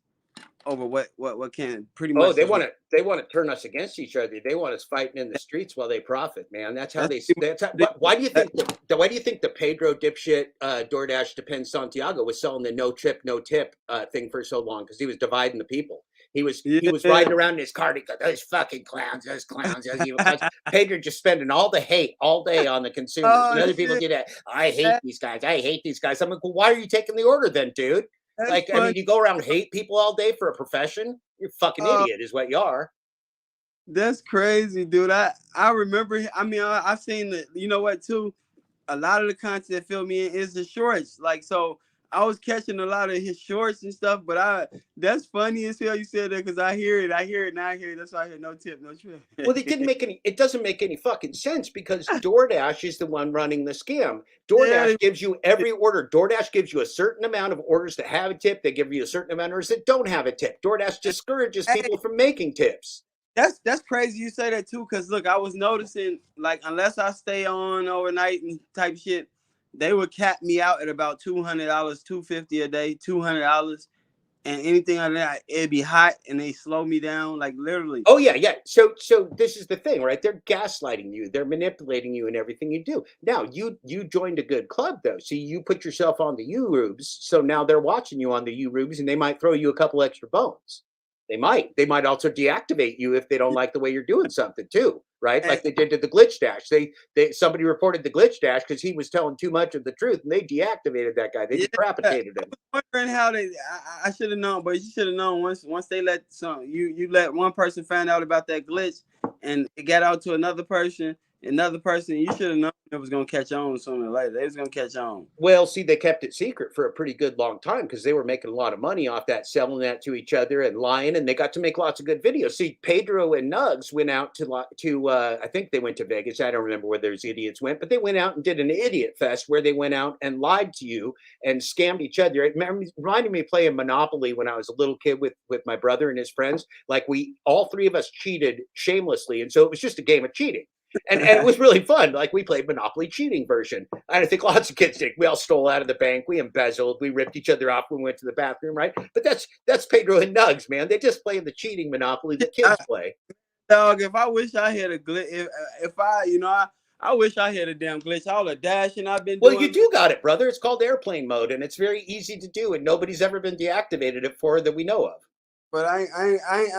over what can pretty much. Oh, they want to turn us against each other. They want us fighting in the streets while they profit, man. That's how why do you think the Pedro dipshit DoorDash Depend Santiago was selling the no trip, no tip thing for so long? Because he was dividing the people. He was riding around in his car. And he goes, those fucking clowns, those evil clowns. Pedro just spending all the hate all day on the consumers. And other people do that. I hate these guys. I'm like, well, why are you taking the order then, dude? That's funny. I mean, you go around hate people all day for a profession? You're a fucking idiot is what you are. That's crazy, dude. I remember, I've seen the, you know what, too? A lot of the content that filled me in is the shorts. Like, so I was catching a lot of his shorts and stuff, but that's funny as hell you said that, because I hear it now. That's why I hear no tip, no trip. Well, it doesn't make any fucking sense, because DoorDash is the one running the scam. DoorDash gives you every order. DoorDash gives you a certain amount of orders that have a tip. They give you a certain amount of orders that don't have a tip. DoorDash discourages people from making tips. That's crazy you say that too, because look, I was noticing, like, unless I stay on overnight and type shit, they would cap me out at about $200, $250 a day, $200, and anything other than that, it'd be hot, and they slow me down, like, literally. Oh yeah. So this is the thing, right? They're gaslighting you, they're manipulating you in everything you do. Now you joined a good club though, so you put yourself on the U-Rubes, so now they're watching you on the U-Rubes, and they might throw you a couple extra bones. They might also deactivate you if they don't like the way you're doing something too, right? Like they did to the glitch dash. Somebody reported the glitch dash because he was telling too much of the truth, and they deactivated that guy. They decapitated him. Wondering how I should have known, but you should have known once they let you let one person find out about that glitch, and it got out to another person. You should have known it was gonna catch on sooner or later. It was gonna catch on. Well, see, they kept it secret for a pretty good long time because they were making a lot of money off that, selling that to each other and lying, and they got to make lots of good videos. See, Pedro and Nugs went out to I think they went to Vegas. I don't remember where those idiots went, but they went out and did an idiot fest where they went out and lied to you and scammed each other. It reminded me of playing Monopoly when I was a little kid with my brother and his friends. Like all three of us cheated shamelessly, and so it was just a game of cheating. And it was really fun. Like we played Monopoly cheating version. And I think lots of kids did. We all stole out of the bank. We embezzled. We ripped each other off when we went to the bathroom, right? But that's Pedro and Nugs, man. They just play the cheating Monopoly that kids play. Dog, if I wish I had a glitch, I wish I had a damn glitch. All the dashing I've been doing. Well, you do got it, brother. It's called airplane mode, and it's very easy to do, and nobody's ever been deactivated it for that we know of. But I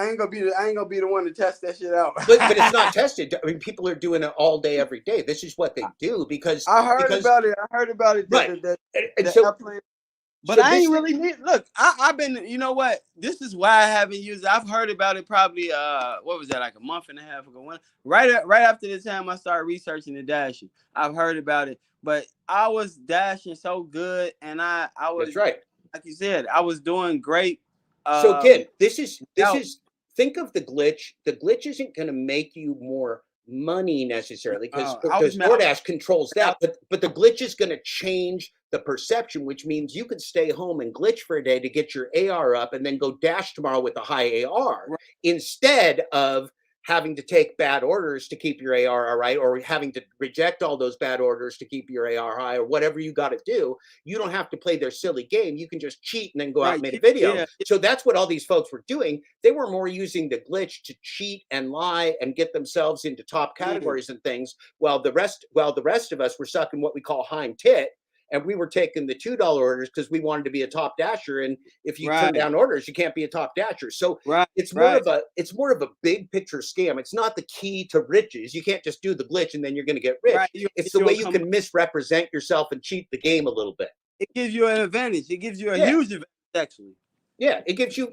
ain't gonna be the one to test that shit out. but it's not tested. I mean, people are doing it all day, every day. This is what they do because I heard about it. Right. And so, airplane. But I ain't really need. Look, I've been. You know what? This is why I haven't used it. I've heard about it probably. What was that? Like a month and a half ago. Right after the time I started researching the dashing, I've heard about it. But I was dashing so good, and I was. That's right. Like you said, I was doing great. So Ken, this is think of the glitch. The glitch isn't going to make you more money necessarily because DoorDash controls that, but the glitch is going to change the perception, which means you could stay home and glitch for a day to get your AR up and then go dash tomorrow with a high AR instead of having to take bad orders to keep your AR all right, or having to reject all those bad orders to keep your AR high, or whatever you got to do. You don't have to play their silly game. You can just cheat and then go out and make a video. Yeah. So that's what all these folks were doing. They were more using the glitch to cheat and lie and get themselves into top categories and things, while the rest of us were sucking what we call hind tit. And we were taking the $2 orders because we wanted to be a top dasher. And if you turn down orders, you can't be a top dasher. So it's more of a big picture scam. It's not the key to riches. You can't just do the glitch and then you're going to get rich. It's the way you can misrepresent yourself and cheat the game a little bit. It gives you an advantage. It gives you a huge advantage, actually. Yeah, it gives you,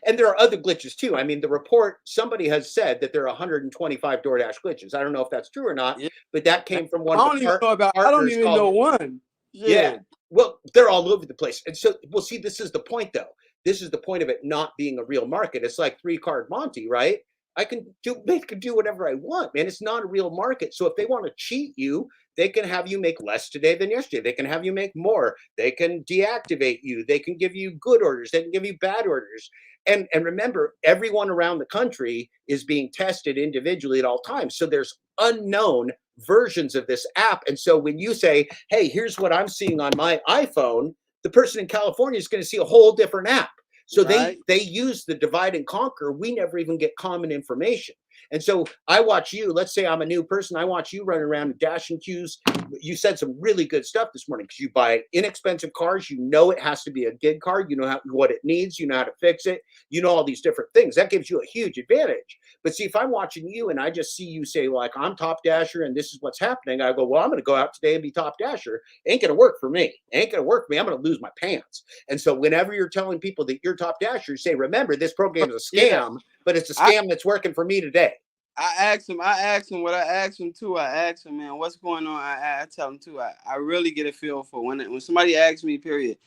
and there are other glitches too. I mean, the report, somebody has said that there are 125 DoorDash glitches. I don't know if that's true or not, but that came from one of the partners. I don't even know one. Yeah. Well, they're all over the place. And so, well, see, this is the point, though. This is the point of it not being a real market. It's like 3-card Monte, right? They can do whatever I want, man. It's not a real market. So if they want to cheat you, they can have you make less today than yesterday. They can have you make more. They can deactivate you. They can give you good orders. They can give you bad orders. And remember, everyone around the country is being tested individually at all times. So there's unknown versions of this app. And so when you say, hey, here's what I'm seeing on my iPhone, the person in California is going to see a whole different app. So they use the divide and conquer. We never even get common information. And so I watch you, let's say I'm a new person. I watch you run around and dashing queues. You said some really good stuff this morning because you buy inexpensive cars. You know it has to be a gig car. You know what it needs. You know how to fix it. You know all these different things. That gives you a huge advantage. But see, if I'm watching you and I just see you say, like, I'm top dasher and this is what's happening, I go, well, I'm going to go out today and be top dasher. Ain't going to work for me. Ain't going to work for me. I'm going to lose my pants. And so whenever you're telling people that you're top dasher, you say, remember, this program is a scam, but it's a scam that's working for me today. I asked him what I asked him too. I asked him, man, what's going on? I tell him too. I really get a feel for when somebody asks me, period,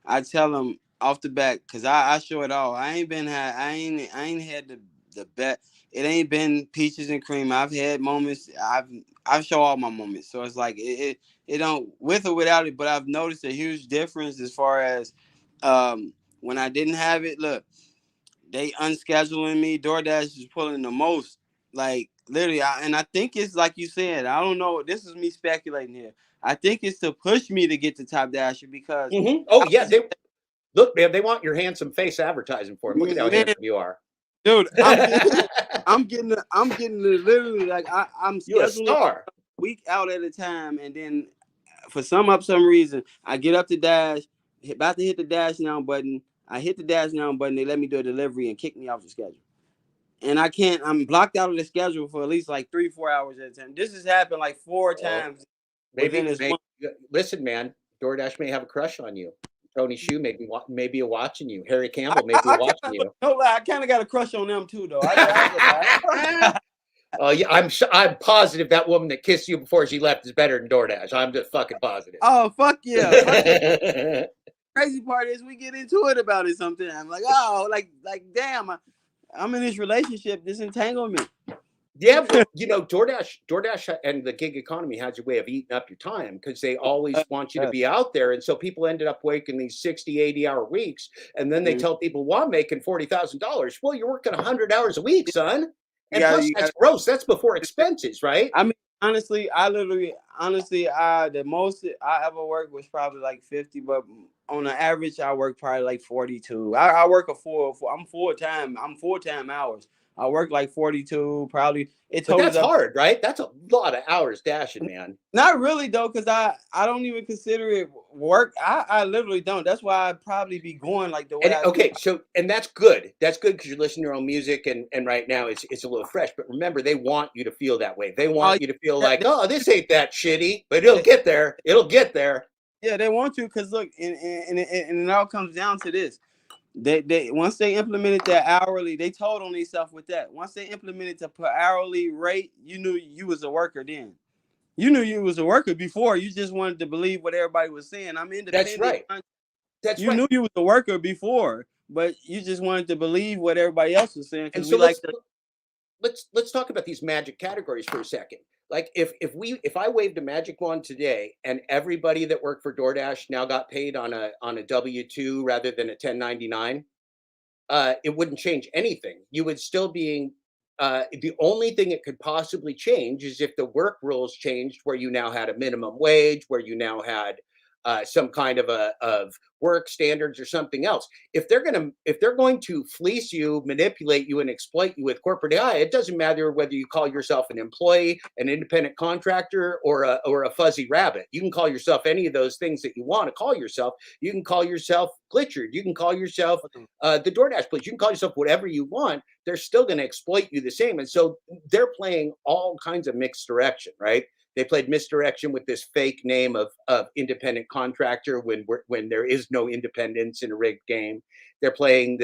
I tell them off the bat, because I show it all. I ain't had the bet. It ain't been peaches and cream. I've had moments. I show all my moments. So it's like it don't, with or without it, but I've noticed a huge difference as far as when I didn't have it. Look, they unscheduling me. DoorDash is pulling the most. Like, literally, and I think it's like you said, I don't know, this is me speculating here. I think it's to push me to get the top dasher because... Oh, yeah. Look, man, they want your handsome face advertising for them. Look at how handsome you are. Dude, I'm getting literally, like, I'm You're a star. A week out at a time, and then for some reason, I get up to dash, about to hit the dash now button. I hit the dash now button, they let me do a delivery and kick me off the schedule. and I'm blocked out of the schedule for at least like 3-4 hours at a time. This has happened like 4 times within this month. Listen, man, DoorDash may have a crush on you. Tony Hsu may be watching you. Harry Campbell may be watching you. No lie, I kind of got a crush on them too, though. Oh yeah, I'm positive that woman that kissed you before she left is better than DoorDash. I'm just fucking positive. Oh fuck yeah! Crazy part is we get into it about it sometimes. Like, oh, like damn, I'm in this relationship. This entangled me. Yeah, but DoorDash and the gig economy has a way of eating up your time because they always want you to be out there. And so people ended up working these 60, 80-hour weeks. And then they tell people, well, I'm making $40,000. Well, you're working 100 hours a week, son. And plus, that's gross. That's before expenses, right? I mean, honestly, the most I ever worked was probably like 50, but on an average, I work probably like 42. I work I'm full-time hours. I work like 42, probably. But that's hard, right? That's a lot of hours dashing, man. Not really, though, because I don't even consider it work. I literally don't. That's why I'd probably be going like the way and that's good. That's good because you're listening to your own music, and right now it's a little fresh. But remember, they want you to feel that way. They want you to feel like, oh, this ain't that shitty, but it'll get there. It'll get there. Yeah, they want you because, look, and it all comes down to this. They once they implemented that hourly, they told on themselves with that. Once they implemented the per hourly rate, you knew you was a worker then. You knew you was a worker before. You just wanted to believe what everybody was saying. I'm independent. That's right. You knew you was a worker before, but you just wanted to believe what everybody else was saying. And so let's talk about these magic categories for a second. Like if I waved a magic wand today and everybody that worked for DoorDash now got paid on a W-2 rather than a 1099, it wouldn't change anything. You would still be the only thing it could possibly change is if the work rules changed, where you now had a minimum wage, where you now had some kind of work standards or something else. If they're going to fleece you, manipulate you, and exploit you with corporate AI, it doesn't matter whether you call yourself an employee, an independent contractor, or a fuzzy rabbit. You can call yourself any of those things that you want to call yourself. You can call yourself Glitchard. You can call yourself the DoorDash police. You can call yourself whatever you want. They're still going to exploit you the same. And so they're playing all kinds of mixed direction, right? They played misdirection with this fake name of independent contractor when there is no independence in a rigged game. They're playing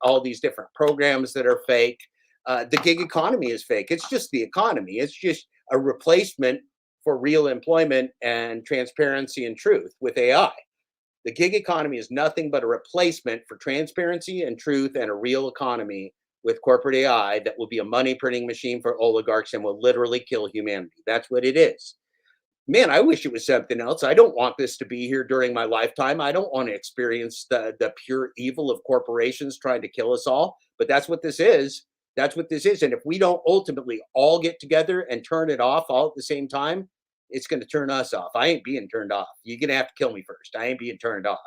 all these different programs that are fake. The gig economy is fake. It's just the economy. It's just a replacement for real employment and transparency and truth with AI. The gig economy is nothing but a replacement for transparency and truth and a real economy with corporate AI that will be a money printing machine for oligarchs and will literally kill humanity. That's what it is. Man, I wish it was something else. I don't want this to be here during my lifetime. I don't want to experience the pure evil of corporations trying to kill us all. But that's what this is. That's what this is. And if we don't ultimately all get together and turn it off all at the same time, it's going to turn us off. I ain't being turned off. You're going to have to kill me first. I ain't being turned off.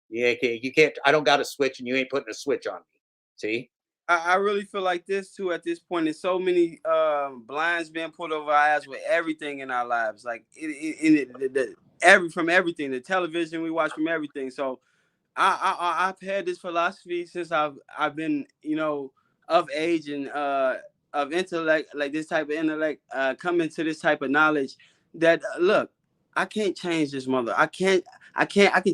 You can't. I don't got a switch and you ain't putting a switch on me. See? I really feel like this too at this point. There's so many blinds being put over our eyes with everything in our lives, like from everything, the television we watch, from everything. So I've had this philosophy since I've been of age and of intellect, like this type of intellect, coming to this type of knowledge that look, I can't change this mother. I can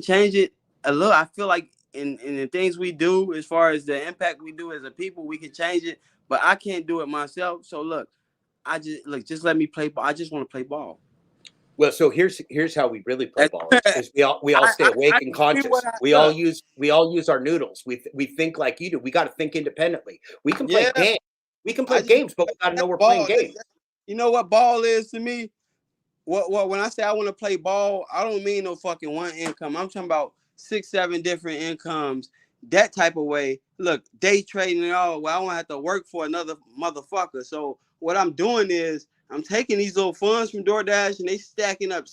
change it a little. I feel like. In the things we do, as far as the impact we do as a people, we can change it, but I can't do it myself. So look, just let me play ball. I just want to play ball. Well, so here's how we really play ball. Is we all stay awake and conscious. We all use our noodles. We think like you do. We got to think independently. We can play games. We can play games, but we got to know we're playing games. You know what ball is to me? What when I say I want to play ball, I don't mean no fucking one income. I'm talking about 6-7 different incomes, that type of way. Look, day trading and all. Well, I won't have to work for another motherfucker. So what I'm doing is I'm taking these little funds from DoorDash and they stacking up.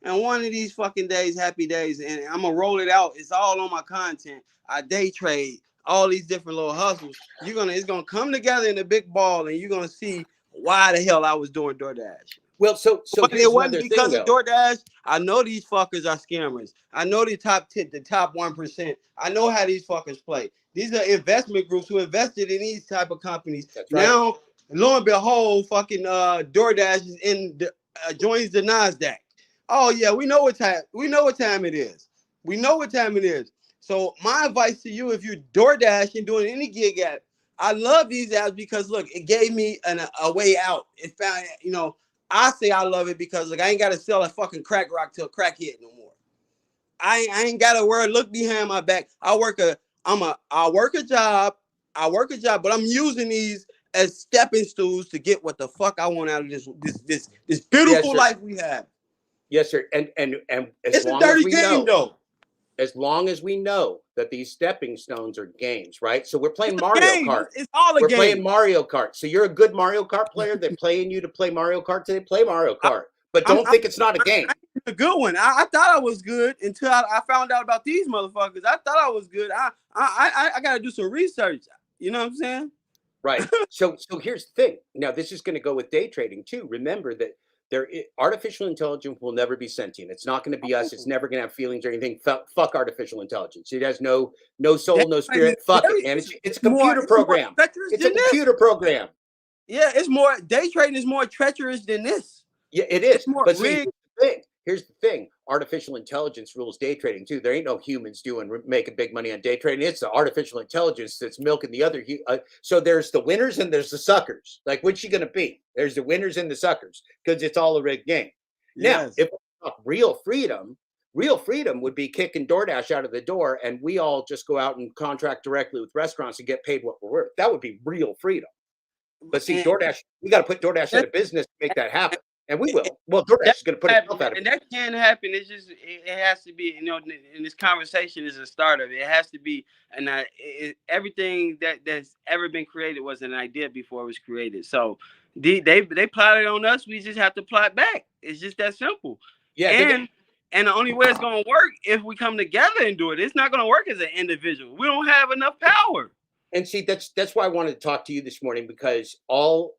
And one of these fucking days, happy days, and I'm gonna roll it out. It's all on my content. I day trade all these different little hustles. It's gonna come together in a big ball, and you're gonna see why the hell I was doing DoorDash. Well, so But here's it wasn't another because thing, of though. DoorDash. I know these fuckers are scammers. I know the top 1%. I know how these fuckers play. These are investment groups who invested in these type of companies. That's right. Now, lo and behold, fucking DoorDash is joins the NASDAQ. Oh yeah, we know what time it is. We know what time it is. So my advice to you, if you're DoorDash and doing any gig app, I love these apps because look, it gave me a way out. It found, I say I love it because like I ain't gotta sell a fucking crack rock to a crackhead no more. I ain't gotta look behind my back. I work a job, but I'm using these as stepping stools to get what the fuck I want out of this beautiful life we have. Yes, sir. And as It's a long dirty as we game know, as long as we know that these stepping stones are games, right? So we're playing It's Mario Kart. It's all a We're game. playing Mario Kart. So you're a good Mario Kart player. They're playing you to play Mario Kart today. Play Mario Kart, but don't think it's not a game. A good one. I thought I was good until I found out about these motherfuckers. I thought I was good. I gotta do some research. You know what I'm saying? Right. So here's the thing. Now this is going to go with day trading too. Remember that artificial intelligence will never be sentient. It's not going to be us. It's never going to have feelings or anything. Fuck artificial intelligence. It has no soul, no spirit. Fuck it, man. It's a computer program. It's a computer program. Yeah, it's more. Day trading is more treacherous than this. Yeah, it is. But see, here's the thing. Artificial intelligence rules day trading too. There ain't no humans making big money on day trading. It's the artificial intelligence that's milking the other. So there's the winners and there's the suckers. Like, what's she gonna be? There's the winners and the suckers because it's all a rigged game. Now, if we talk real freedom would be kicking DoorDash out of the door, and we all just go out and contract directly with restaurants and get paid what we're worth. That would be real freedom. But see, DoorDash, we got to put DoorDash out of business to make that happen. And we will. Well, DoorDash is going to put itself out of business. And that can happen. It's just, it has to be, in this conversation is a start of it. It has to be, and everything that's ever been created was an idea before it was created. So they plotted on us. We just have to plot back. It's just that simple. Yeah. And the only way it's going to work if we come together and do it. It's not going to work as an individual. We don't have enough power. And see, that's why I wanted to talk to you this morning, because all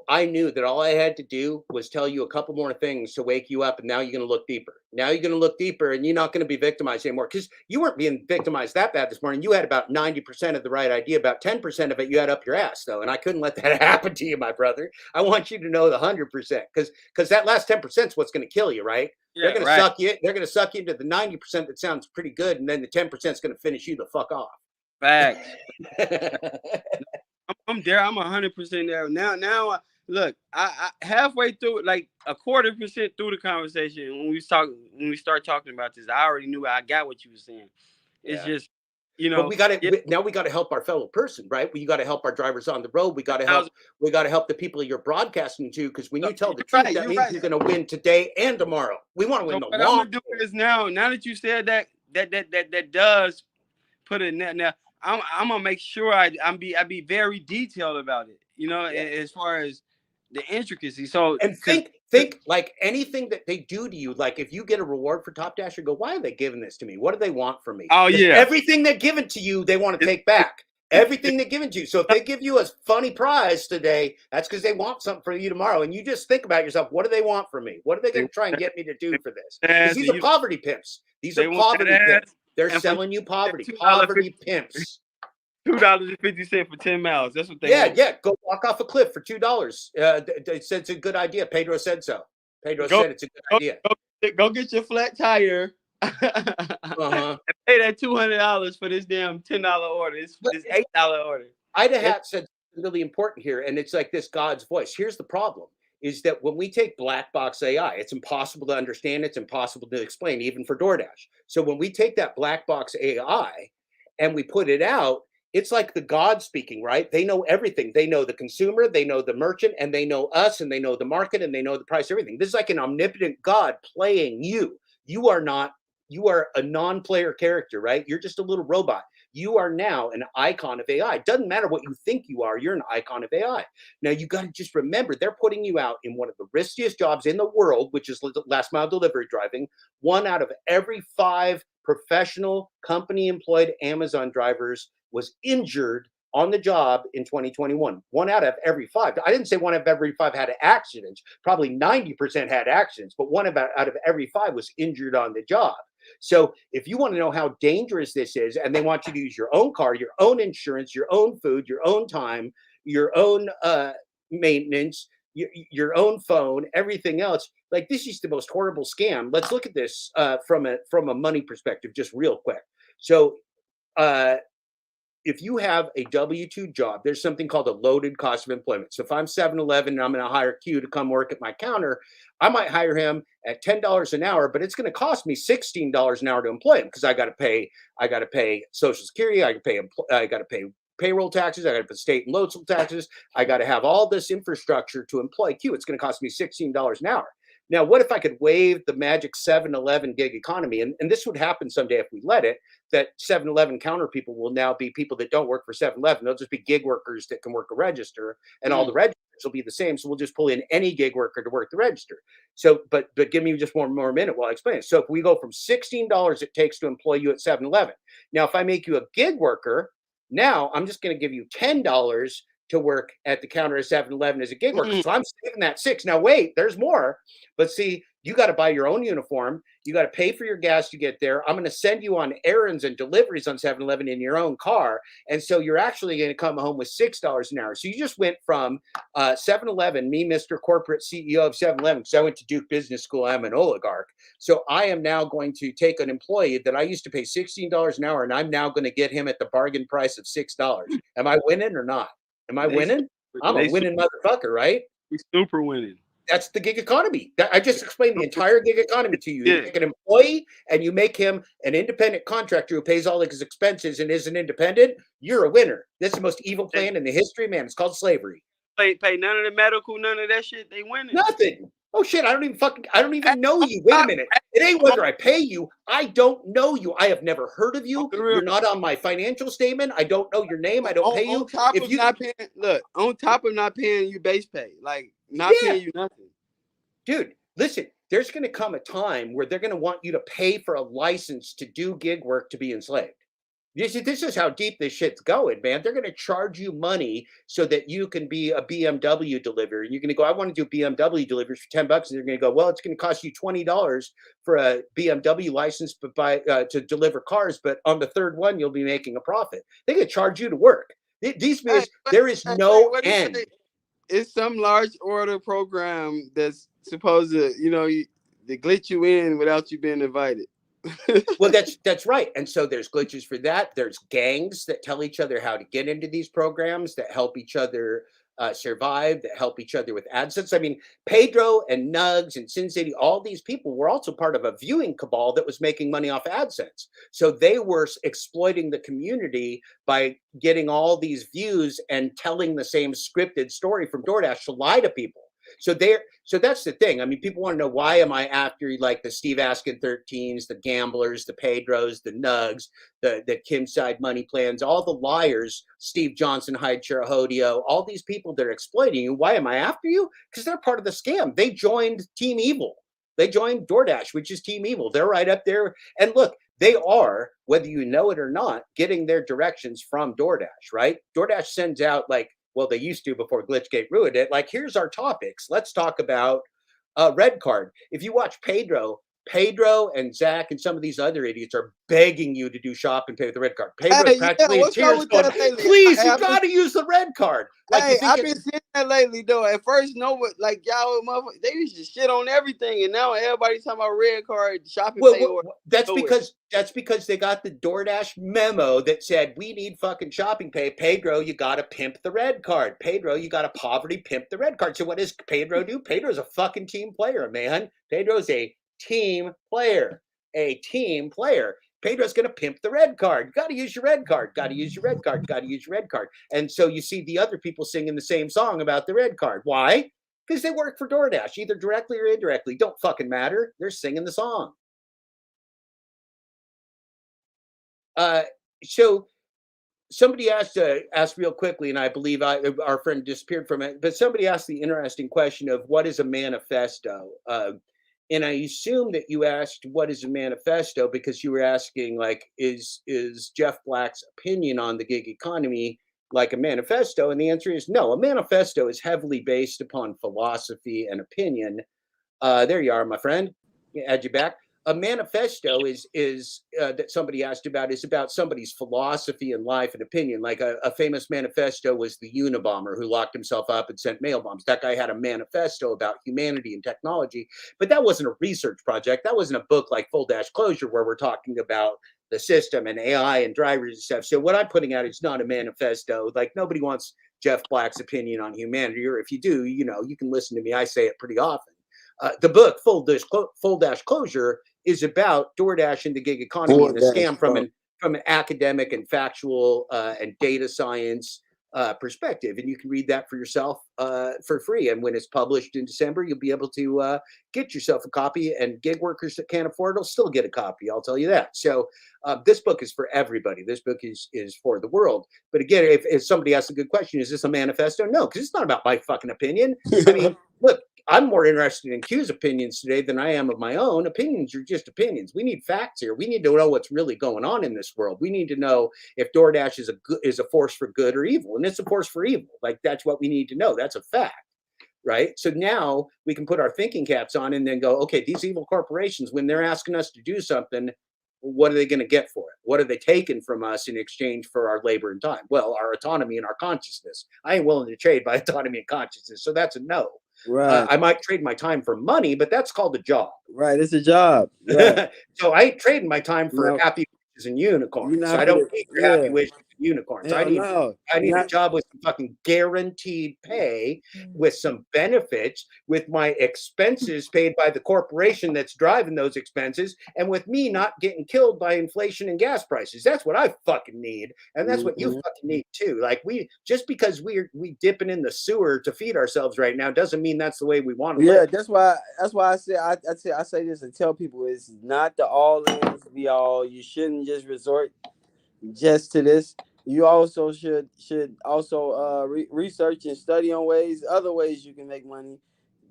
I knew that all I had to do was tell you a couple more things to wake you up, and now you're going to look deeper. Now you're going to look deeper, and you're not going to be victimized anymore, because you weren't being victimized that bad this morning. You had about 90% of the right idea. About 10% of it you had up your ass, though, and I couldn't let that happen to you, my brother. I want you to know the 100%, because that last 10% is what's going to kill you, right? Yeah, they're going to suck you. They're going to suck you into the 90% that sounds pretty good, and then the 10% is going to finish you the fuck off. Facts. I'm there. I'm 100% there now. Look, I halfway through, like a 25% through the conversation, when we start talking about this, I already knew I got what you were saying. It's just, but we got to now. We got to help our fellow person, right? We got to help our drivers on the road. We got to help. We got to help the people you're broadcasting to, because when you tell the truth, that means you're going to win today and tomorrow. We want to win the long. What I'm gonna do is now that you said that does put it in now. I'm gonna make sure I be very detailed about it, as far as the intricacies. So and think like anything that they do to you, like if you get a reward for Top Dasher, go, why are they giving this to me? What do they want from me? Oh yeah, everything they're giving to you, they want to take back. Everything they're giving to you. So if they give you a funny prize today, that's because they want something from you tomorrow. And you just think about yourself, what do they want from me? What are they going to try and get me to do for this? Because these are poverty pimps. These are poverty pimps. They're selling you poverty. Poverty pimps. $2.50 for 10 miles. That's what they want. Yeah. Go walk off a cliff for $2. They said it's a good idea. Pedro said so. Pedro said it's a good idea. Go get your flat tire. And pay that $200 for this damn $10 order. This $8 order. Ida Hat said something really important here, and it's like this God's voice. Here's the problem. Is that when we take black box AI, it's impossible to understand, it's impossible to explain, even for DoorDash. So when we take that black box AI and we put it out, it's like the God speaking, right? They know everything. They know the consumer, they know the merchant, and they know us, and they know the market, and they know the price, everything. This is like an omnipotent God playing you. You are a non-player character, right? You're just a little robot. You are now an icon of AI. It doesn't matter what you think you are. You're an icon of AI. Now, you got to just remember, they're putting you out in one of the riskiest jobs in the world, which is last mile delivery driving. 1 out of every 5 professional company-employed Amazon drivers was injured on the job in 2021. 1 out of every 5. I didn't say 1 out of every 5 had accidents. Probably 90% had accidents, but 1 out of every 5 was injured on the job. So if you want to know how dangerous this is, and they want you to use your own car, your own insurance, your own food, your own time, your own maintenance, your own phone, everything else, like this is the most horrible scam. Let's look at this from a money perspective, just real quick. So if you have a W-2 job, there's something called a loaded cost of employment. So if I'm 7-Eleven and I'm going to hire Q to come work at my counter, I might hire him at $10 an hour, but it's going to cost me $16 an hour to employ him because I got to pay Social Security, I got to pay payroll taxes, I got to pay state and local taxes, I got to have all this infrastructure to employ Q. It's going to cost me $16 an hour. Now, what if I could waive the magic 7-Eleven gig economy? And this would happen someday if we let it, that 7-Eleven counter people will now be people that don't work for 7-Eleven. They'll just be gig workers that can work a register, and all the registers will be the same. So we'll just pull in any gig worker to work the register. So, but give me just one more minute while I explain it. So if we go from $16 it takes to employ you at 7-Eleven. Now, if I make you a gig worker, now I'm just going to give you $10 to work at the counter at 7-Eleven as a gig worker. So I'm saving that $6. Now, wait, there's more. But see, you got to buy your own uniform. You got to pay for your gas to get there. I'm going to send you on errands and deliveries on 7-Eleven in your own car. And so you're actually going to come home with $6 an hour. So you just went from 7-Eleven, me, Mr. Corporate CEO of 7-Eleven, because I went to Duke Business School. I'm an oligarch. So I am now going to take an employee that I used to pay $16 an hour, and I'm now going to get him at the bargain price of $6. Am I winning or not? Am I winning? I'm a winning motherfucker, right? He's super winning. That's the gig economy. I just explained the entire gig economy to you. You make an employee and you make him an independent contractor who pays all his expenses and isn't independent. You're a winner. That's the most evil plan in the history, man. It's called slavery. Pay none of the medical, none of that shit. They winning. Nothing. Oh shit! I don't even know you. Wait a minute. It ain't whether I pay you. I don't know you. I have never heard of you. You're not on my financial statement. I don't know your name. I don't pay you. On top of not paying you base pay, like not paying you nothing. Dude, listen. There's going to come a time where they're going to want you to pay for a license to do gig work to be enslaved. This is how deep this shit's going, man. They're going to charge you money so that you can be a BMW delivery. And you're going to go, I want to do BMW deliveries for $10. And they're going to go, well, it's going to cost you $20 for a BMW license to deliver cars. But on the third one, you'll be making a profit. They're going to charge you to work. There is no end. It's some large order program that's supposed to, they glitch you in without you being invited. Well, that's right. And so there's glitches for that. There's gangs that tell each other how to get into these programs, that help each other survive, that help each other with AdSense. I mean, Pedro and Nugs and Sin City, all these people were also part of a viewing cabal that was making money off AdSense. So they were exploiting the community by getting all these views and telling the same scripted story from DoorDash to lie to people. So that's the thing. I mean, people want to know, why am I after like the Steve Askin 13s, the gamblers, the Pedros, the Nugs, the Kim Side money plans, all the liars, Steve Johnson, Hyde Chirahodio, all these people that are exploiting you. Why am I after you? Because they're part of the scam. They joined Team Evil. They joined DoorDash, which is Team Evil. They're right up there. And look, they are, whether you know it or not, getting their directions from DoorDash, right? DoorDash sends out well, they used to before Glitchgate ruined it. Like, here's our topics. Let's talk about Red Card. If you watch Pedro and Zach and some of these other idiots are begging you to do shop and pay with the Red Card. Pedro's practically in tears going, please, you got to use the Red Card. I've been seeing that lately, though. At first, y'all, motherfuckers, they used to shit on everything, and now everybody's talking about Red Card, shopping pay. That's because they got the DoorDash memo that said, we need fucking shopping pay. Pedro, you got to pimp the Red Card. Pedro, you got to poverty pimp the Red Card. So what does Pedro do? Pedro's a fucking team player, man. Pedro's a team player. Pedro's going to pimp the Red Card. You got to use your Red Card. Got to use your Red Card. Got to use your Red Card. And so you see the other people singing the same song about the Red Card. Why? Because they work for DoorDash, either directly or indirectly. Don't fucking matter. They're singing the song. So somebody asked real quickly, and I believe our friend disappeared from it, but somebody asked the interesting question of what is a manifesto? And I assume that you asked what is a manifesto because you were asking, like, is Jeff Black's opinion on the gig economy like a manifesto? And the answer is no. A manifesto is heavily based upon philosophy and opinion. There you are, my friend. Add you back. A manifesto is that somebody asked about is about somebody's philosophy and life and opinion. Like a famous manifesto was the Unabomber who locked himself up and sent mail bombs. That guy had a manifesto about humanity and technology, but that wasn't a research project. That wasn't a book like Full Dash Closure where we're talking about the system and AI and drivers and stuff. So what I'm putting out is not a manifesto. Like nobody wants Jeff Black's opinion on humanity, or if you do, you know, you can listen to me. I say it pretty often. The book Full Dash Closure is about DoorDash and the gig economy and the scam from an academic and factual and data science perspective. And you can read that for yourself for free. And when it's published in December, you'll be able to get yourself a copy. And gig workers that can't afford it will still get a copy. I'll tell you that. So this book is for everybody. This book is for the world. But again, if somebody asks a good question, is this a manifesto? No, because it's not about my fucking opinion. I mean, look, I'm more interested in Q's opinions today than I am of my own. Opinions are just opinions. We need facts here. We need to know what's really going on in this world. We need to know if DoorDash is a force for good or evil, and it's a force for evil. Like that's what we need to know. That's a fact, right? So now we can put our thinking caps on and then go, okay, these evil corporations, when they're asking us to do something, what are they going to get for it? What are they taking from us in exchange for our labor and time? Well, our autonomy and our consciousness. I ain't willing to trade my autonomy and consciousness, so that's a no. Right. I might trade my time for money, but that's called a job. Right. It's a job. Right. So I ain't trading my time for happy wishes and unicorns. So I don't need happy wishes and unicorns. I need a job with some fucking guaranteed pay, with some benefits, with my expenses paid by the corporation that's driving those expenses, and with me not getting killed by inflation and gas prices. That's what I fucking need, and that's what you fucking need too. Like just because we dipping in the sewer to feed ourselves right now doesn't mean that's the way we want to live. That's why I say this and tell people it's not the all ends be all. You shouldn't just resort just to this. You also should also research and study on other ways you can make money.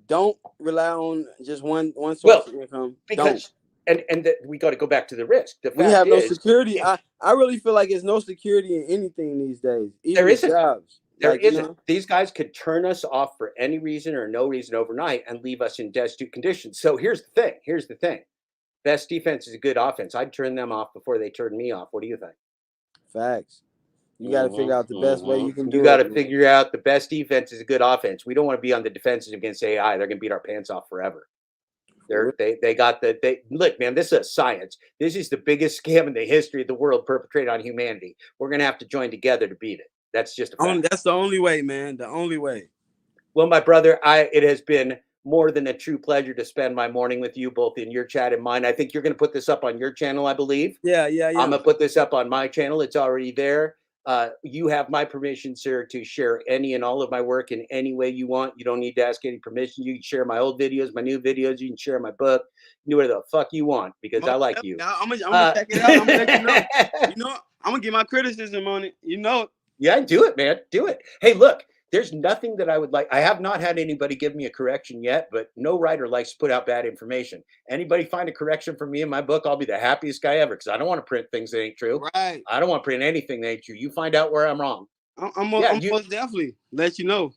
Don't rely on just one source of income. Because we got to go back to the risk. We have no security. I really feel like there's no security in anything these days. There isn't. Jobs. There isn't. These guys could turn us off for any reason or no reason overnight and leave us in destitute conditions. So here's the thing. Best defense is a good offense. I'd turn them off before they turn me off. What do you think? Facts. You got to figure out the best way you can do it. You got to figure out the best defense is a good offense. We don't want to be on the defensive against AI. They're going to beat our pants off forever. Look, man, this is science. This is the biggest scam in the history of the world perpetrated on humanity. We're going to have to join together to beat it. That's just a fact. That's the only way, man. The only way. Well, my brother, it has been more than a true pleasure to spend my morning with you, both in your chat and mine. I think you're going to put this up on your channel, I believe. Yeah. I'm going to put this up on my channel. It's already there. You have my permission, sir, to share any and all of my work in any way you want. You don't need to ask any permission. You can share my old videos, my new videos. You can share my book. You do whatever the fuck you want because I like you. I'm gonna check it out. I'm gonna let you know. You know, I'm gonna get my criticism on it. You know. Yeah, do it, man. Do it. Hey, look. There's nothing that I would like. I have not had anybody give me a correction yet, but no writer likes to put out bad information. Anybody find a correction for me in my book, I'll be the happiest guy ever because I don't want to print things that ain't true. Right. I don't want to print anything that ain't true. You find out where I'm wrong. I'm most definitely let you know.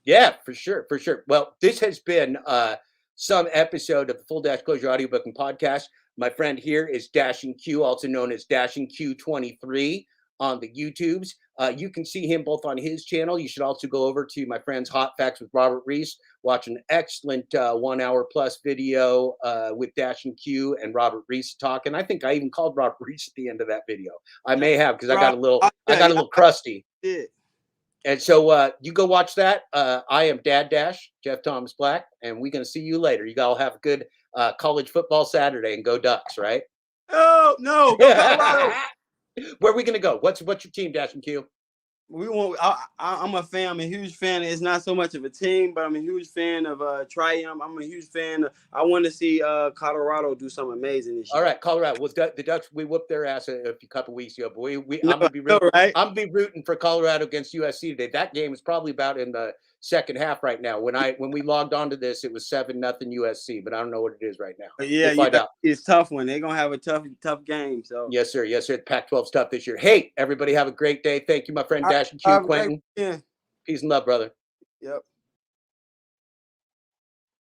Yeah, for sure. Well, this has been some episode of the Full Dash Closure Audiobook and Podcast. My friend here is Dashing Q, also known as Dashing Q23 on the YouTubes. You can see him both on his channel. You should also go over to my friend's Hot Facts with Robert Reese, watch an excellent 1 hour plus video with Dashing Q and Robert Reese talking. I think I even called Robert Reese at the end of that video. I may have because I got a little crusty. Yeah. And so you go watch that. I am Dad Dash, Jeff Thomas Black, and we're going to see you later. You all have a good college football Saturday and go Ducks, right? Oh, no. Go Colorado. Where are we going to go? What's your team, Dash and Q? I'm a fan. I'm a huge fan. It's not so much of a team, but I'm a huge fan of Triumph. I'm a huge fan. I want to see Colorado do something amazing this year. All right, Colorado. Well, the Ducks, we whooped their ass a couple weeks ago, but I'm gonna be rooting for Colorado against USC today. That game is probably about in the second half right now. When we logged onto this, it was 7-0 USC, but I don't know what it is right now. But yeah, We'll find out. It's tough one. They're gonna have a tough game. So Yes, sir. Yes, sir. Pac-12's tough this year. Hey, everybody, have a great day. Thank you, my friend Dash and Q, Quentin. Yeah. Peace and love, brother. Yep.